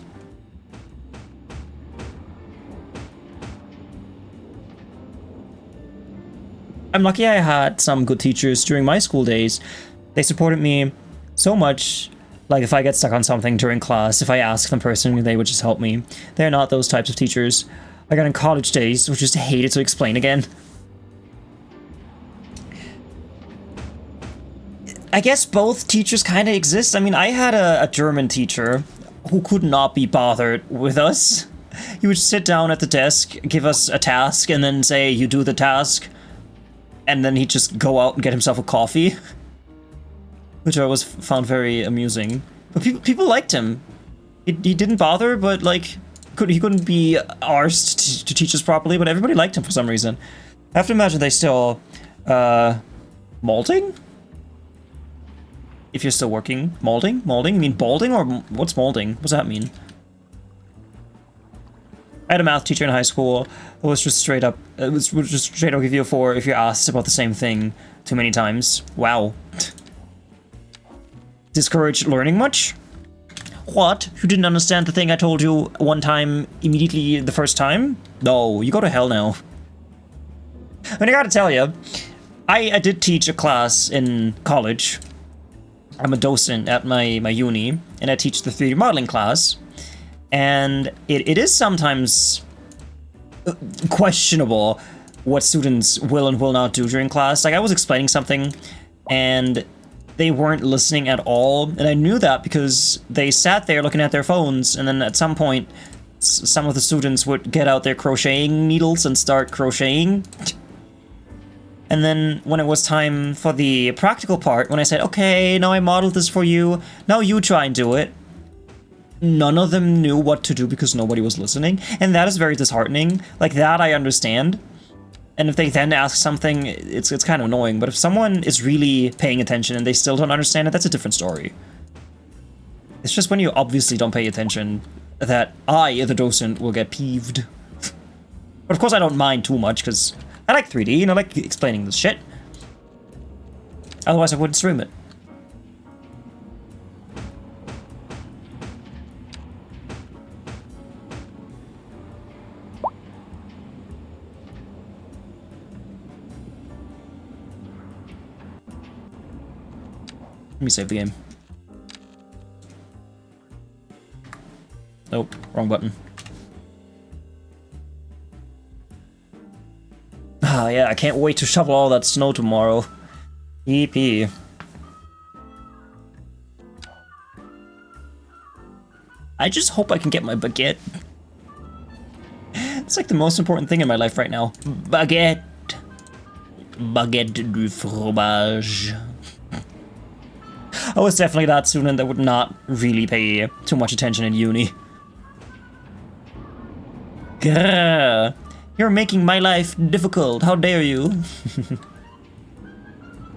I'm lucky I had some good teachers during my school days. They supported me so much. Like, if I get stuck on something during class, if I ask them personally, they would just help me. They're not those types of teachers I got in college days, which just hated to explain again. I guess both teachers kind of exist. I mean, I had a German teacher who could not be bothered with us. He would sit down at the desk, give us a task, and then say, you do the task. And then he'd just go out and get himself a coffee. Which I always found very amusing. But people liked him. He didn't bother, but, like, he couldn't be arsed to teach us properly, but everybody liked him for some reason. I have to imagine they still, molding? If you're still working. Molding? Molding? You mean balding, or what's molding? What does that mean? I had a math teacher in high school who was just straight up, give you a 4 if you're asked about the same thing too many times. Wow. Discouraged learning much? What? You didn't understand the thing I told you one time immediately the first time? No, you go to hell now. I mean, I gotta tell you, I did teach a class in college. I'm a docent at my uni, and I teach the 3D modeling class. And it is sometimes questionable what students will and will not do during class. Like, I was explaining something, and they weren't listening at all, and I knew that because they sat there looking at their phones, and then at some point, some of the students would get out their crocheting needles and start crocheting. And then when it was time for the practical part, when I said, okay, now I modeled this for you, now you try and do it, none of them knew what to do because nobody was listening, and that is very disheartening. Like, that I understand. And if they then ask something, it's kind of annoying. But if someone is really paying attention and they still don't understand it, that's a different story. It's just when you obviously don't pay attention that I, the docent, will get peeved. But of course I don't mind too much, because I like 3D and I like explaining this shit. Otherwise I wouldn't stream it. Let me save the game. Nope, wrong button. Ah, yeah, I can't wait to shovel all that snow tomorrow. EP. I just hope I can get my baguette. It's like the most important thing in my life right now. Baguette. Baguette du fromage. I was definitely that student that would not really pay too much attention in uni. Grrr. You're making my life difficult. How dare you?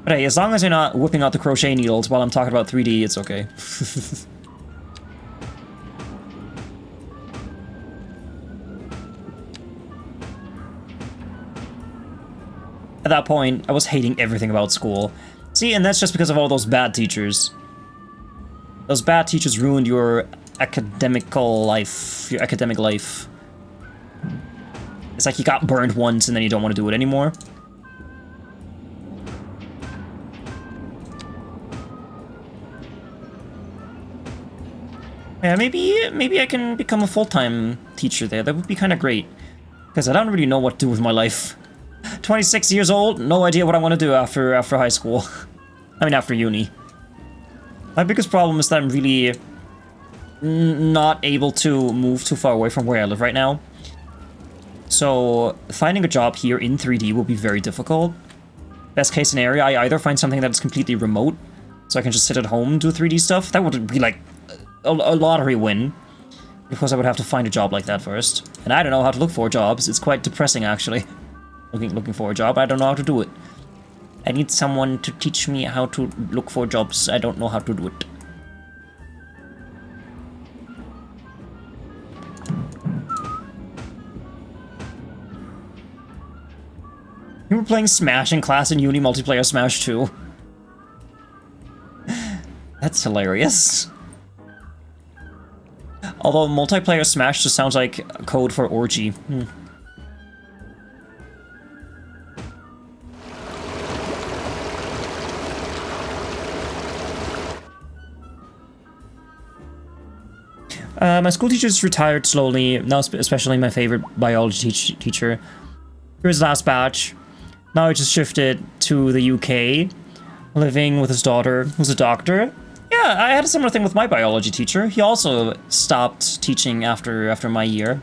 But hey, as long as you're not whipping out the crochet needles while I'm talking about 3D, it's okay. At that point, I was hating everything about school. See, and that's just because of all those bad teachers. Those bad teachers ruined your academical life, your academic life. It's like you got burned once and then you don't want to do it anymore. Yeah, maybe I can become a full-time teacher there. That would be kind of great. Because I don't really know what to do with my life. 26 years old, no idea what I want to do after high school. I mean, after uni. My biggest problem is that I'm really not able to move too far away from where I live right now. So, finding a job here in 3D will be very difficult. Best case scenario, I either find something that is completely remote, so I can just sit at home and do 3D stuff. That would be like a lottery win. Because I would have to find a job like that first. And I don't know how to look for jobs. It's quite depressing, actually. Looking for a job, I don't know how to do it. I need someone to teach me how to look for jobs. I don't know how to do it. You were playing Smash in class in uni, multiplayer Smash 2. That's hilarious. Although multiplayer Smash just sounds like code for orgy. My school teacher's retired slowly, now especially my favorite biology teacher. He was last batch. Now he just shifted to the UK, living with his daughter, who's a doctor. Yeah, I had a similar thing with my biology teacher. He also stopped teaching after my year.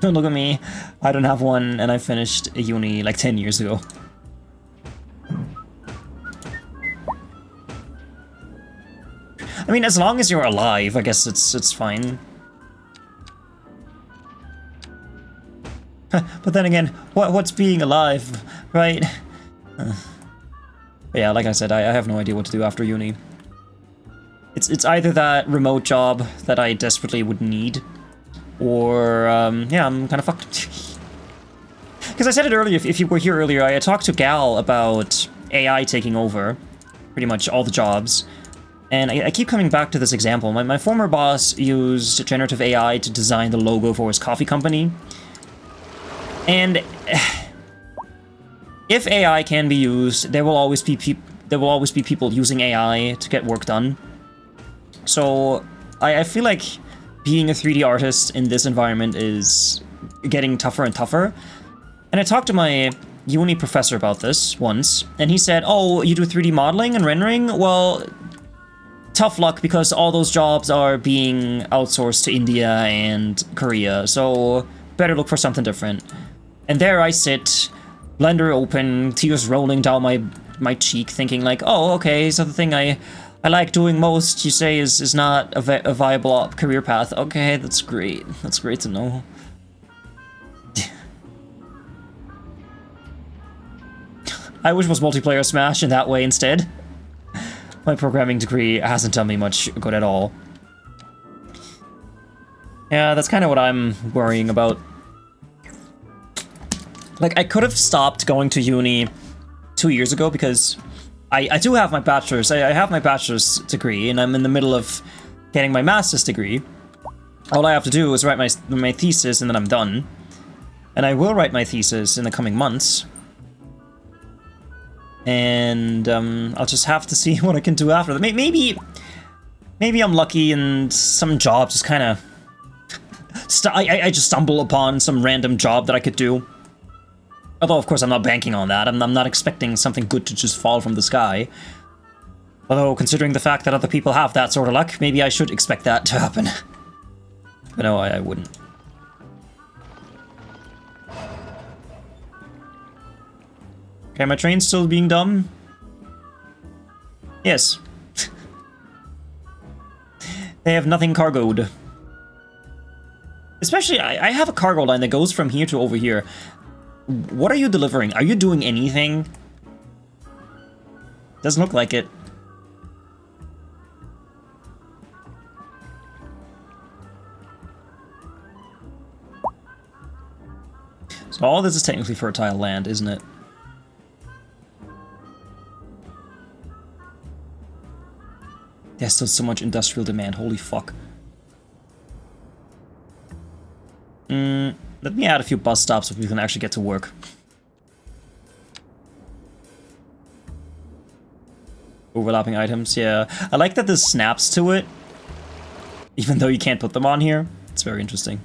Don't look at me. I don't have one, and I finished uni like 10 years ago. I mean, as long as you're alive, I guess it's fine. But then again, what's being alive, right? But yeah, like I said, I have no idea what to do after uni. It's either that remote job that I desperately would need, or yeah, I'm kind of fucked. Because I said it earlier, if you were here earlier, I talked to Gal about AI taking over pretty much all the jobs. And I keep coming back to this example. My former boss used generative AI to design the logo for his coffee company. And if AI can be used, there will always be people using AI to get work done. So I feel like being a 3D artist in this environment is getting tougher and tougher. And I talked to my uni professor about this once, and he said, "Oh, you do 3D modeling and rendering? Well, tough luck, because all those jobs are being outsourced to India and Korea, so better look for something different." And there I sit, Blender open, tears rolling down my cheek, thinking like, oh, okay, so the thing I like doing most, you say, is not a viable career path. Okay, that's great. That's great to know. I wish it was multiplayer Smash in that way instead. My programming degree hasn't done me much good at all. Yeah, that's kind of what I'm worrying about. Like, I could have stopped going to uni 2 years ago, because I do have my bachelor's. I have my bachelor's degree, and I'm in the middle of getting my master's degree. All I have to do is write my thesis, and then I'm done. And I will write my thesis in the coming months. And I'll just have to see what I can do after that. Maybe I'm lucky and some job just kind of... I just stumble upon some random job that I could do. Although, of course, I'm not banking on that. I'm not expecting something good to just fall from the sky. Although, considering the fact that other people have that sort of luck, maybe I should expect that to happen. But no, I wouldn't. Okay, my train's still being dumb? Yes. They have nothing cargoed. Especially, I have a cargo line that goes from here to over here. What are you delivering? Are you doing anything? Doesn't look like it. So all this is technically fertile land, isn't it? There's still so much industrial demand, holy fuck. Let me add a few bus stops so we can actually get to work. Overlapping items, yeah. I like that this snaps to it, even though you can't put them on here. It's very interesting.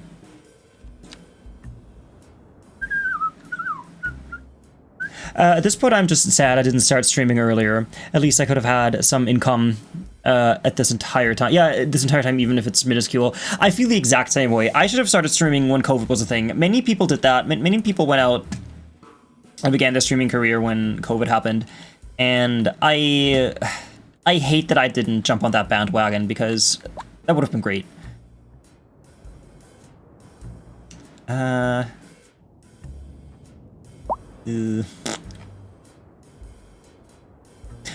At this point, I'm just sad I didn't start streaming earlier. At least I could have had some income at this entire time. Yeah, this entire time, even if it's minuscule. I feel the exact same way. I should have started streaming when COVID was a thing. Many people did that. Many people went out and began their streaming career when COVID happened. And I hate that I didn't jump on that bandwagon because that would have been great.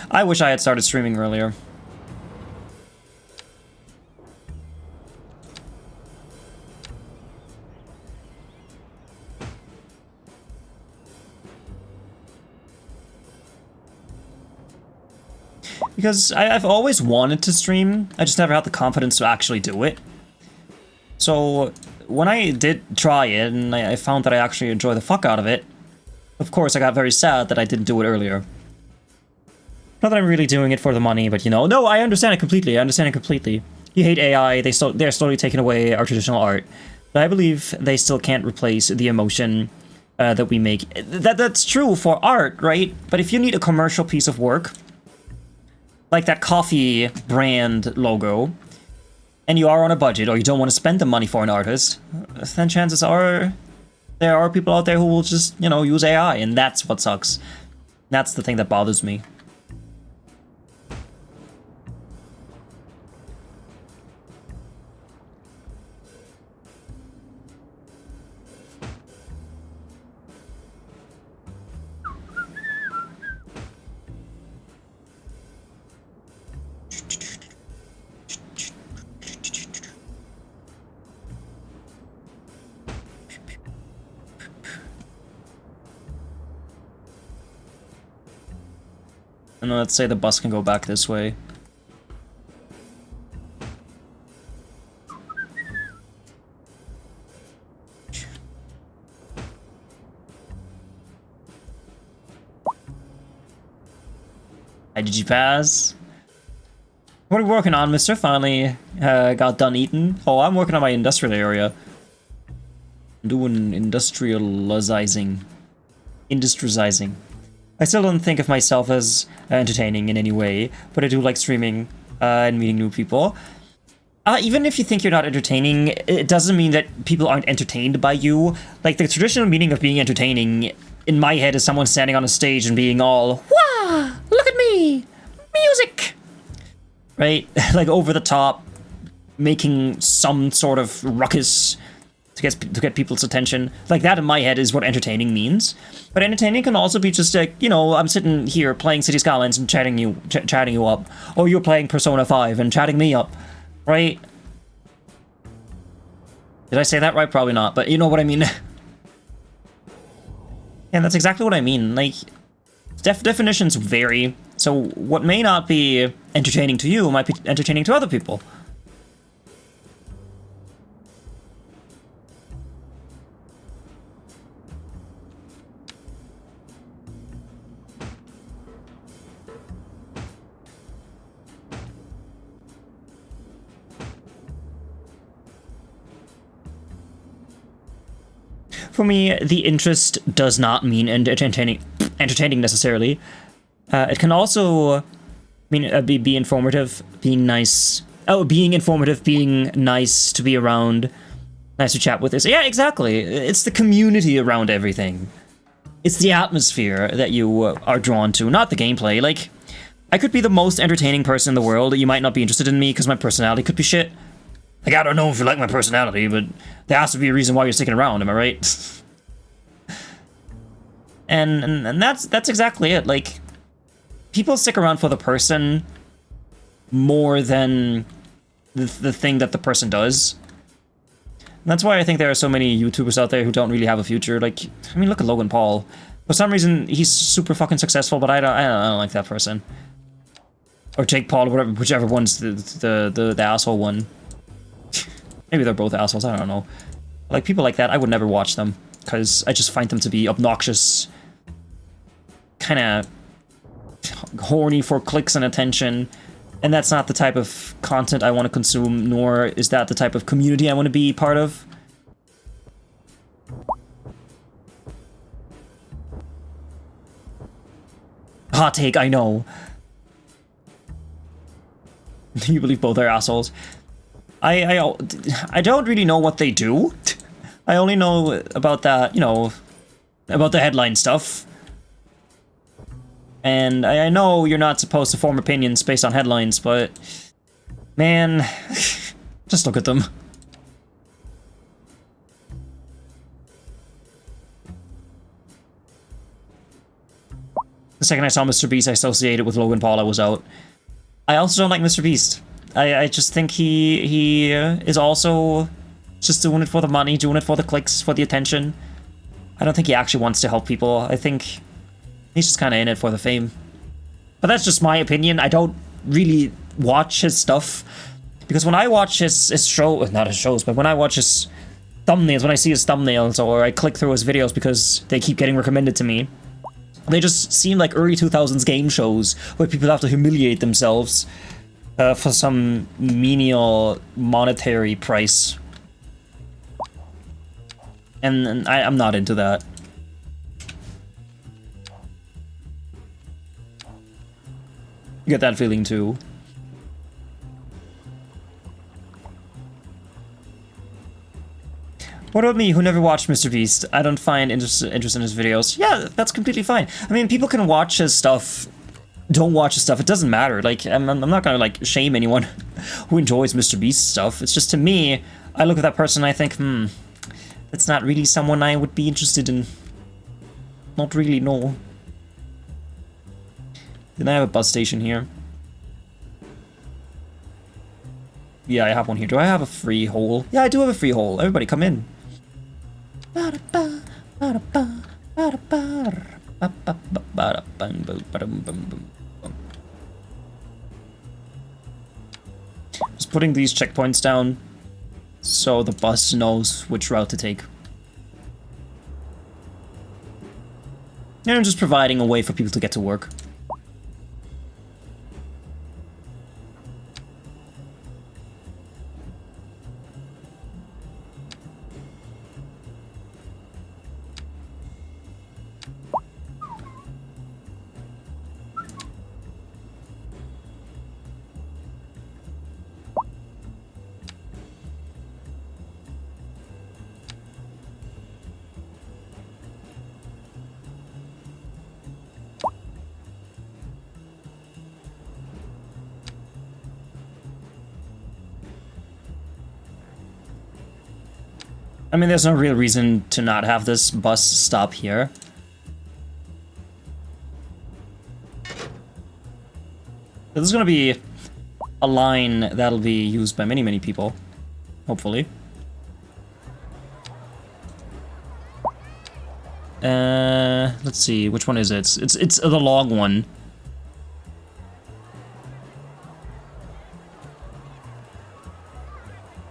I wish I had started streaming earlier. Because I've always wanted to stream, I just never had the confidence to actually do it. So when I did try it and I found that I actually enjoy the fuck out of it, of course I got very sad that I didn't do it earlier. Not that I'm really doing it for the money, but you know, no, I understand it completely. I understand it completely. You hate AI, they're slowly taking away our traditional art. But I believe they still can't replace the emotion that we make. That's true for art, right? But if you need a commercial piece of work, like that coffee brand logo, and you are on a budget or you don't want to spend the money for an artist, then chances are there are people out there who will just, you know, use AI, and that's what sucks. That's the thing that bothers me. And let's say the bus can go back this way. Hi, did you pass? What are you working on, mister? Finally got done eating? Oh, I'm working on my industrial area. I'm doing industrializing. I still don't think of myself as entertaining in any way, but I do like streaming and meeting new people. Even if you think you're not entertaining, it doesn't mean that people aren't entertained by you. Like, the traditional meaning of being entertaining, in my head, is someone standing on a stage and being all, "Wah! Look at me! Music!" Right? Like, over the top, making some sort of ruckus to get people's attention. Like, that in my head is what entertaining means. But entertaining can also be just like, you know, I'm sitting here playing City Skylines and chatting you up. Or you're playing Persona 5 and chatting me up. Right? Did I say that right? Probably not, but you know what I mean. And that's exactly what I mean. Like, definitions vary. So what may not be entertaining to you might be entertaining to other people. For me, the interest does not mean entertaining necessarily. It can also mean be informative, being nice. Oh, being informative, being nice to be around, nice to chat with. Yeah, exactly. It's the community around everything. It's the atmosphere that you are drawn to, not the gameplay. Like, I could be the most entertaining person in the world, you might not be interested in me because my personality could be shit. Like, I don't know if you like my personality, but there has to be a reason why you're sticking around, am I right? and that's exactly it. Like, people stick around for the person more than the thing that the person does. And that's why I think there are so many YouTubers out there who don't really have a future. Like, I mean, look at Logan Paul. For some reason, he's super fucking successful, but I don't like that person. Or Jake Paul, or whatever, whichever one's the asshole one. Maybe they're both assholes, I don't know. Like, people like that, I would never watch them, because I just find them to be obnoxious, kind of horny for clicks and attention, and that's not the type of content I want to consume, nor is that the type of community I want to be part of. Hot take, I know. You believe both are assholes. I don't really know what they do. I only know about that, you know, about the headline stuff. And I know you're not supposed to form opinions based on headlines, but man, just look at them. The second I saw Mr. Beast, I associated with Logan Paul, I was out. I also don't like Mr. Beast. I just think he is also just doing it for the money, doing it for the clicks, for the attention. I don't think he actually wants to help people. I think he's just kind of in it for the fame. But that's just my opinion. I don't really watch his stuff. Because when I watch his show, not his shows, but when I watch his thumbnails, when I see his thumbnails, or I click through his videos because they keep getting recommended to me, they just seem like early 2000s game shows where people have to humiliate themselves for some menial monetary price. And I'm not into that. You get that feeling too. What about me, who never watched Mr. Beast? I don't find interest in his videos. Yeah, that's completely fine. I mean, people can watch his stuff, don't watch his stuff. It doesn't matter. Like, I'm not gonna, like, shame anyone who enjoys Mr. Beast stuff. It's just, to me, I look at that person and I think, that's not really someone I would be interested in. Not really, no. Then I have a bus station here. Yeah, I have one here. Do I have a free hole? Yeah, I do have a free hole. Everybody come in. Just putting these checkpoints down so the bus knows which route to take. And I'm just providing a way for people to get to work. I mean, there's no real reason to not have this bus stop here. This is gonna be a line that'll be used by many, many people. Hopefully. Let's see, which one is it? It's the long one.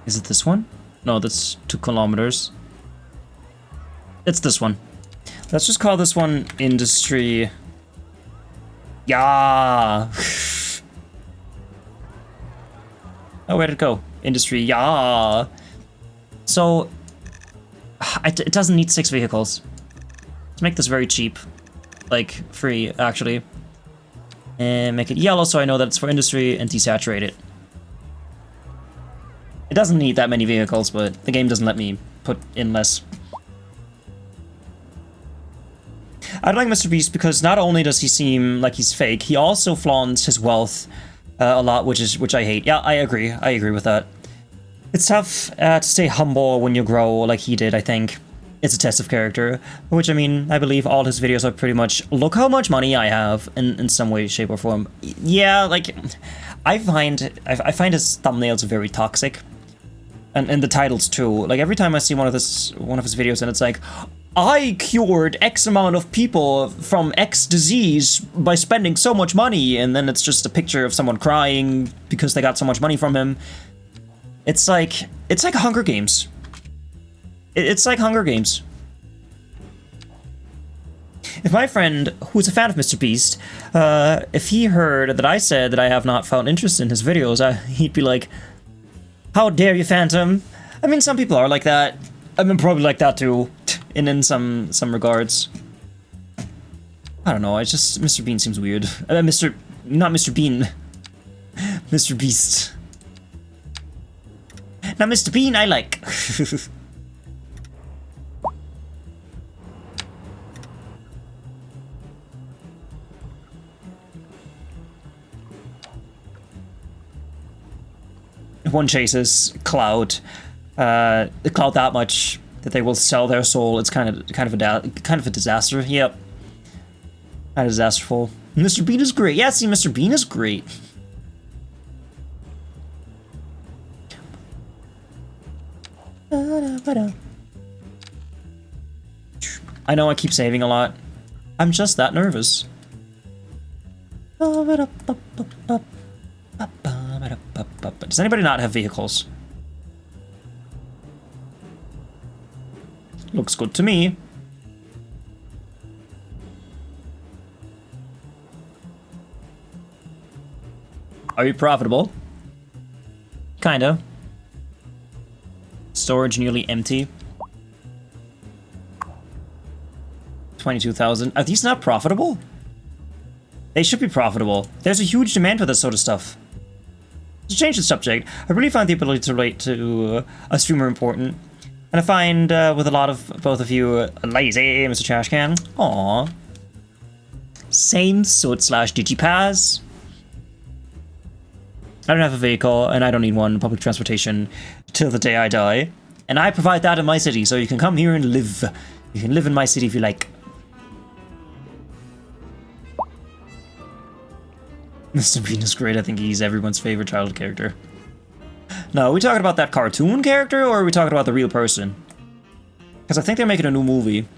Is it this one? No, that's 2 kilometers. It's this one. Let's just call this one Industry. Yeah. Oh, where'd it go? Industry. Yeah. So, it doesn't need 6 vehicles. Let's make this very cheap. Like, free, actually. And make it yellow so I know that it's for industry, and desaturate it. It doesn't need that many vehicles, but the game doesn't let me put in less. I don't like Mr. Beast because not only does he seem like he's fake, he also flaunts his wealth a lot, which I hate. Yeah, I agree. I agree with that. It's tough to stay humble when you grow like he did, I think. It's a test of character, which, I mean, I believe all his videos are pretty much, look how much money I have, in some way, shape, or form. Yeah, like, I find his thumbnails very toxic. And the titles, too. Like, every time I see one of his videos and it's like, I cured X amount of people from X disease by spending so much money, and then it's just a picture of someone crying because they got so much money from him. It's like Hunger Games. It's like Hunger Games. If my friend, who's a fan of Mr. Beast, if he heard that I said that I have not found interest in his videos, he'd be like, how dare you, Phantom? I mean, some people are like that. I mean, probably like that too, in some regards. I don't know, it's just, Mr. Bean seems weird. Not Mr. Bean. Mr. Beast. Now, Mr. Bean, I like. One chases Cloud, Cloud that much that they will sell their soul. It's kind of a disaster. Yep, kind of disasterful. Mr. Bean is great. Yeah, see, Mr. Bean is great. I know I keep saving a lot. I'm just that nervous. Does anybody not have vehicles? Looks good to me. Are you profitable? Kinda. Storage nearly empty. 22,000. Are these not profitable? They should be profitable. There's a huge demand for this sort of stuff. To change the subject, I really find the ability to relate to a streamer important. And I find with a lot of both of you lazy, MisterTrashcan. Aww. Same /digipass. I don't have a vehicle, and I don't need one. Public transportation till the day I die. And I provide that in my city, so you can come here and live. You can live in my city if you like. Mr. Bean is great. I think he's everyone's favorite childhood character. Now, are we talking about that cartoon character, or are we talking about the real person? Because I think they're making a new movie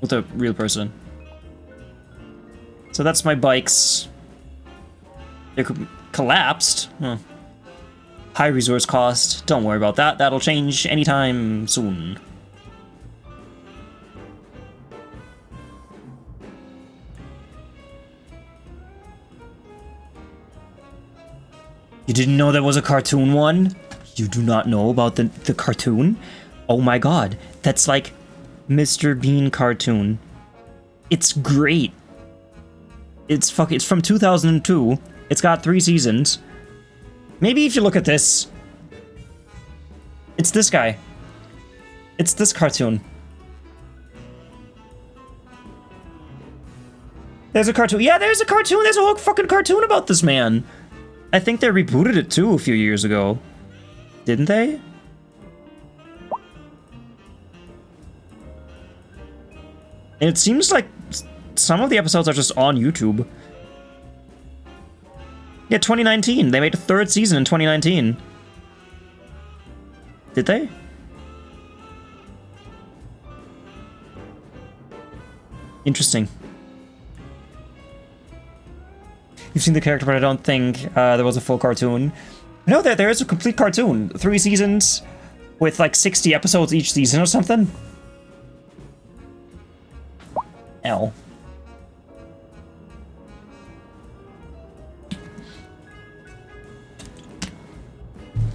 with a real person. So that's my bikes. They're collapsed. Huh. High resource cost. Don't worry about that. That'll change anytime soon. You didn't know there was a cartoon one? You do not know about the cartoon? Oh my god. That's like Mr. Bean cartoon. It's great. It's from 2002. It's got 3 seasons. Maybe if you look at this. It's this guy. It's this cartoon. There's a cartoon. Yeah, there's a cartoon. There's a whole fucking cartoon about this man. I think they rebooted it too a few years ago. Didn't they? And it seems like some of the episodes are just on YouTube. Yeah, 2019. They made a 3rd season in 2019. Did they? Interesting. You've seen the character, but I don't think there was a full cartoon. No, there is a complete cartoon. 3 seasons with like 60 episodes each season or something. L.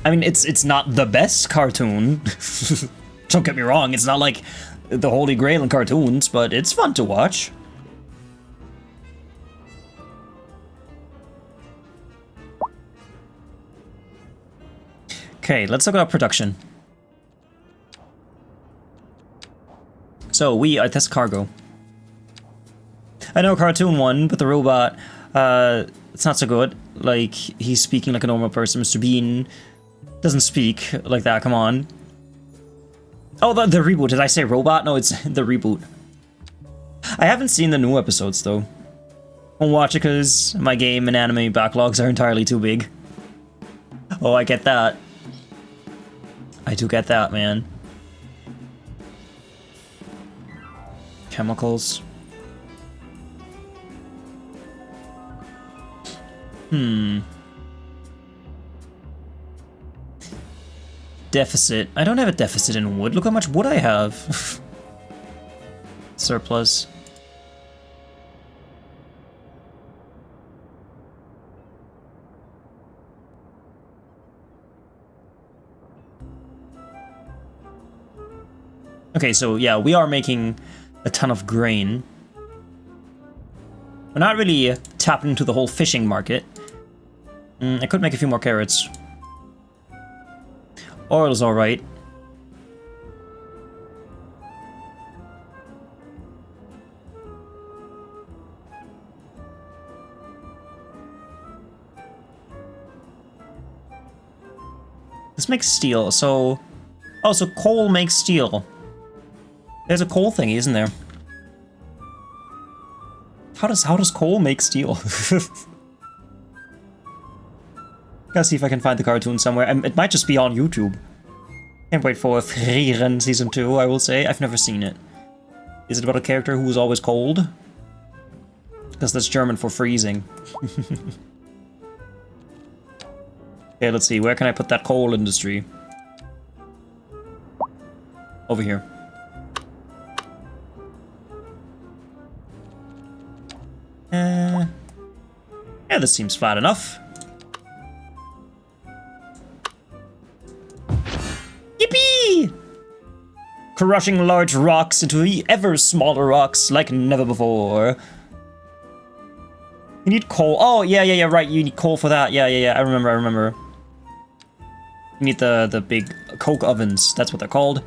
I mean, it's not the best cartoon. Don't get me wrong, it's not like the Holy Grail in cartoons, but it's fun to watch. Okay, let's look at our production. So we are this cargo. I know cartoon one, but the robot, it's not so good. Like, he's speaking like a normal person. Mr. Bean doesn't speak like that, come on. Oh, the reboot. Did I say robot? No, it's the reboot. I haven't seen the new episodes, though. Won't watch it because my game and anime backlogs are entirely too big. Oh, I get that. I do get that, man. Chemicals. Deficit. I don't have a deficit in wood. Look how much wood I have. Surplus. Okay, so yeah, we are making a ton of grain. We're not really tapping into the whole fishing market. I could make a few more carrots. Oil's alright. This makes steel, so... Oh, so coal makes steel. There's a coal thingy, isn't there? How does coal make steel? Gotta see if I can find the cartoon somewhere. It might just be on YouTube. Can't wait for Frieren Season 2, I will say. I've never seen it. Is it about a character who is always cold? Because that's German for freezing. Okay, let's see. Where can I put that coal industry? Over here. Yeah, this seems flat enough. Yippee! Crushing large rocks into ever smaller rocks like never before. You need coal. Oh, yeah, right. You need coal for that. Yeah. I remember. You need the big coke ovens. That's what they're called.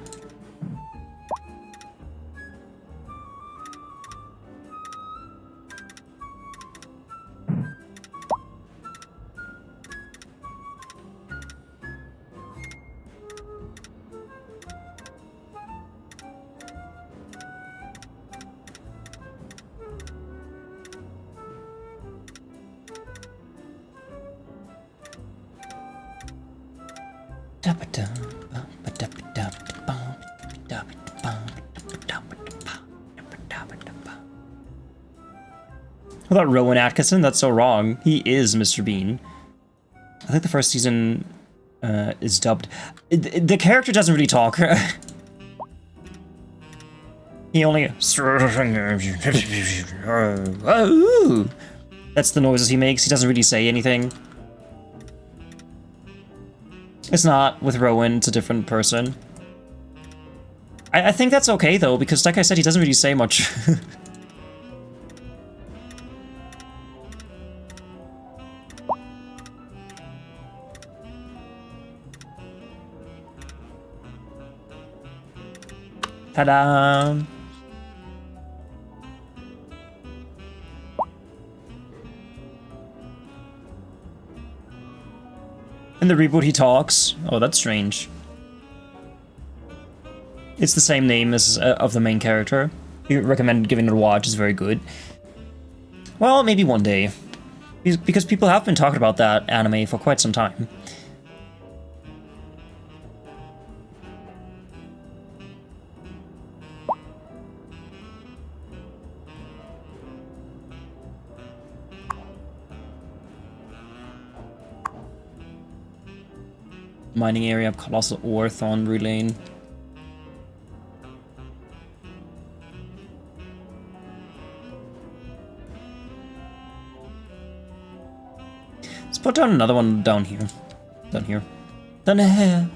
What about Rowan Atkinson? That's so wrong. He is Mr. Bean. I think the first season is dubbed. The character doesn't really talk. He only... That's the noises he makes. He doesn't really say anything. It's not with Rowan, it's a different person. I think that's okay though, because like I said, he doesn't really say much. Ta-da! In the reboot, he talks. Oh, that's strange. It's the same name as of the main character. You recommend giving it a watch. It's very good. Well, maybe one day. Because people have been talking about that anime for quite some time. Mining area, Colossal Ore, Thornbury Lane. Let's put down another one down here. Down here. Down here.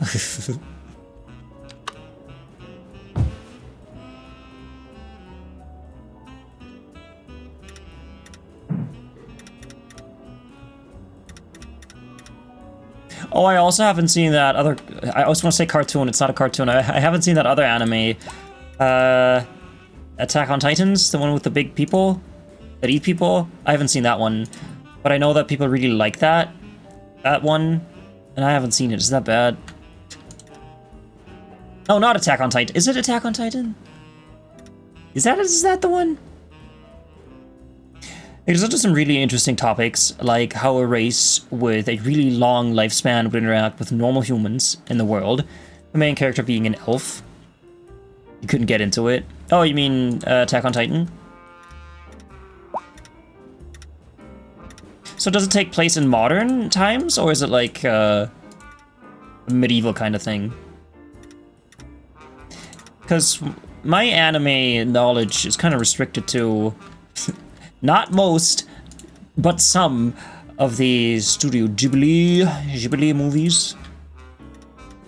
Oh, I also haven't seen that other... I was going to say cartoon. It's not a cartoon. I haven't seen that other anime. Attack on Titans? The one with the big people? that eat people. I haven't seen that one, but I know that people really like that one, and I haven't seen it. Is that bad? Oh, not Attack on Titan. Is it Attack on Titan? Is that the one? There's also some really interesting topics, like how a race with a really long lifespan would interact with normal humans in the world. The main character being an elf. You couldn't get into it. Oh, you mean Attack on Titan? So does it take place in modern times, or is it like a medieval kind of thing? Because my anime knowledge is kind of restricted to not most, but some of the Studio Ghibli movies.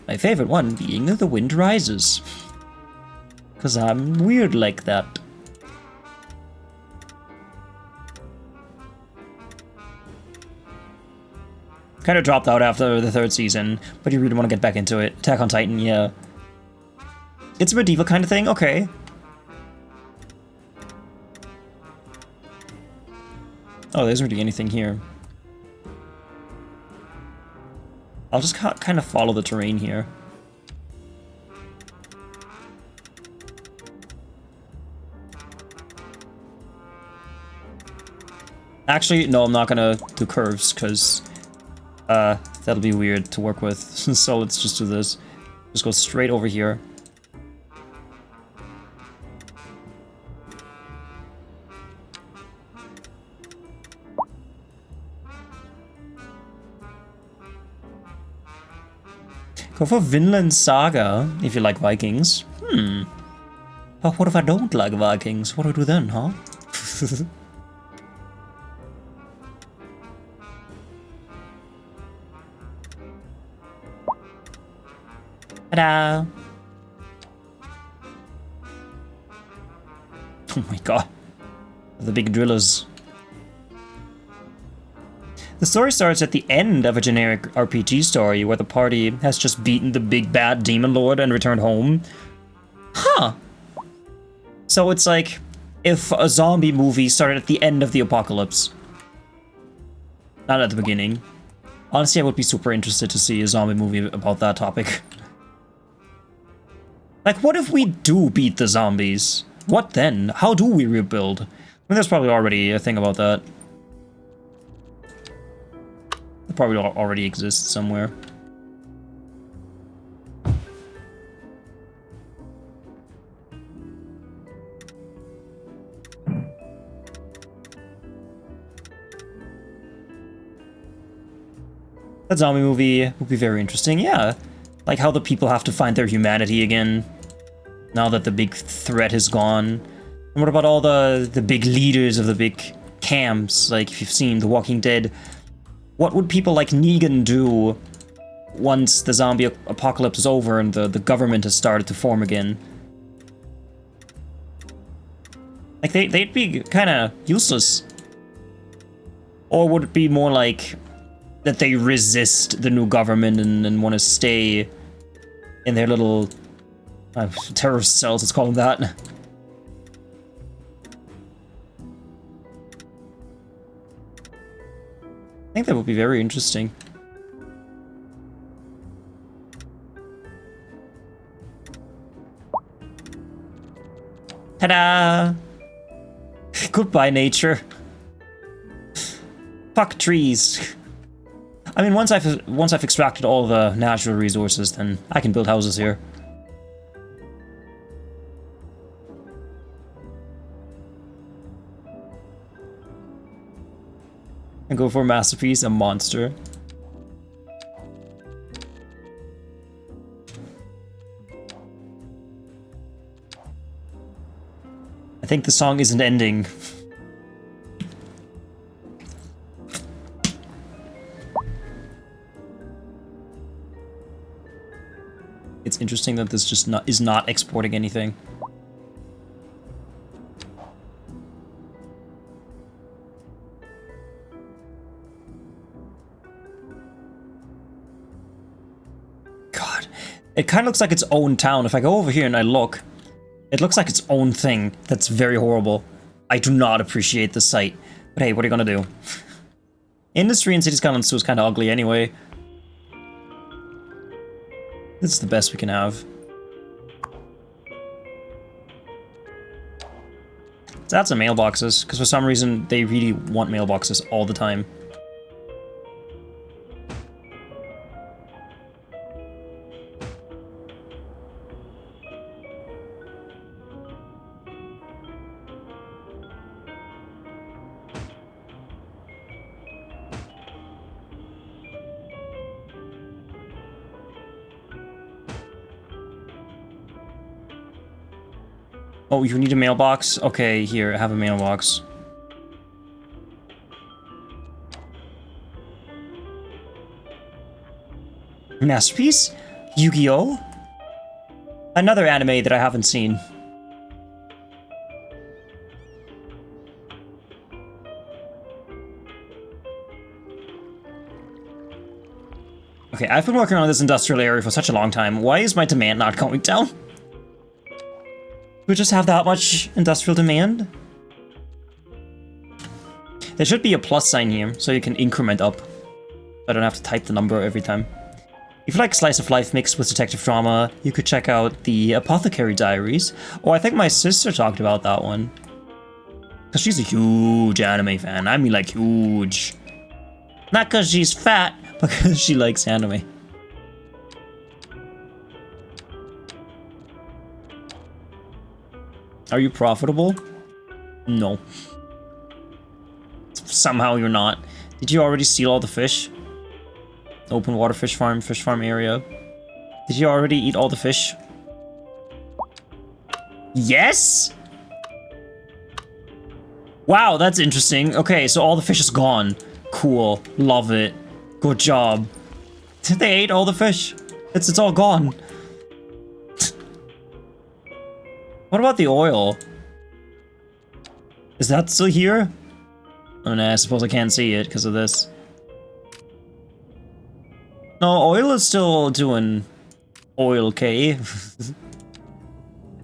My favorite one being The Wind Rises. Because I'm weird like that. Kind of dropped out after the 3rd season, but you really want to get back into it. Attack on Titan, yeah. It's a medieval kind of thing, okay. Oh, there isn't really anything here. I'll just kind of follow the terrain here. Actually, no, I'm not gonna do curves, because that'll be weird to work with. So let's just do this. Just go straight over here. Go for Vinland Saga, if you like Vikings. But what if I don't like Vikings? What do I do then, huh? Ta-da! Oh my god. The big drillers. The story starts at the end of a generic RPG story where the party has just beaten the big bad demon lord and returned home. Huh. So it's like if a zombie movie started at the end of the apocalypse. Not at the beginning. Honestly, I would be super interested to see a zombie movie about that topic. Like, what if we do beat the zombies? What then? How do we rebuild? I mean, there's probably already a thing about that. It probably already exists somewhere. That zombie movie would be very interesting, yeah. Like how the people have to find their humanity again, now that the big threat is gone. And what about all the big leaders of the big camps, like if you've seen The Walking Dead? What would people like Negan do once the zombie apocalypse is over and the government has started to form again? Like, they'd be kind of useless. Or would it be more like that they resist the new government and want to stay in their little terrorist cells, let's call them that? I think that would be very interesting. Ta-da! Goodbye, nature. Fuck trees. I mean, once I've extracted all the natural resources, then I can build houses here. And go for a masterpiece, a monster. I think the song isn't ending. It's interesting that this just is not exporting anything. God, it kind of looks like its own town. If I go over here and I look, it looks like its own thing. That's very horrible. I do not appreciate the sight. But hey, what are you gonna do? Industry in City Skylines II is kind of ugly anyway. This is the best we can have. So that's some mailboxes, because for some reason they really want mailboxes all the time. Oh, you need a mailbox? Okay, here, I have a mailbox. Masterpiece? Yu-Gi-Oh? Another anime that I haven't seen. Okay, I've been working on this industrial area for such a long time. Why is my demand not going down? We just have that much industrial demand? There should be a plus sign here, so you can increment up. I don't have to type the number every time. If you like slice of life mixed with detective drama, you could check out the Apothecary Diaries. Oh, I think my sister talked about that one. Because she's a huge anime fan. I mean, like, huge. Not because she's fat, but because she likes anime. Are you profitable? No. Somehow you're not. Did you already steal all the fish? Open water fish farm area. Did you already eat all the fish? Yes? Wow, that's interesting. Okay, so all the fish is gone. Cool. Love it. Good job. Did they ate all the fish? It's all gone. What about the oil? Is that still here? Oh, no, I suppose I can't see it because of this. No, oil is still doing oil, okay?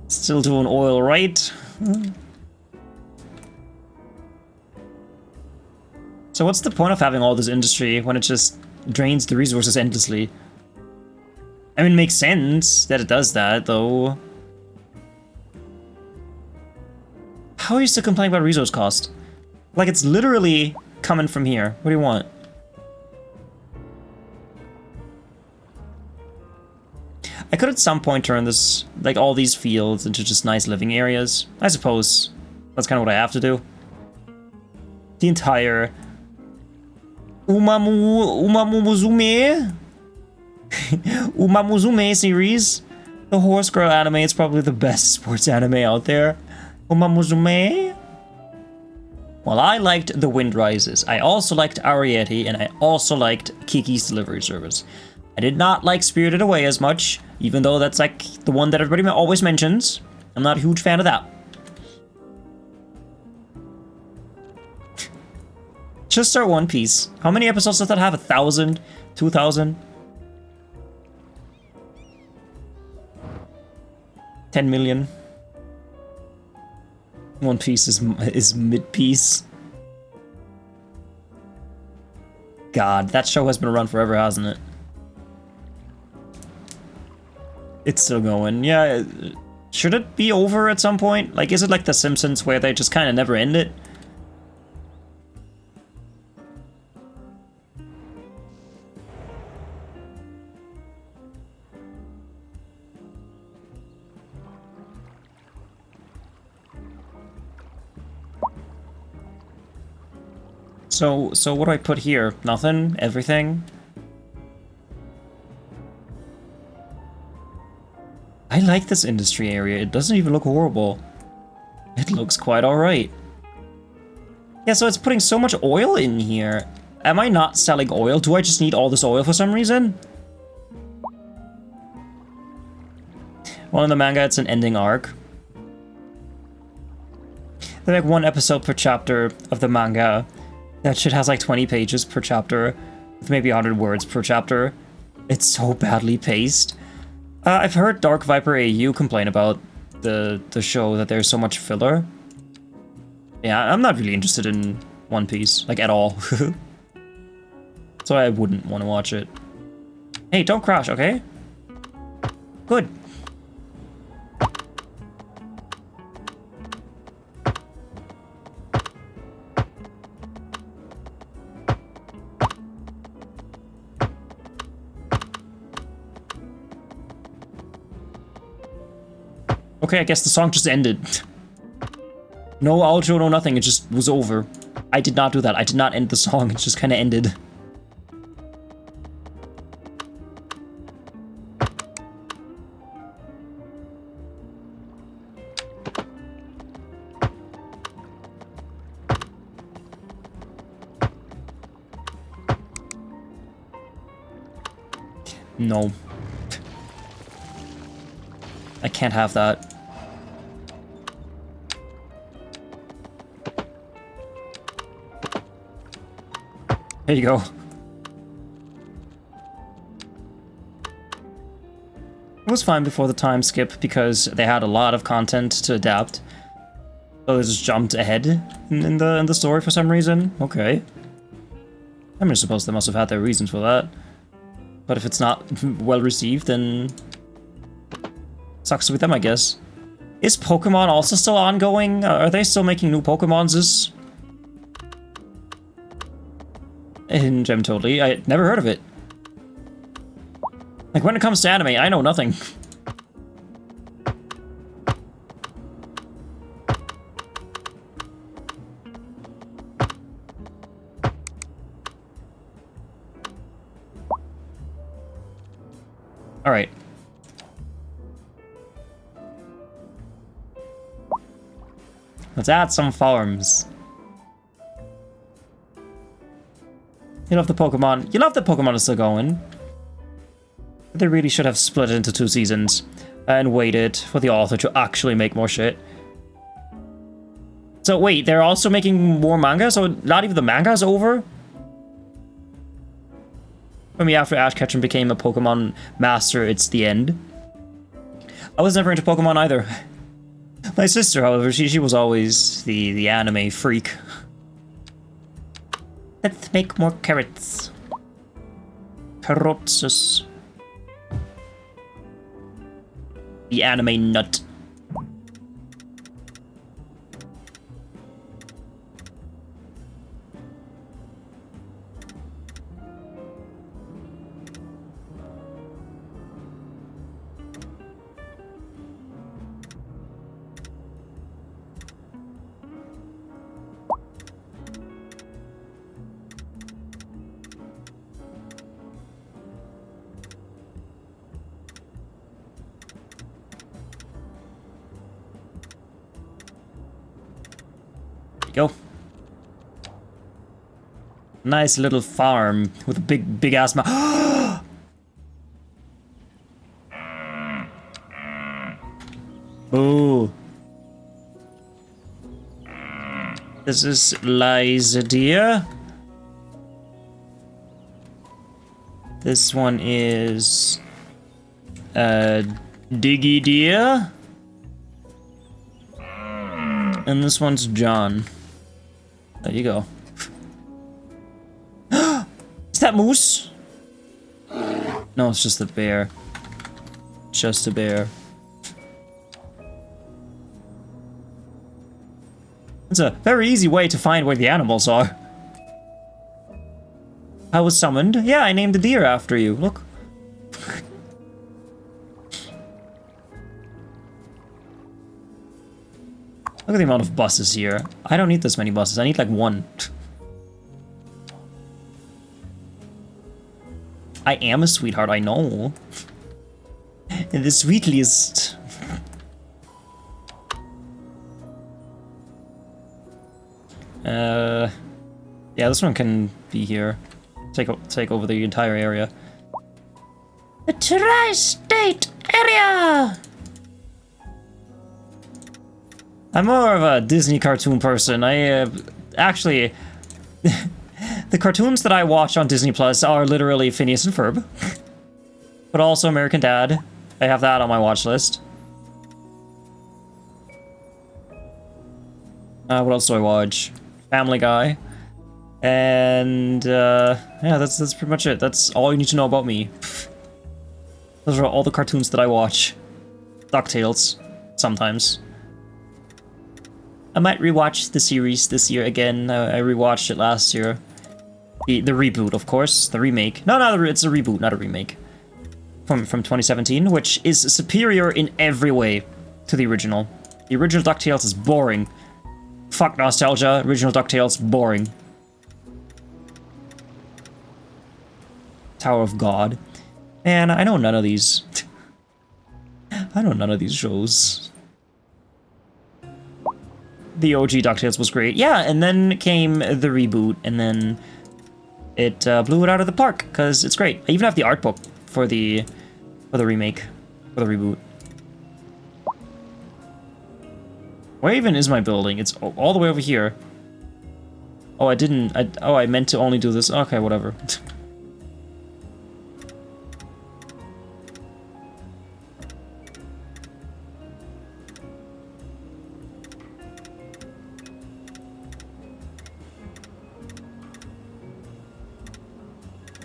Still doing oil, right? So what's the point of having all this industry when it just drains the resources endlessly? I mean, it makes sense that it does that, though. How are you still complaining about resource cost? Like, it's literally coming from here. What do you want? I could at some point turn this, like, all these fields into just nice living areas. I suppose that's kind of what I have to do. The entire Umamuzume Umamuzume series. The Horse Girl anime is probably the best sports anime out there. Umamuzume. Well, I liked The Wind Rises. I also liked Ariete, and I also liked Kiki's Delivery Service. I did not like Spirited Away as much, even though that's like the one that everybody always mentions. I'm not a huge fan of that. Just start One Piece. How many episodes does that have? 1,000? 2,000? 10 million? One Piece is mid-piece. God, that show has been around forever, hasn't it? It's still going. Yeah, should it be over at some point? Like, is it like The Simpsons where they just kind of never end it? So what do I put here? Nothing? Everything? I like this industry area. It doesn't even look horrible. It looks quite alright. Yeah, so it's putting so much oil in here. Am I not selling oil? Do I just need all this oil for some reason? Well, in the manga, it's an ending arc. They make one episode per chapter of the manga. That shit has like 20 pages per chapter, with maybe 100 words per chapter. It's so badly paced. I've heard Dark Viper AU complain about the show, that there's so much filler. Yeah, I'm not really interested in One Piece, like, at all. So I wouldn't want to watch it. Hey, don't crash, okay? Good. Okay, I guess the song just ended. No outro, no nothing, it just was over. I did not do that. I did not end the song, it just kind of ended. No. I can't have that. There you go. It was fine before the time skip because they had a lot of content to adapt. So they just jumped ahead in the story for some reason. Okay. I mean, I suppose they must have had their reasons for that. But if it's not well received, then sucks with them, I guess. Is Pokemon also still ongoing? Are they still making new Pokemons? In Gem Totally, I never heard of it. Like, when it comes to anime, I know nothing. Alright. Let's add some farms. You love the Pokemon. You love that Pokemon is still going. They really should have split it into 2 seasons and waited for the author to actually make more shit. So wait, they're also making more manga? So not even the manga's over? I mean, after Ash Ketchum became a Pokemon master, it's the end. I was never into Pokemon either. My sister, however, she was always the anime freak. Let's make more carrots. Carrots. The anime nut. Go. Nice little farm with a big ass mouth. Ooh. This is Liza deer. This one is Diggy deer. And this one's John. There you go. Is that moose? No, it's just a bear. Just a bear. It's a very easy way to find where the animals are. I was summoned. Yeah, I named the deer after you. Look. Look at the amount of buses here. I don't need this many buses. I need like 1. I am a sweetheart, I know. The sweetliest. Yeah, this one can be here. Take over the entire area. The tri-state area! I'm more of a Disney cartoon person. I actually, the cartoons that I watch on Disney Plus are literally Phineas and Ferb, but also American Dad. I have that on my watch list. What else do I watch? Family Guy. And yeah, that's pretty much it. That's all you need to know about me. Those are all the cartoons that I watch. DuckTales, sometimes. I might rewatch the series this year again. I rewatched it last year. The reboot, of course. The remake. No, it's a reboot, not a remake. From 2017, which is superior in every way to the original. The original DuckTales is boring. Fuck nostalgia. Original DuckTales, boring. Tower of God. Man, I know none of these. I know none of these shows. The OG DuckTales was great. Yeah, and then came the reboot, and then it blew it out of the park, because it's great. I even have the art book for the remake, for the reboot. Where even is my building? It's all the way over here. Oh, I meant to only do this. Okay, whatever.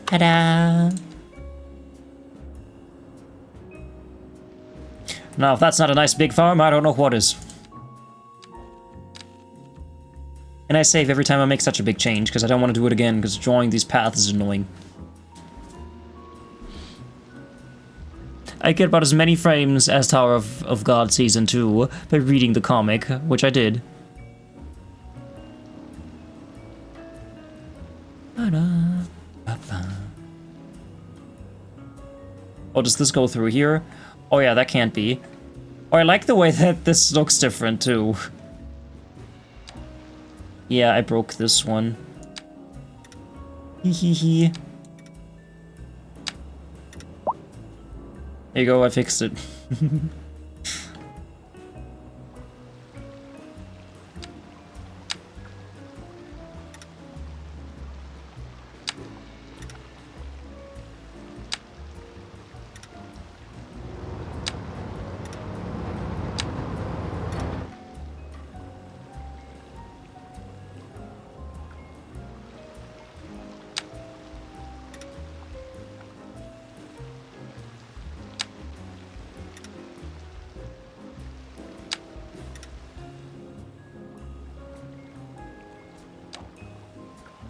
Ta-da! Now, if that's not a nice big farm, I don't know what is. And I save every time I make such a big change, because I don't want to do it again, because drawing these paths is annoying. I get about as many frames as Tower of God Season 2 by reading the comic, which I did. Oh, does this go through here? Oh yeah, that can't be. Oh, I like the way that this looks different, too. Yeah, I broke this one. Hee hee hee. There you go, I fixed it.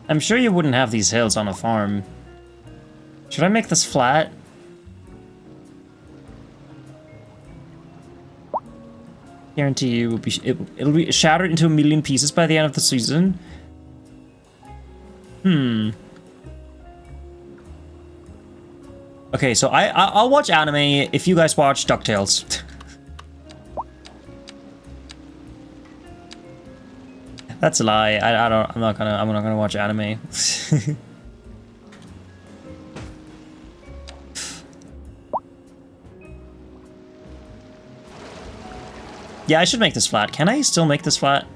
I'm sure you wouldn't have these hills on a farm. Should I make this flat? Guarantee you it'll be shattered into a million pieces by the end of the season. Okay, so I'll watch anime if you guys watch DuckTales. That's a lie. I'm not gonna watch anime. Yeah, I should make this flat. Can I still make this flat?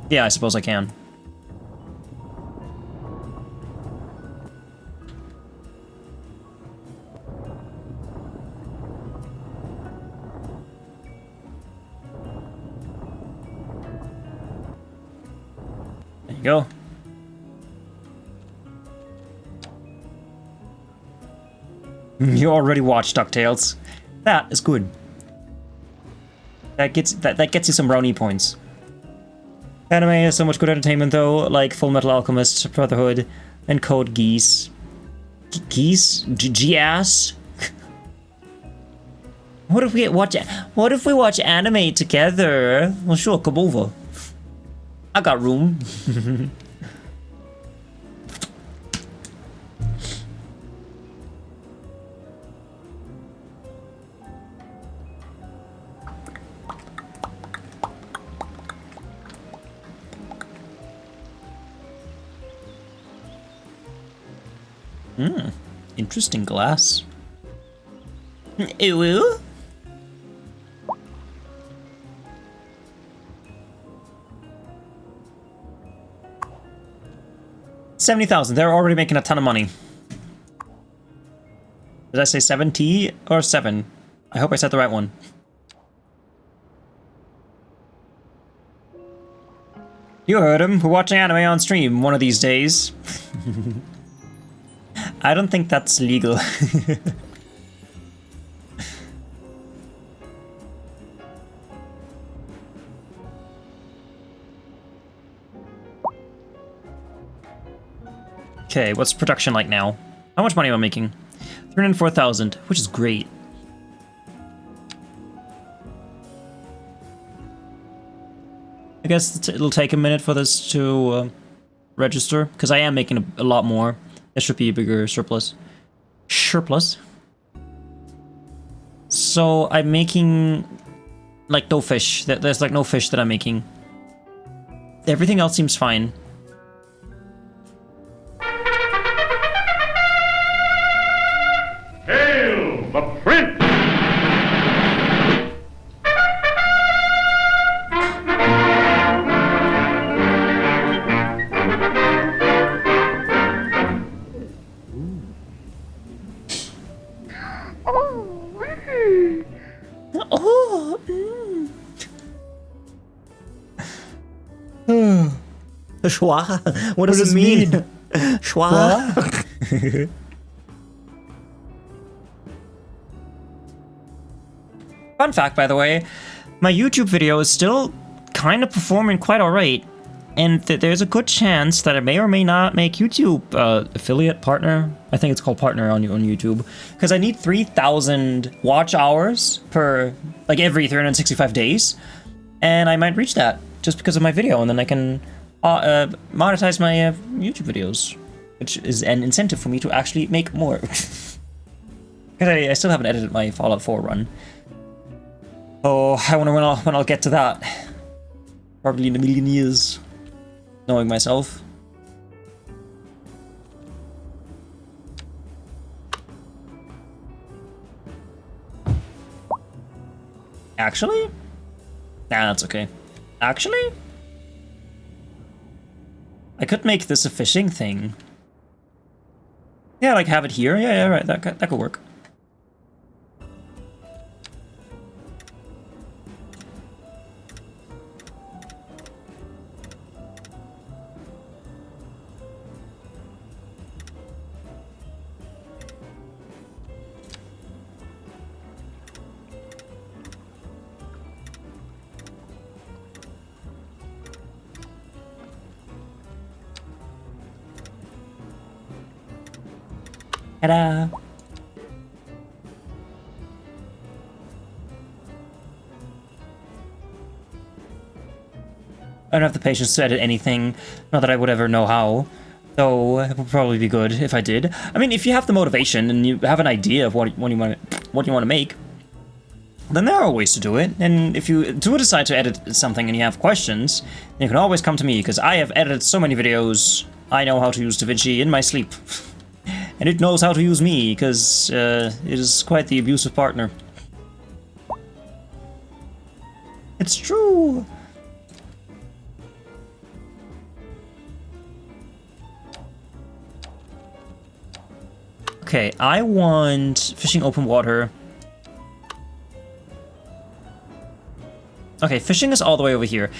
Yeah, I suppose I can. There you go. You already watched DuckTales. That is good. That gets you some brownie points. Anime is so much good entertainment though, like Full Metal Alchemist, Brotherhood, and Code Geass. Geass? G-ass? What if we watch anime together? Well, sure, come over. I got room. Interesting glass. Ew. 70,000. They're already making a ton of money. Did I say 70 or 7? I hope I said the right one. You heard him. We're watching anime on stream one of these days. I don't think that's legal. Okay, what's production like now? How much money am I making? 304,000, which is great. I guess it'll take a minute for this to register, because I am making a lot more. There should be a bigger surplus. Surplus? So I'm making like no fish. There's like no fish that I'm making. Everything else seems fine. Hail the Prince! Schwa? What does it mean? Schwa? Fun fact, by the way, my YouTube video is still kind of performing quite alright, and there's a good chance that I may or may not make YouTube affiliate partner. I think it's called partner on YouTube, because I need 3,000 watch hours per, like, every 365 days, and I might reach that just because of my video, and then I can monetize my YouTube videos, which is an incentive for me to actually make more. Because I still haven't edited my Fallout 4 run. Oh, I wonder when I'll get to that. Probably in a million years, knowing myself. Actually? Nah, that's okay. Actually? I could make this a fishing thing. Yeah, like have it here. Yeah, right. That could work. Ta-da! I don't have the patience to edit anything, not that I would ever know how, though it would probably be good if I did. I mean, if you have the motivation and you have an idea of what you want to make, then there are ways to do it. And if you do decide to edit something and you have questions, you can always come to me, because I have edited so many videos. I know how to use DaVinci in my sleep. And it knows how to use me, because it is quite the abusive partner. It's true! Okay, I want fishing open water. Okay, fishing is all the way over here.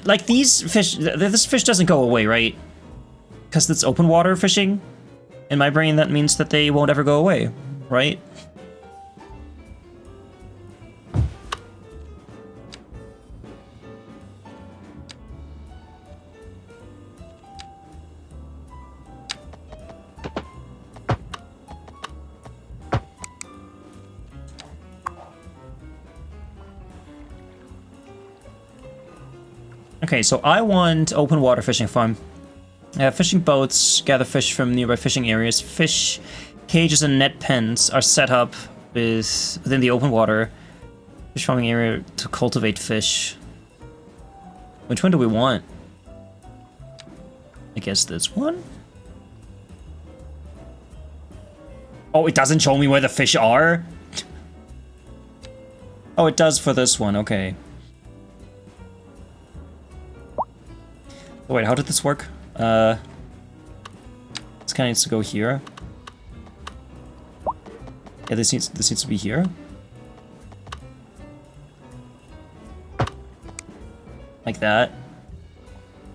Like these fish, this fish doesn't go away, right? Because it's open water fishing? In my brain, that means that they won't ever go away, right? Okay, so I want open water fishing farm. Fishing boats gather fish from nearby fishing areas. Fish cages and net pens are set up within the open water fish farming area to cultivate fish. Which one do we want? I guess this one? Oh, it doesn't show me where the fish are? Oh, it does for this one, okay. Oh, wait, how did this work? This kind of needs to go here. Yeah, this needs to be here. Like that.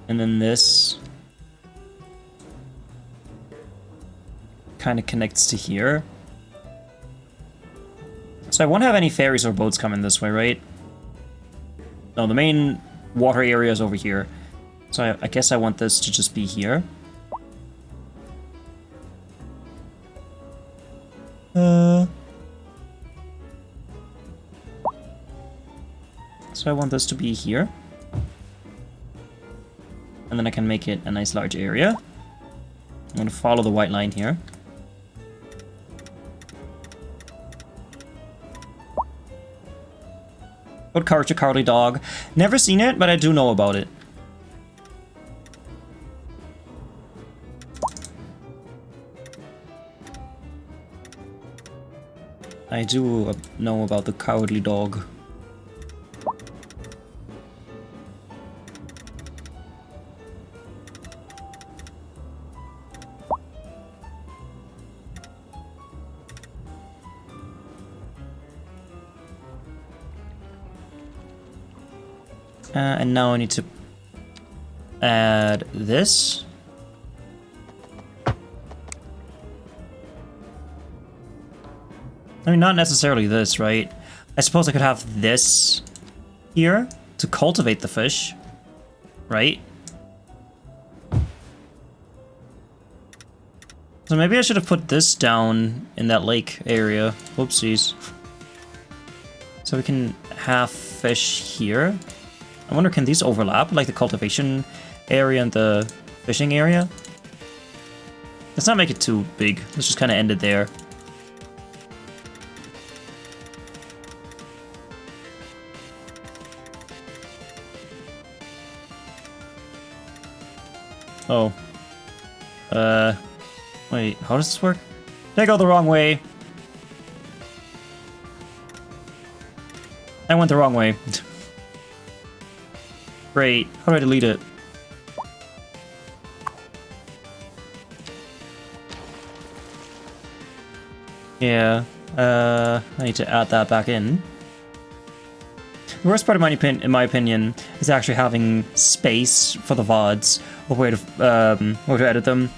And then this kind of connects to here. So I won't have any ferries or boats coming this way, right? No, the main water area is over here. So I guess I want this to just be here. So I want this to be here. And then I can make it a nice large area. I'm going to follow the white line here. Good Courage, a Cowardly Dog. Never seen it, but I do know about it. I do know about the Cowardly Dog. And now I need to add this. I mean, not necessarily this, right? I suppose I could have this here to cultivate the fish, right? So maybe I should have put this down in that lake area. Whoopsies. So we can have fish here. I wonder, can these overlap, like the cultivation area and the fishing area? Let's not make it too big. Let's just kind of end it there. Oh. Wait, how does this work? Did I go the wrong way? I went the wrong way. Great. How do I delete it? Yeah, I need to add that back in. The worst part, in my opinion, is actually having space for the VODs, or where to edit them.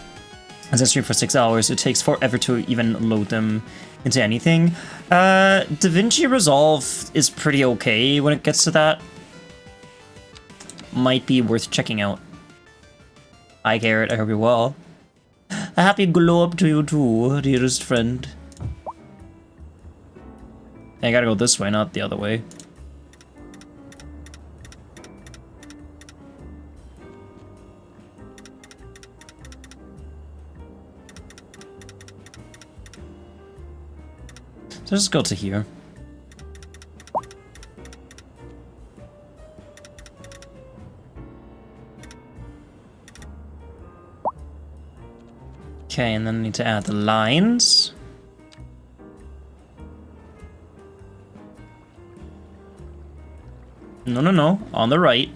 As I stream for 6 hours, it takes forever to even load them into anything. DaVinci Resolve is pretty okay when it gets to that. Might be worth checking out. Hi Garrett, I hope you're well. A happy glow up to you too, dearest friend. I gotta go this way, not the other way. So just go to here. Okay, and then I need to add the lines. No, on the right.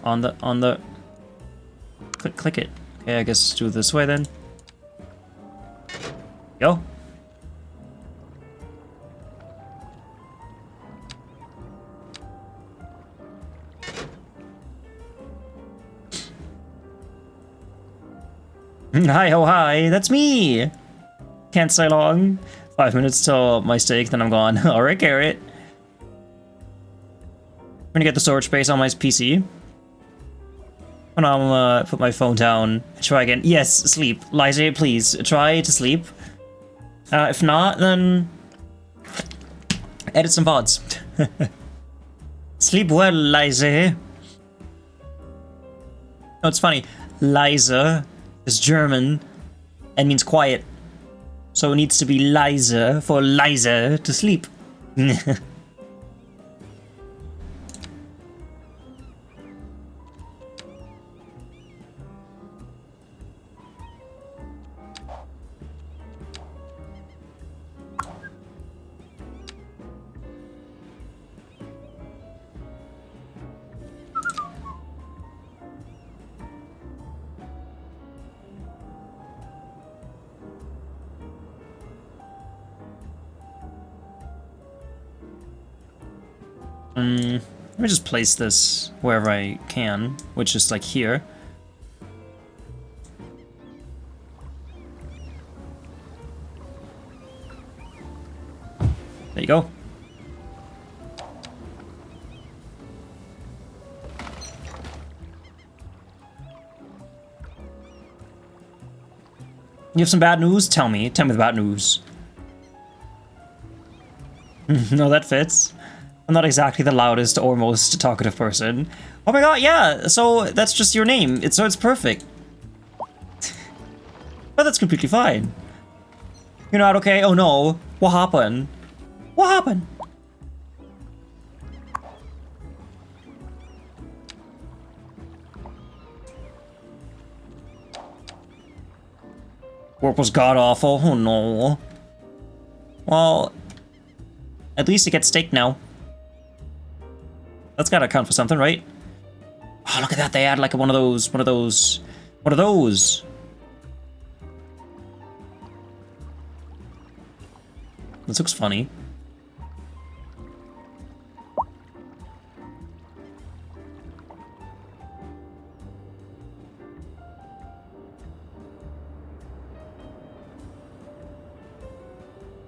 On the... Click it. Okay, I guess do it this way then. Go. Hi ho hi, that's me! Can't stay long. 5 minutes till my steak, then I'm gone. Alright, Garrett. I'm gonna get the storage space on my PC. And I'll put my phone down. Try again. Yes, sleep. Liza, please, try to sleep. If not, then... edit some VODs. Sleep well, Liza. Oh, it's funny. Liza is German and means quiet. So it needs to be Liza for Liza to sleep. Let me just place this wherever I can, which is like here. There you go. You have some bad news? Tell me. Tell me the bad news. No, that fits. I'm not exactly the loudest or most talkative person. Oh my god, yeah! So that's just your name. So it's perfect. But that's completely fine. You're not okay? Oh no. What happened? What happened? Work was god-awful. Oh no. Well, at least it gets steak now. That's gotta count for something, right? Oh, look at that. They had like one of those. This looks funny.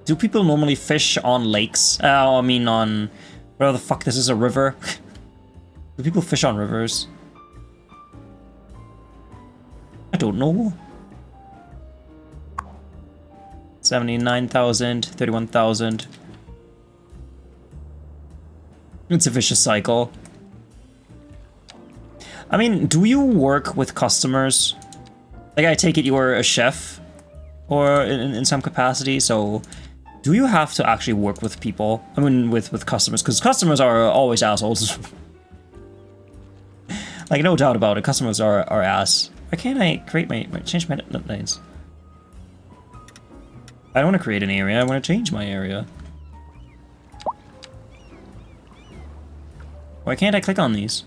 Do people normally fish on lakes? I mean on... Whatever the fuck, this is a river? Do people fish on rivers? I don't know. 79,000, 31,000. It's a vicious cycle. I mean, do you work with customers? Like, I take it you are a chef? Or in some capacity, so... Do you have to actually work with people? I mean, with customers, because customers are always assholes. Like, no doubt about it, customers are ass. Why can't I create change my lanes? I don't want to create an area, I want to change my area. Why can't I click on these?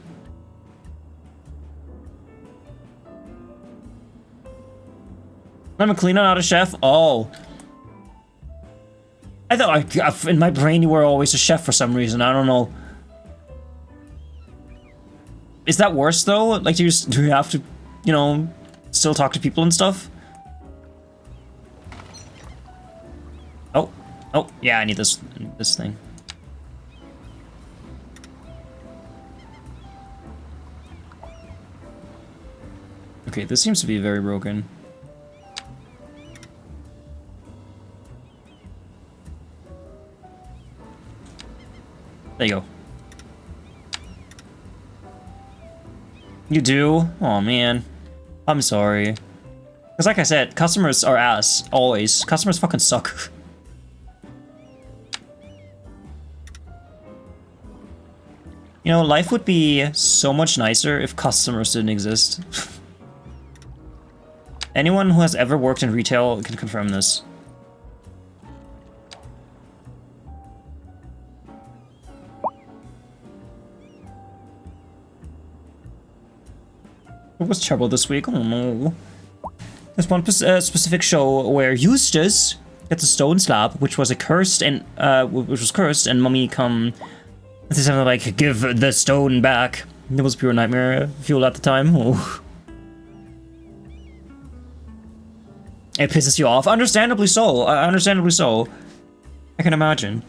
I'm a cleaner, not a chef? Oh. I thought, in my brain, you were always a chef for some reason. I don't know. Is that worse, though? Like, do you have to, you know, still talk to people and stuff? Oh. Oh, yeah, I need this thing. Okay, this seems to be very broken. There you go. You do? Oh man. I'm sorry. Because like I said, customers are ass. Always. Customers fucking suck. You know, life would be so much nicer if customers didn't exist. Anyone who has ever worked in retail can confirm this. What was trouble this week? Oh no. There's one specific show where Eustace gets a stone slab, which was cursed, and Mummy come and say something like, "Give the stone back." It was pure nightmare fuel at the time. Oh. It pisses you off, understandably so. Understandably so. I can imagine.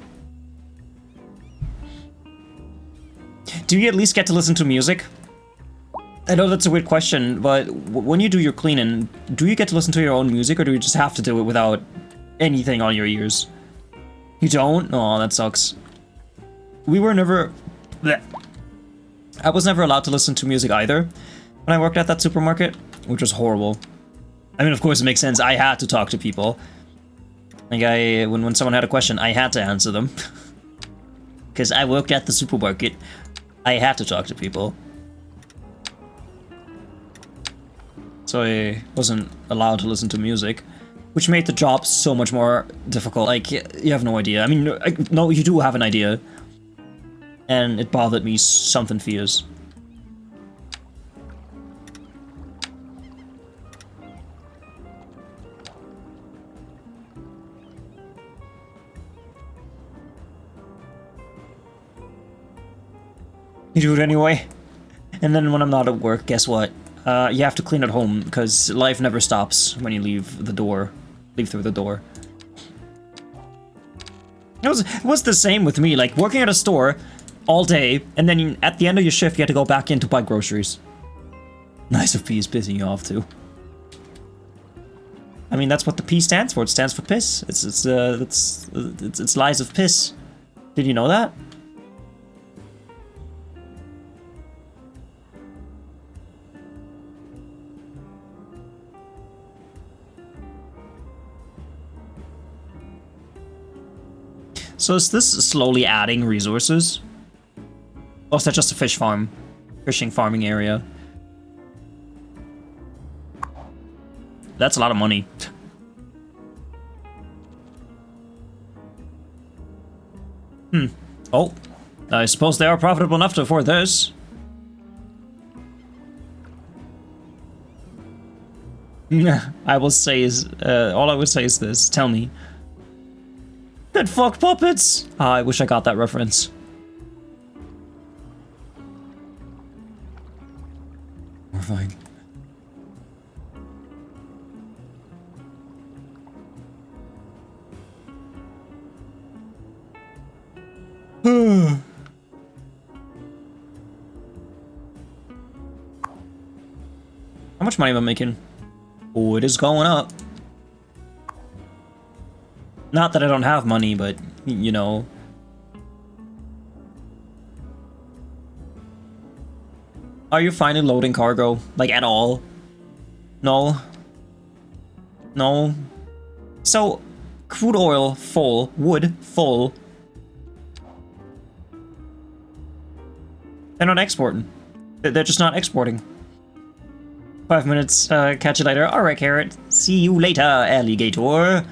Do you at least get to listen to music? I know that's a weird question, but when you do your cleaning, do you get to listen to your own music, or do you just have to do it without anything on your ears? You don't? Oh, that sucks. We were never... Bleh. I was never allowed to listen to music either when I worked at that supermarket, which was horrible. I mean, of course, it makes sense. I had to talk to people. Like, when someone had a question, I had to answer them. Because I worked at the supermarket. I had to talk to people. So I wasn't allowed to listen to music, which made the job so much more difficult. Like, you have no idea. I mean, no, you do have an idea. And it bothered me something fierce. You do it anyway. And then when I'm not at work, guess what? You have to clean at home, because life never stops when you leave the door. Leave through the door. It was the same with me, like, working at a store all day, and then at the end of your shift, you had to go back in to buy groceries. Nice if P is pissing you off, too. I mean, that's what the P stands for. It stands for piss. It's lies of piss. Did you know that? So is this slowly adding resources? Or is that just a fish farm? Fishing farming area? That's a lot of money. Oh, I suppose they are profitable enough to afford this. I will say is, all I would say is this, tell me. Good fuck puppets! I wish I got that reference. We're fine. How much money am I making? Oh, it is going up. Not that I don't have money, but, you know. Are you finally loading cargo? Like, at all? No? No? So, crude oil, full. Wood, full. They're not exporting. They're just not exporting. 5 minutes, catch you later. Alright, Carrot. See you later, alligator.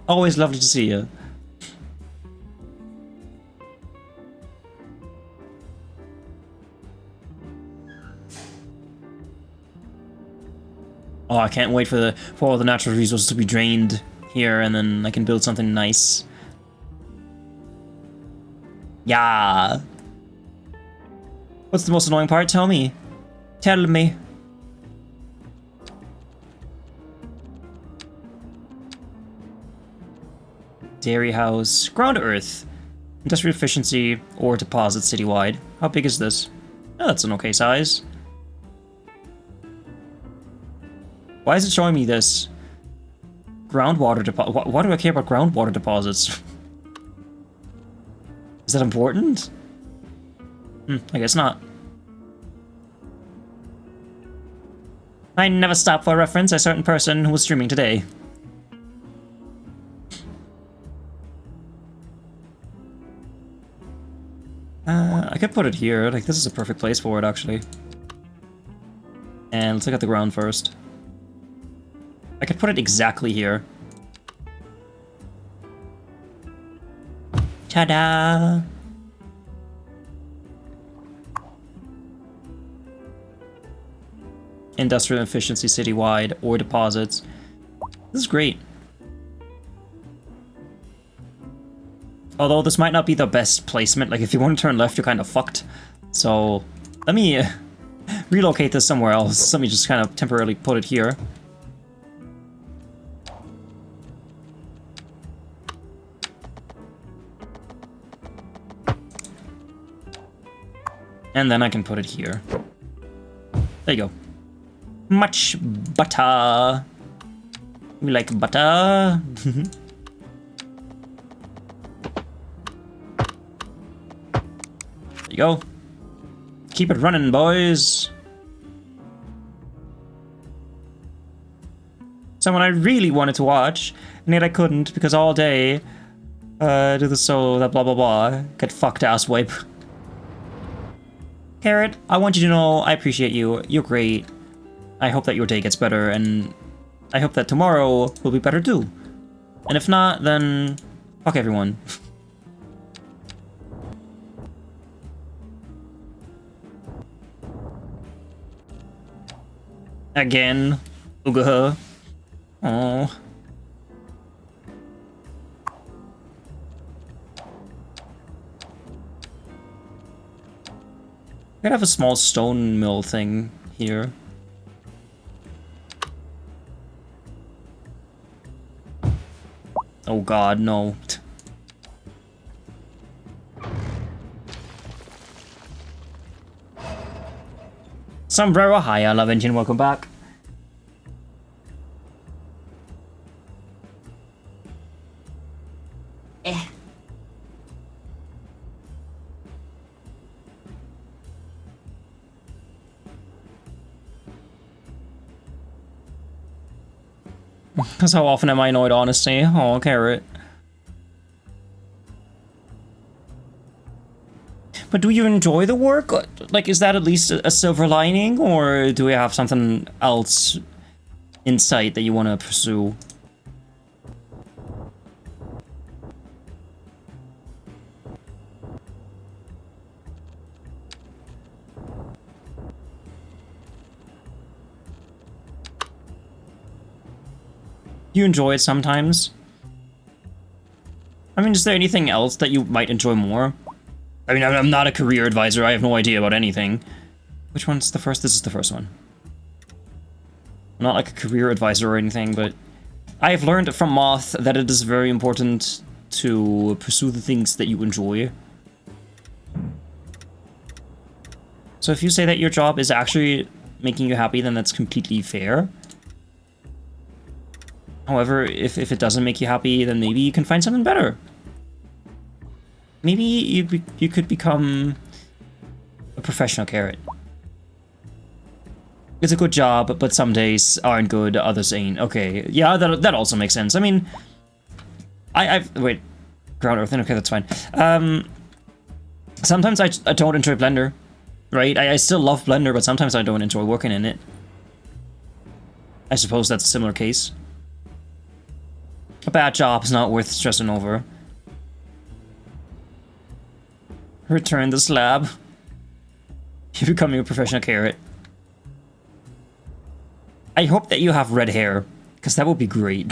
Always lovely to see you. Oh, I can't wait for all the natural resources to be drained here, and then I can build something nice. Yeah. What's the most annoying part? Tell me. Tell me. Dairy house, ground earth, industrial efficiency, or deposit citywide. How big is this? Oh, that's an okay size. Why is it showing me this? Groundwater deposit. Why do I care about groundwater deposits? Is that important? I guess not. I never stop for a reference a certain person who was streaming today. I could put it here. Like, this is a perfect place for it, actually. And let's look at the ground first. I could put it exactly here. Ta-da! Industrial efficiency citywide or deposits. This is great. Although this might not be the best placement. Like, if you want to turn left, you're kind of fucked. So, let me relocate this somewhere else. Let me just kind of temporarily put it here. And then I can put it here. There you go. Much butter. We like butter. There you go. Keep it running, boys. Someone I really wanted to watch, and yet I couldn't because all day, do the solo, that blah blah blah, get fucked ass wipe. Carrot, I want you to know I appreciate you. You're great. I hope that your day gets better, and I hope that tomorrow will be better too. And if not, then fuck everyone. Again. Ooga. Oh. could have a small stone mill thing here. Oh god, no. Sombrero, hi, I love engine, welcome back. Because how often am I annoyed, honestly? Oh, carrot. But do you enjoy the work? Like, is that at least a silver lining? Or do we have something else in sight that you want to pursue? You enjoy it sometimes? I mean, is there anything else that you might enjoy more? I mean, I'm not a career advisor, I have no idea about anything. Which one's the first? This is the first one. I'm not like a career advisor or anything, but I have learned from Moth that it is very important to pursue the things that you enjoy. So if you say that your job is actually making you happy, then that's completely fair. However, if it doesn't make you happy, then maybe you can find something better. Maybe you could become a professional carrot. It's a good job, but some days aren't good, others ain't. Okay, yeah, that also makes sense. I mean, wait, ground earth, okay, that's fine. Sometimes I don't enjoy Blender, right? I still love Blender, but sometimes I don't enjoy working in it. I suppose that's a similar case. A bad job is not worth stressing over. Return the slab. You're becoming a professional carrot. I hope that you have red hair, because that would be great.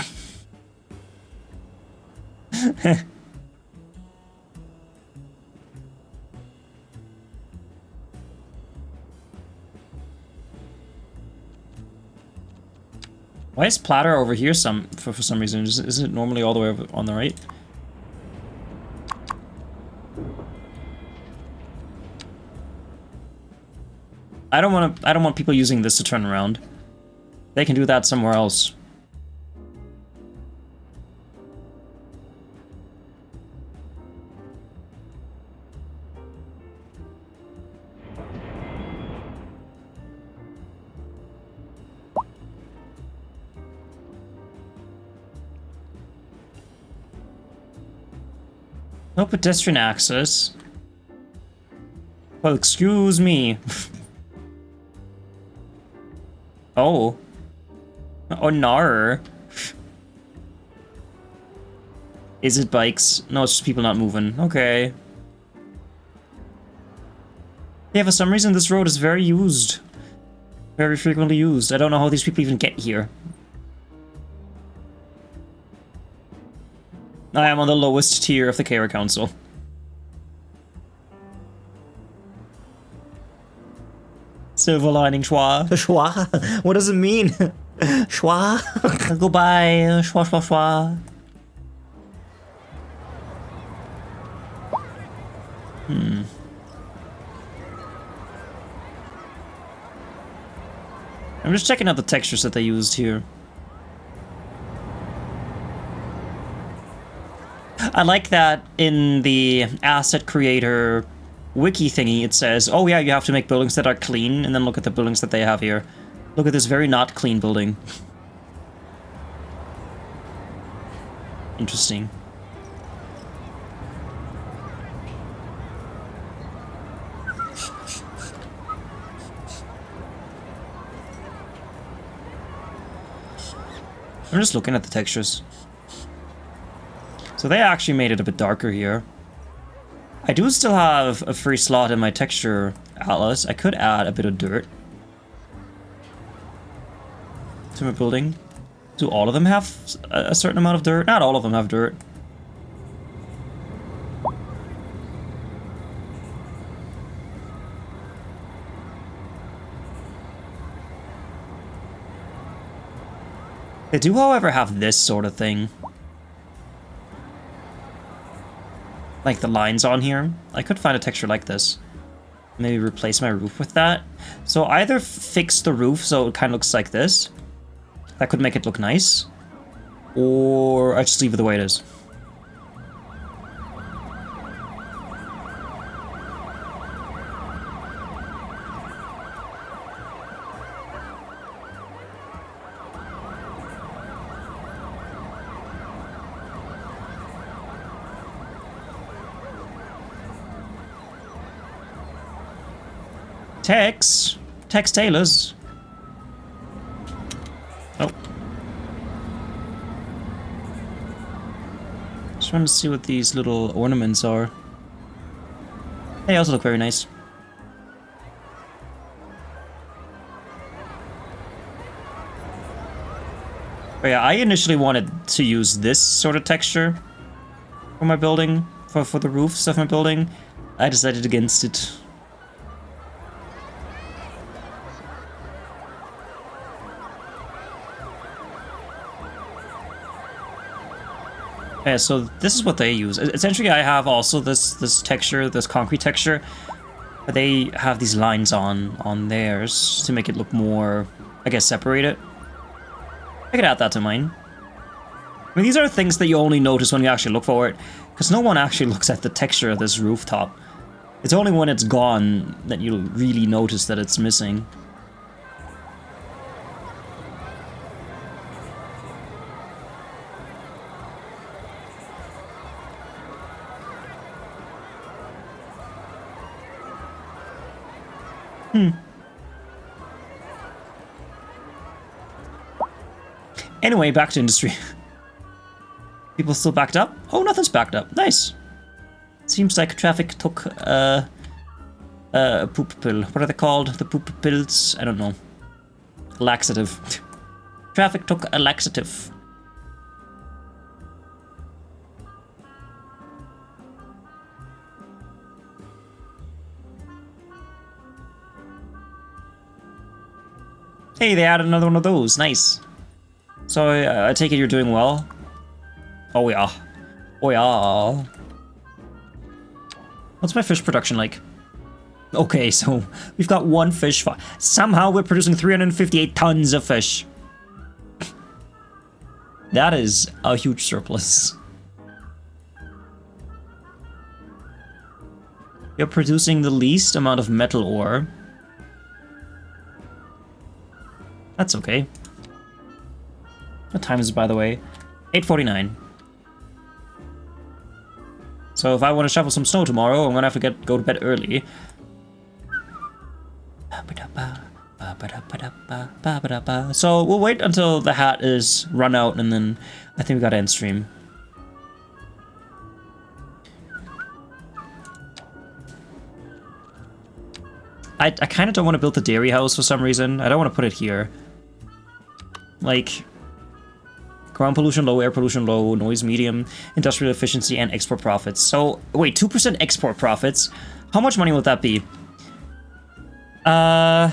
Why is platter over here for some reason? Is it normally all the way over on the right? I don't want people using this to turn around. They can do that somewhere else. No pedestrian access. Well, excuse me. Oh. Oh, nar. Is it bikes? No, it's just people not moving. Okay. Yeah, for some reason this road is very used. Very frequently used. I don't know how these people even get here. I am on the lowest tier of the Kara Council. Silver lining, schwa. Schwa? What does it mean? Schwa? Goodbye, schwa schwa schwa. I'm just checking out the textures that they used here. I like that in the asset creator wiki thingy it says, oh yeah, you have to make buildings that are clean, and then look at the buildings that they have here. Look at this very not clean building. Interesting. I'm just looking at the textures. So they actually made it a bit darker here. I do still have a free slot in my texture atlas. I could add a bit of dirt to my building. Do all of them have a certain amount of dirt? Not all of them have dirt. They do, however, have this sort of thing. Like the lines on here. I could find a texture like this. Maybe replace my roof with that. So either fix the roof so it kind of looks like this. That could make it look nice. Or I just leave it the way it is. Tex Taylors. Oh. Just wanted to see what these little ornaments are. They also look very nice. But yeah, I initially wanted to use this sort of texture for my building, for the roofs of my building. I decided against it. Yeah, so this is what they use. Essentially, I have also this texture, this concrete texture, but they have these lines on theirs to make it look more, I guess, separated. I could add that to mine. I mean, these are things that you only notice when you actually look for it, because no one actually looks at the texture of this rooftop. It's only when it's gone that you'll really notice that it's missing. Anyway, back to industry. People still backed up? Oh, nothing's backed up. Nice. Seems like traffic took a poop pill. What are they called? The poop pills? I don't know. Laxative. Traffic took a laxative. Hey, they added another one of those. Nice. So I take it you're doing well? Oh yeah. Oh yeah. What's my fish production like? Okay, so we've got one fish farm. Somehow we're producing 358 tons of fish. That is a huge surplus. You're producing the least amount of metal ore. That's okay. What time is it, by the way? 8:49. So if I want to shovel some snow tomorrow, I'm gonna have to go to bed early. So we'll wait until the hat is run out, and then I think we gotta end stream. I kind of don't want to build the dairy house for some reason. I don't want to put it here. Like, ground pollution low, air pollution low, noise medium, industrial efficiency, and export profits. So, wait, 2% export profits? How much money would that be? Can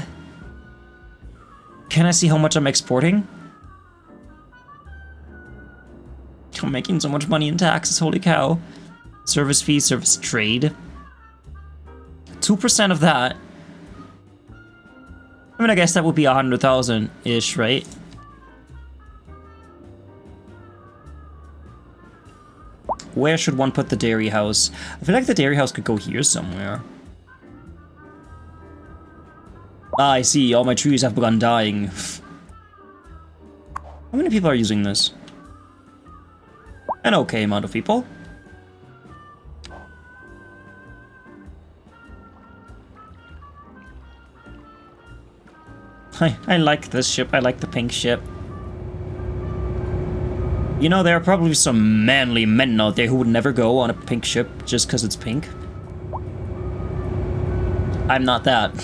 I see how much I'm exporting? I'm making so much money in taxes, holy cow. Service fee, service trade. 2% of that. I mean, I guess that would be 100,000-ish, right? Where should one put the dairy house? I feel like the dairy house could go here somewhere. Ah, I see. All my trees have begun dying. How many people are using this? An okay amount of people. I like this ship. I like the pink ship. You know, there are probably some manly men out there who would never go on a pink ship just because it's pink. I'm not that.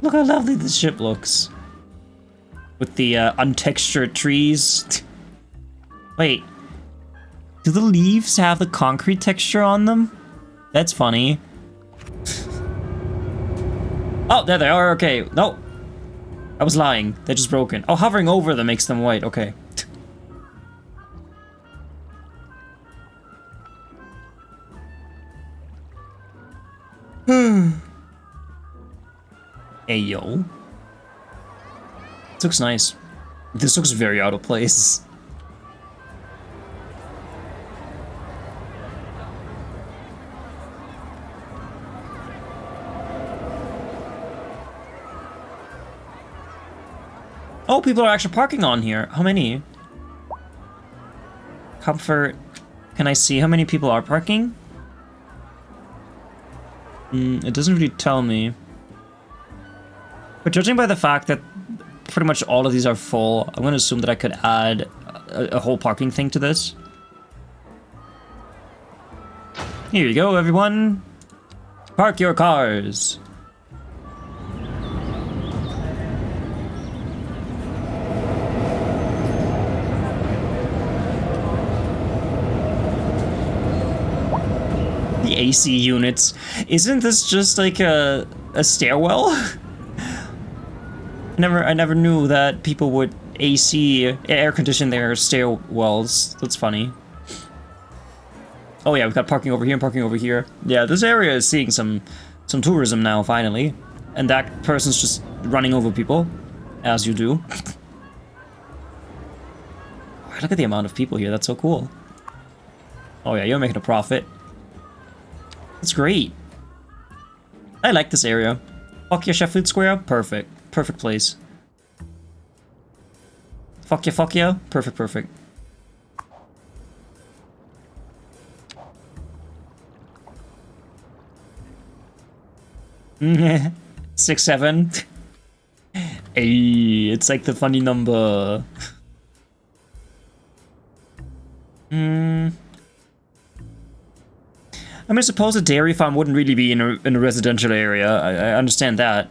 Look how lovely this ship looks. With the untextured trees. Wait. Do the leaves have the concrete texture on them? That's funny. Oh, there they are. Okay. No. I was lying. They're just broken. Oh, hovering over them makes them white. Okay. Hey, yo. This looks nice. This looks very out of place. Oh, people are actually parking on here. How many? Comfort. Can I see how many people are parking? It doesn't really tell me. But judging by the fact that pretty much all of these are full, I'm going to assume that I could add a whole parking thing to this. Here you go, everyone. Park your cars. The AC units. Isn't this just like a stairwell? I never knew that people would air condition their stairwells. That's funny. Oh yeah, we've got parking over here and parking over here. Yeah, this area is seeing some tourism now, finally. And that person's just running over people, as you do. Look at the amount of people here, that's so cool. Oh yeah, you're making a profit. That's great. I like this area. Fukya Sheffield Square, perfect. Perfect place. Fukya, perfect. Mm-hmm. 6, 7. Hey, it's like the funny number. I mean, I suppose a dairy farm wouldn't really be in a residential area. I understand that.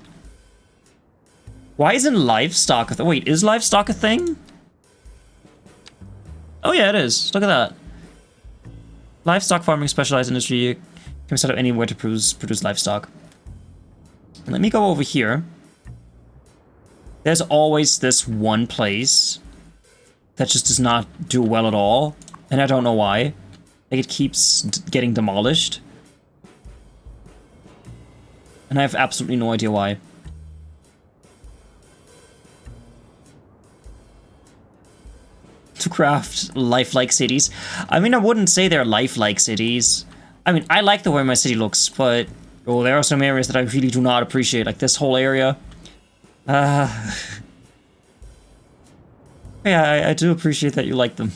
Why isn't livestock a thing? Wait, is livestock a thing? Oh yeah, it is. Look at that. Livestock farming specialized industry can be set up anywhere to produce livestock. Let me go over here. There's always this one place that just does not do well at all, and I don't know why. Like, it keeps getting demolished. And I have absolutely no idea why. To craft lifelike cities. I mean, I wouldn't say they're lifelike cities. I mean, I like the way my city looks, but oh, there are some areas that I really do not appreciate, like this whole area. Yeah, I do appreciate that you like them.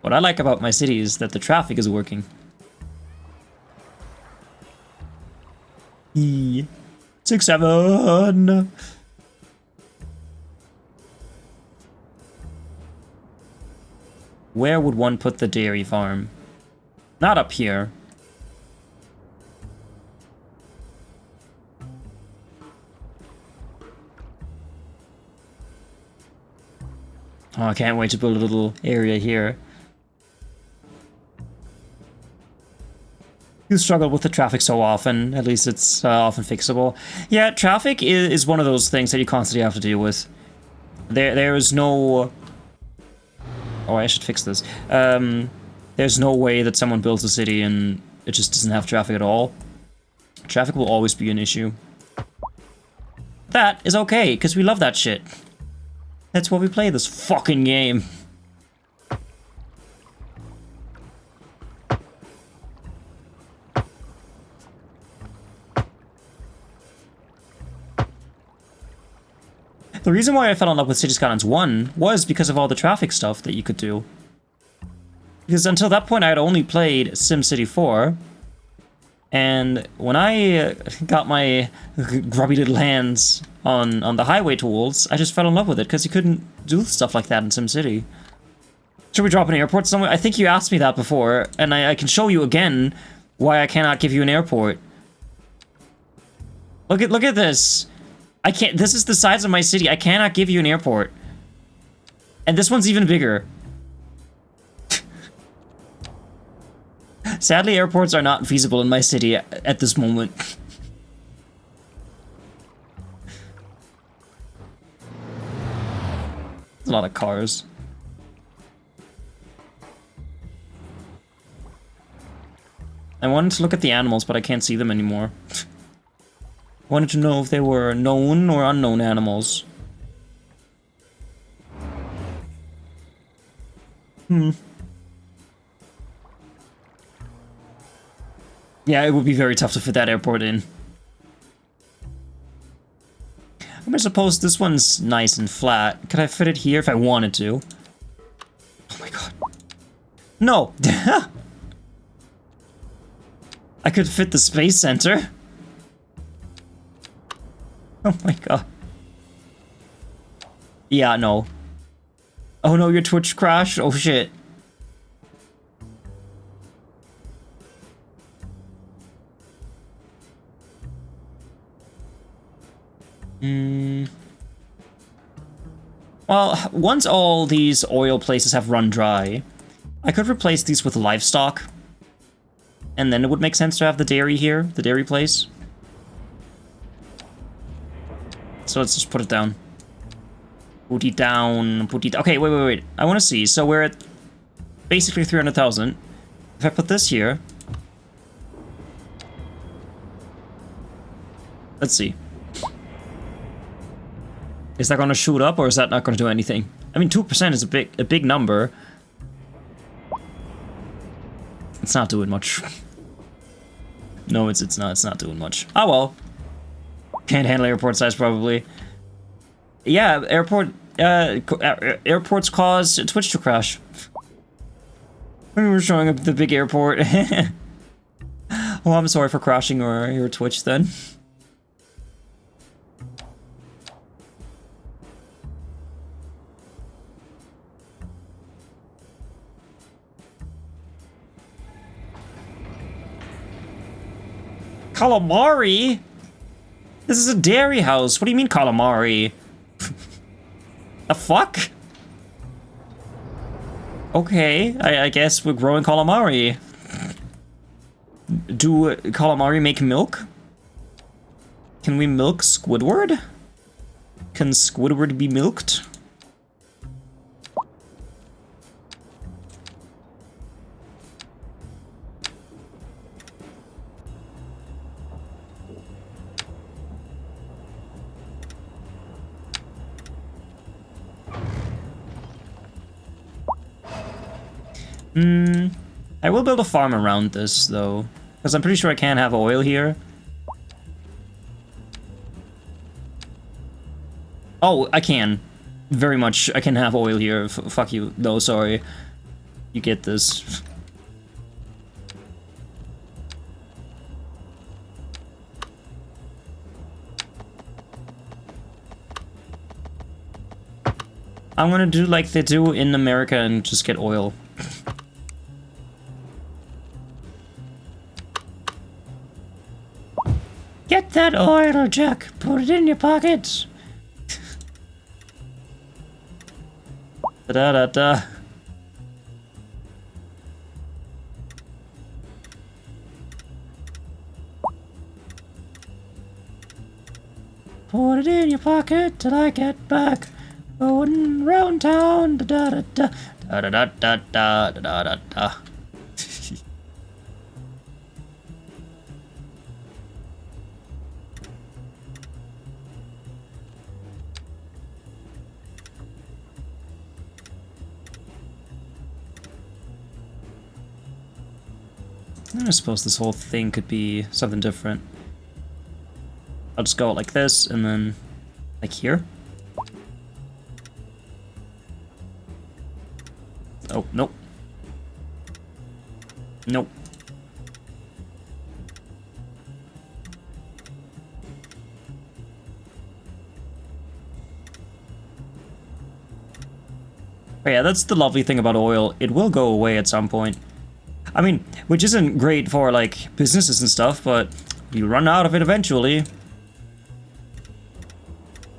What I like about my city is that the traffic is working. 6, 7. Where would one put the dairy farm? Not up here. Oh, I can't wait to build a little area here. You struggle with the traffic so often, at least it's often fixable. Yeah, traffic is one of those things that you constantly have to deal with. There is no... Oh, I should fix this. There's no way that someone builds a city and it just doesn't have traffic at all. Traffic will always be an issue. That is okay, because we love that shit. That's why we play this fucking game. The reason why I fell in love with City Skylines 1 was because of all the traffic stuff that you could do. Because until that point I had only played SimCity 4, and when I got my grubby little hands on the highway tools, I just fell in love with it, because you couldn't do stuff like that in SimCity. Should we drop an airport somewhere? I think you asked me that before, and I can show you again why I cannot give you an airport. Look at this. I can't. This is the size of my city. I cannot give you an airport. And this one's even bigger. Sadly, airports are not feasible in my city at this moment. A lot of cars. I wanted to look at the animals, but I can't see them anymore. I wanted to know if they were known or unknown animals. Yeah, it would be very tough to fit that airport in. I mean, I suppose this one's nice and flat. Could I fit it here if I wanted to? Oh my god. No! I could fit the space center. Oh my god. Yeah, no. Oh no, your Twitch crashed? Oh shit. Well, once all these oil places have run dry, I could replace these with livestock. And then it would make sense to have the dairy here, the dairy place. So let's just put it down. Put it down, put it... Okay, wait. I want to see. So we're at basically 300,000. If I put this here... Let's see. Is that going to shoot up, or is that not going to do anything? I mean, 2% is a big number. It's not doing much. No, it's not doing much. Oh well. Can't handle airport size, probably. Yeah, airports cause Twitch to crash. We were showing up the big airport. Well, I'm sorry for crashing your Twitch then. Calamari? This is a dairy house. What do you mean calamari? The fuck? Okay, I guess we're growing calamari. Do calamari make milk? Can we milk Squidward? Can Squidward be milked? I will build a farm around this, though. Because I'm pretty sure I can't have oil here. Oh, I can. Very much. I can have oil here. Fuck you. No, sorry. You get this. I'm gonna do like they do in America and just get oil. Get that oil, Jack. Put it in your pocket. Da-da-da-da. Put it in your pocket till I get back. Going round town. Da-da-da-da. Da-da-da-da-da. Da-da-da-da. I suppose this whole thing could be something different. I'll just go like this, and then like here. Oh, nope. Nope. But yeah, that's the lovely thing about oil. It will go away at some point. I mean, which isn't great for, like, businesses and stuff, but you run out of it eventually.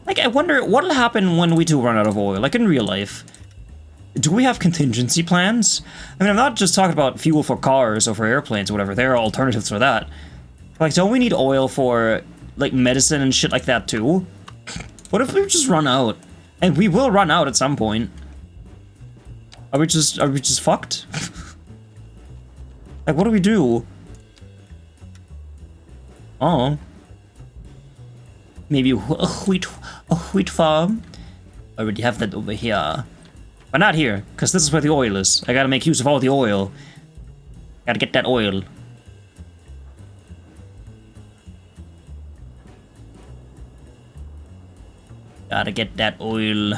Like, I wonder what'll happen when we do run out of oil, like in real life. Do we have contingency plans? I mean, I'm not just talking about fuel for cars or for airplanes or whatever. There are alternatives for that. Like, don't we need oil for, like, medicine and shit like that, too? What if we just run out? And we will run out at some point. Are we just fucked? Like, what do we do? Oh. Maybe a wheat farm? I already have that over here. But not here, because this is where the oil is. I gotta make use of all the oil. Gotta get that oil. Gotta get that oil.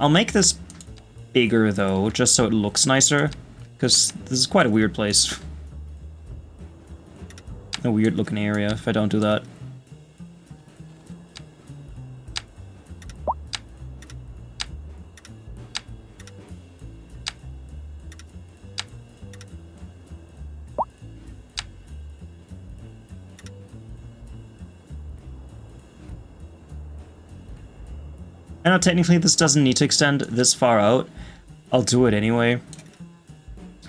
I'll make this bigger though, just so it looks nicer. Because this is quite a weird place. A weird looking area if I don't do that. I know technically this doesn't need to extend this far out. I'll do it anyway.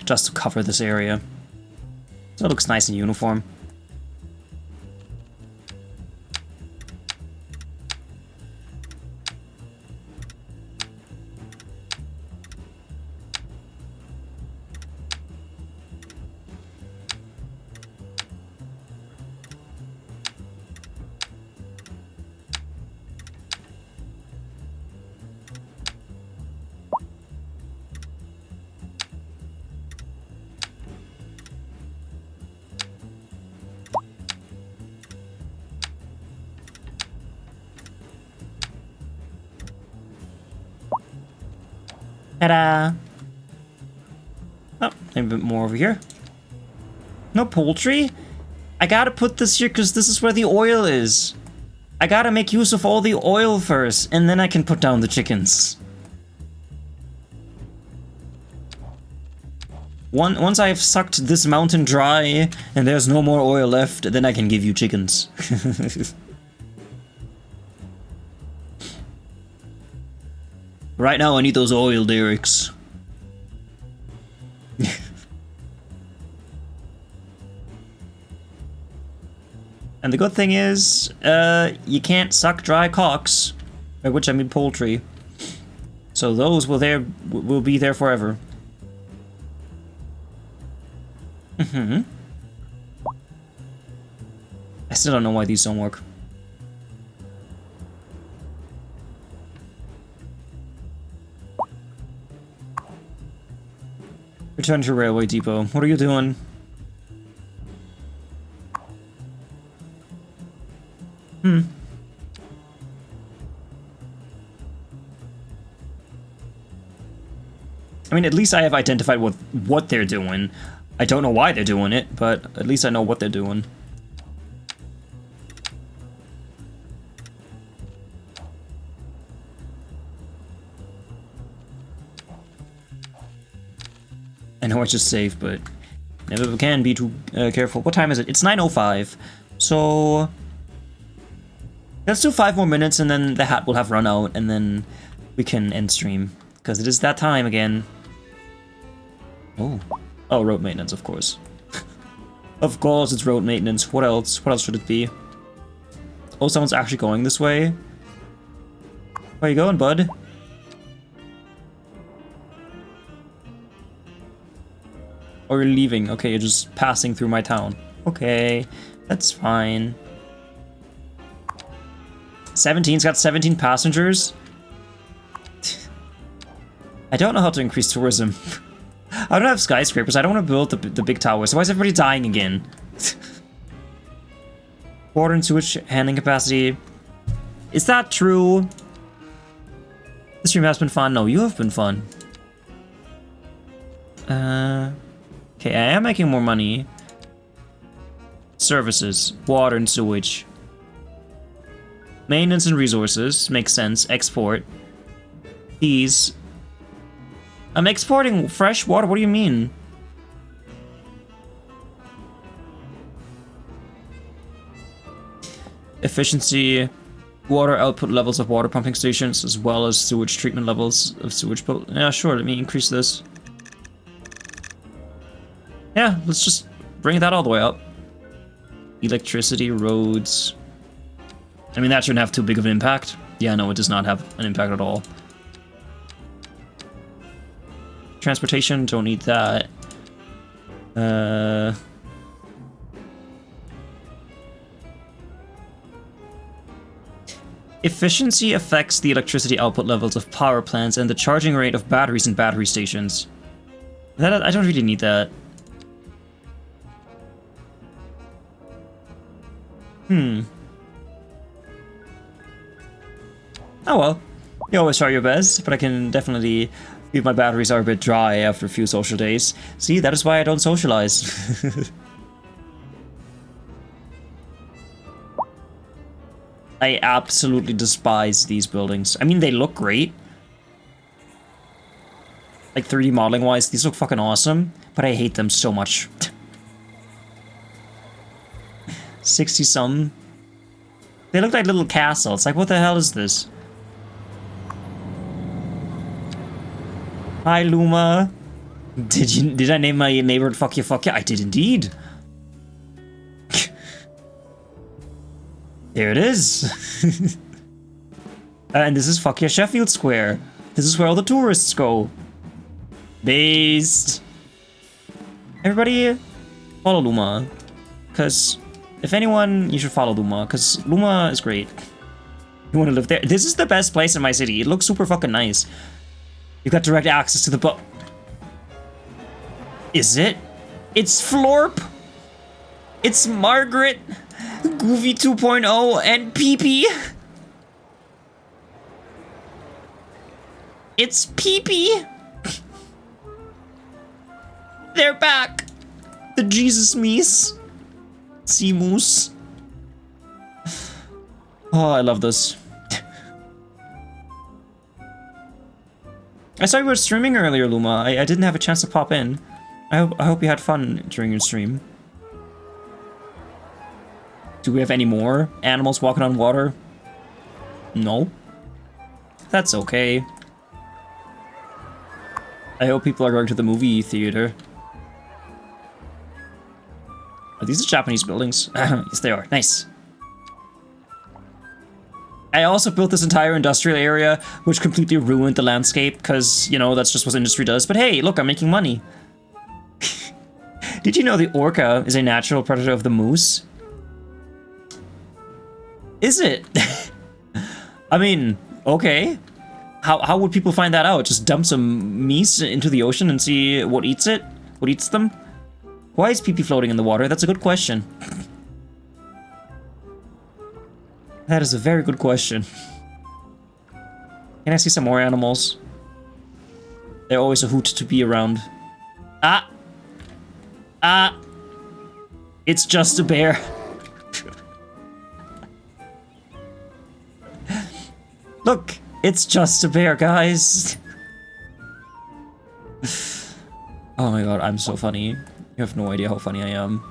Just to cover this area. So it looks nice and uniform. Ta-da! Oh, maybe a bit more over here. No poultry? I gotta put this here because this is where the oil is. I gotta make use of all the oil first, and then I can put down the chickens. Once I've sucked this mountain dry, and there's no more oil left, then I can give you chickens. Right now, I need those oil derricks. And the good thing is, you can't suck dry cocks, by which I mean poultry. So those will be there forever. I still don't know why these don't work. Return to railway depot. What are you doing? I mean, at least I have identified what they're doing. I don't know why they're doing it, but at least I know what they're doing. I know I just saved, but never can be too careful. What time is it? It's 9:05. So let's do 5 more minutes, and then the hat will have run out, and then we can end stream because it is that time again. Oh, road maintenance, of course. Of course, it's road maintenance. What else? What else should it be? Oh, someone's actually going this way. Where you going, bud? Or you're leaving. Okay, you're just passing through my town. Okay, that's fine. 17's got 17 passengers. I don't know how to increase tourism. I don't have skyscrapers. I don't want to build the big towers. So why is everybody dying again? Water and sewage handling capacity. Is that true? This stream has been fun. No, you have been fun. Okay, I am making more money. Services, water and sewage. Maintenance and resources, makes sense. Export. These. I'm exporting fresh water, what do you mean? Efficiency, water output levels of water pumping stations, as well as sewage treatment levels of sewage. Yeah, sure, let me increase this. Yeah, let's just bring that all the way up. Electricity, roads. I mean, that shouldn't have too big of an impact. Yeah, no, it does not have an impact at all. Transportation, don't need that. Efficiency affects the electricity output levels of power plants and the charging rate of batteries and battery stations. I don't really need that. Oh well. You always try your best, but I can definitely feel my batteries are a bit dry after a few social days. See, that is why I don't socialize. I absolutely despise these buildings. I mean, they look great. Like 3D modeling wise, these look fucking awesome, but I hate them so much. 60 some. They look like little castles. Like, what the hell is this? Hi, Luma. Did I name my neighbor Fukya? I did indeed. There it is. And this is Fukya Sheffield Square. This is where all the tourists go. Based. Everybody follow Luma. Because if anyone, you should follow Luma. Because Luma is great. You want to live there? This is the best place in my city. It looks super fucking nice. You've got direct access to the boat. Is it? It's Florp. It's Margaret. Goofy 2.0 and PP. It's PP. They're back. The Jesus Meese. Sea Moose. Oh, I love this. I saw you were streaming earlier, Luma. I didn't have a chance to pop in. I hope you had fun during your stream. Do we have any more animals walking on water? No. That's okay. I hope people are going to the movie theater. Are these Japanese buildings? Yes, they are. Nice. I also built this entire industrial area, which completely ruined the landscape, because, you know, that's just what industry does. But hey, look, I'm making money. Did you know the orca is a natural predator of the moose? Is it? I mean, okay. How would people find that out? Just dump some meese into the ocean and see what eats it? What eats them? Why is pee-pee floating in the water? That's a good question. That is a very good question. Can I see some more animals? They're always a hoot to be around. Ah! Ah! It's just a bear. Look! It's just a bear, guys! Oh my god, I'm so funny. You have no idea how funny I am.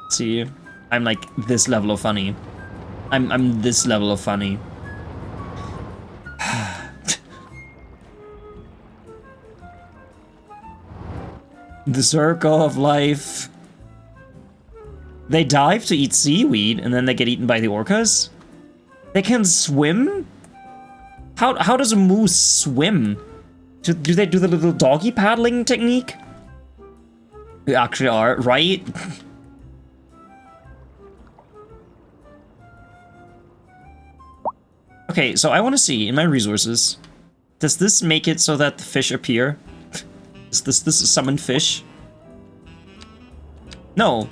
See? I'm like this level of funny. I'm this level of funny. The circle of life. They dive to eat seaweed and then they get eaten by the orcas? They can swim? How does a moose swim? Do they do the little doggy paddling technique? They actually are, right? Okay, so I want to see in my resources, does this make it so that the fish appear? Is this summon fish? No.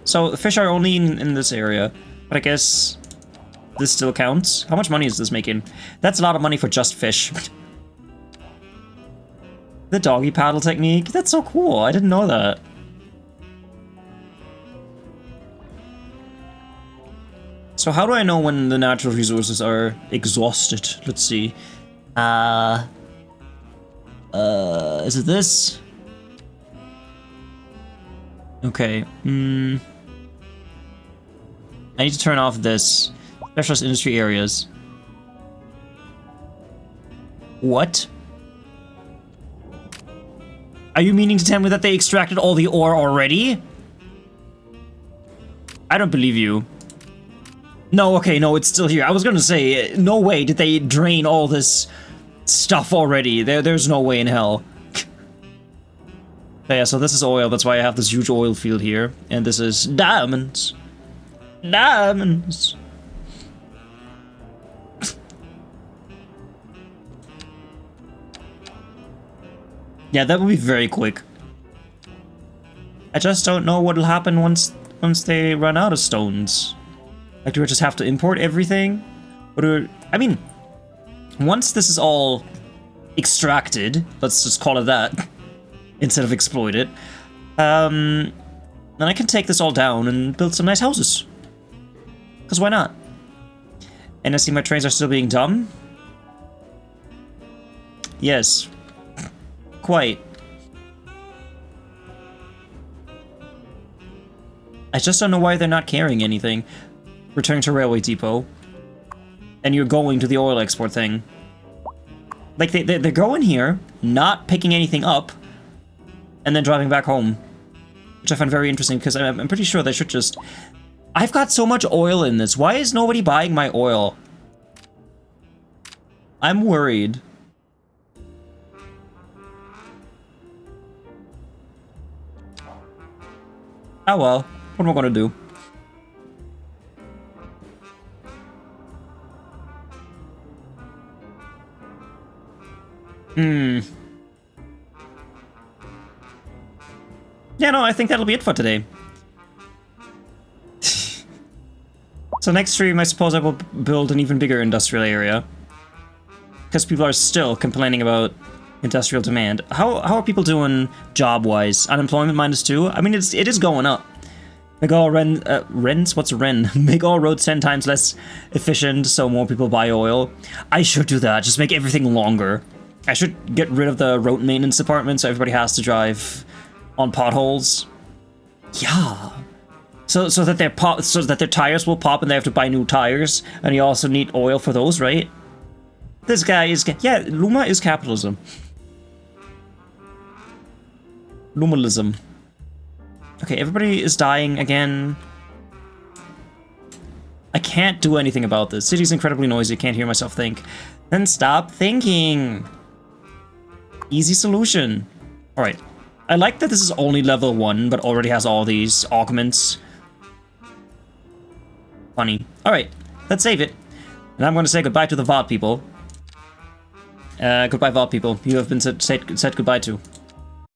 So the fish are only in this area, but I guess this still counts. How much money is this making? That's a lot of money for just fish. The doggy paddle technique? That's so cool. I didn't know that. So how do I know when the natural resources are exhausted? Let's see. Is it this? Okay. I need to turn off this. Specialist industry areas. What? Are you meaning to tell me that they extracted all the ore already? I don't believe you. No, okay, no, it's still here. I was gonna say, no way did they drain all this stuff already. There's no way in hell. Yeah, so this is oil. That's why I have this huge oil field here. And this is diamonds. Diamonds. Yeah, that will be very quick. I just don't know what'll happen once they run out of stones. Like, do we just have to import everything? Or I mean, once this is all extracted, let's just call it that, instead of exploit it, then I can take this all down and build some nice houses. Because why not? And I see my trains are still being dumb. Yes. Quite. I just don't know why they're not carrying anything. Return to railway depot. And you're going to the oil export thing. Like, they're going here, not picking anything up, and then driving back home. Which I find very interesting, because I'm pretty sure they should just... I've got so much oil in this. Why is nobody buying my oil? I'm worried. Oh well. What am I gonna do? Yeah, no, I think that'll be it for today. So next stream, I suppose I will build an even bigger industrial area. Because people are still complaining about industrial demand. How are people doing job-wise? Unemployment -2? I mean, it is going up. Make all rents? What's a ren? Make all roads 10 times less efficient so more people buy oil. I should do that. Just make everything longer. I should get rid of the road maintenance department so everybody has to drive on potholes. Yeah. So that their tires will pop and they have to buy new tires, and you also need oil for those, right? This guy is... Yeah, Luma is capitalism. Lumalism. Okay, everybody is dying again. I can't do anything about this. City's incredibly noisy, can't hear myself think. Then stop thinking. Easy solution. Alright. I like that this is only level 1, but already has all these augments. Funny. Alright, let's save it. And I'm going to say goodbye to the VOD people. Goodbye, VOD people. You have been said goodbye to.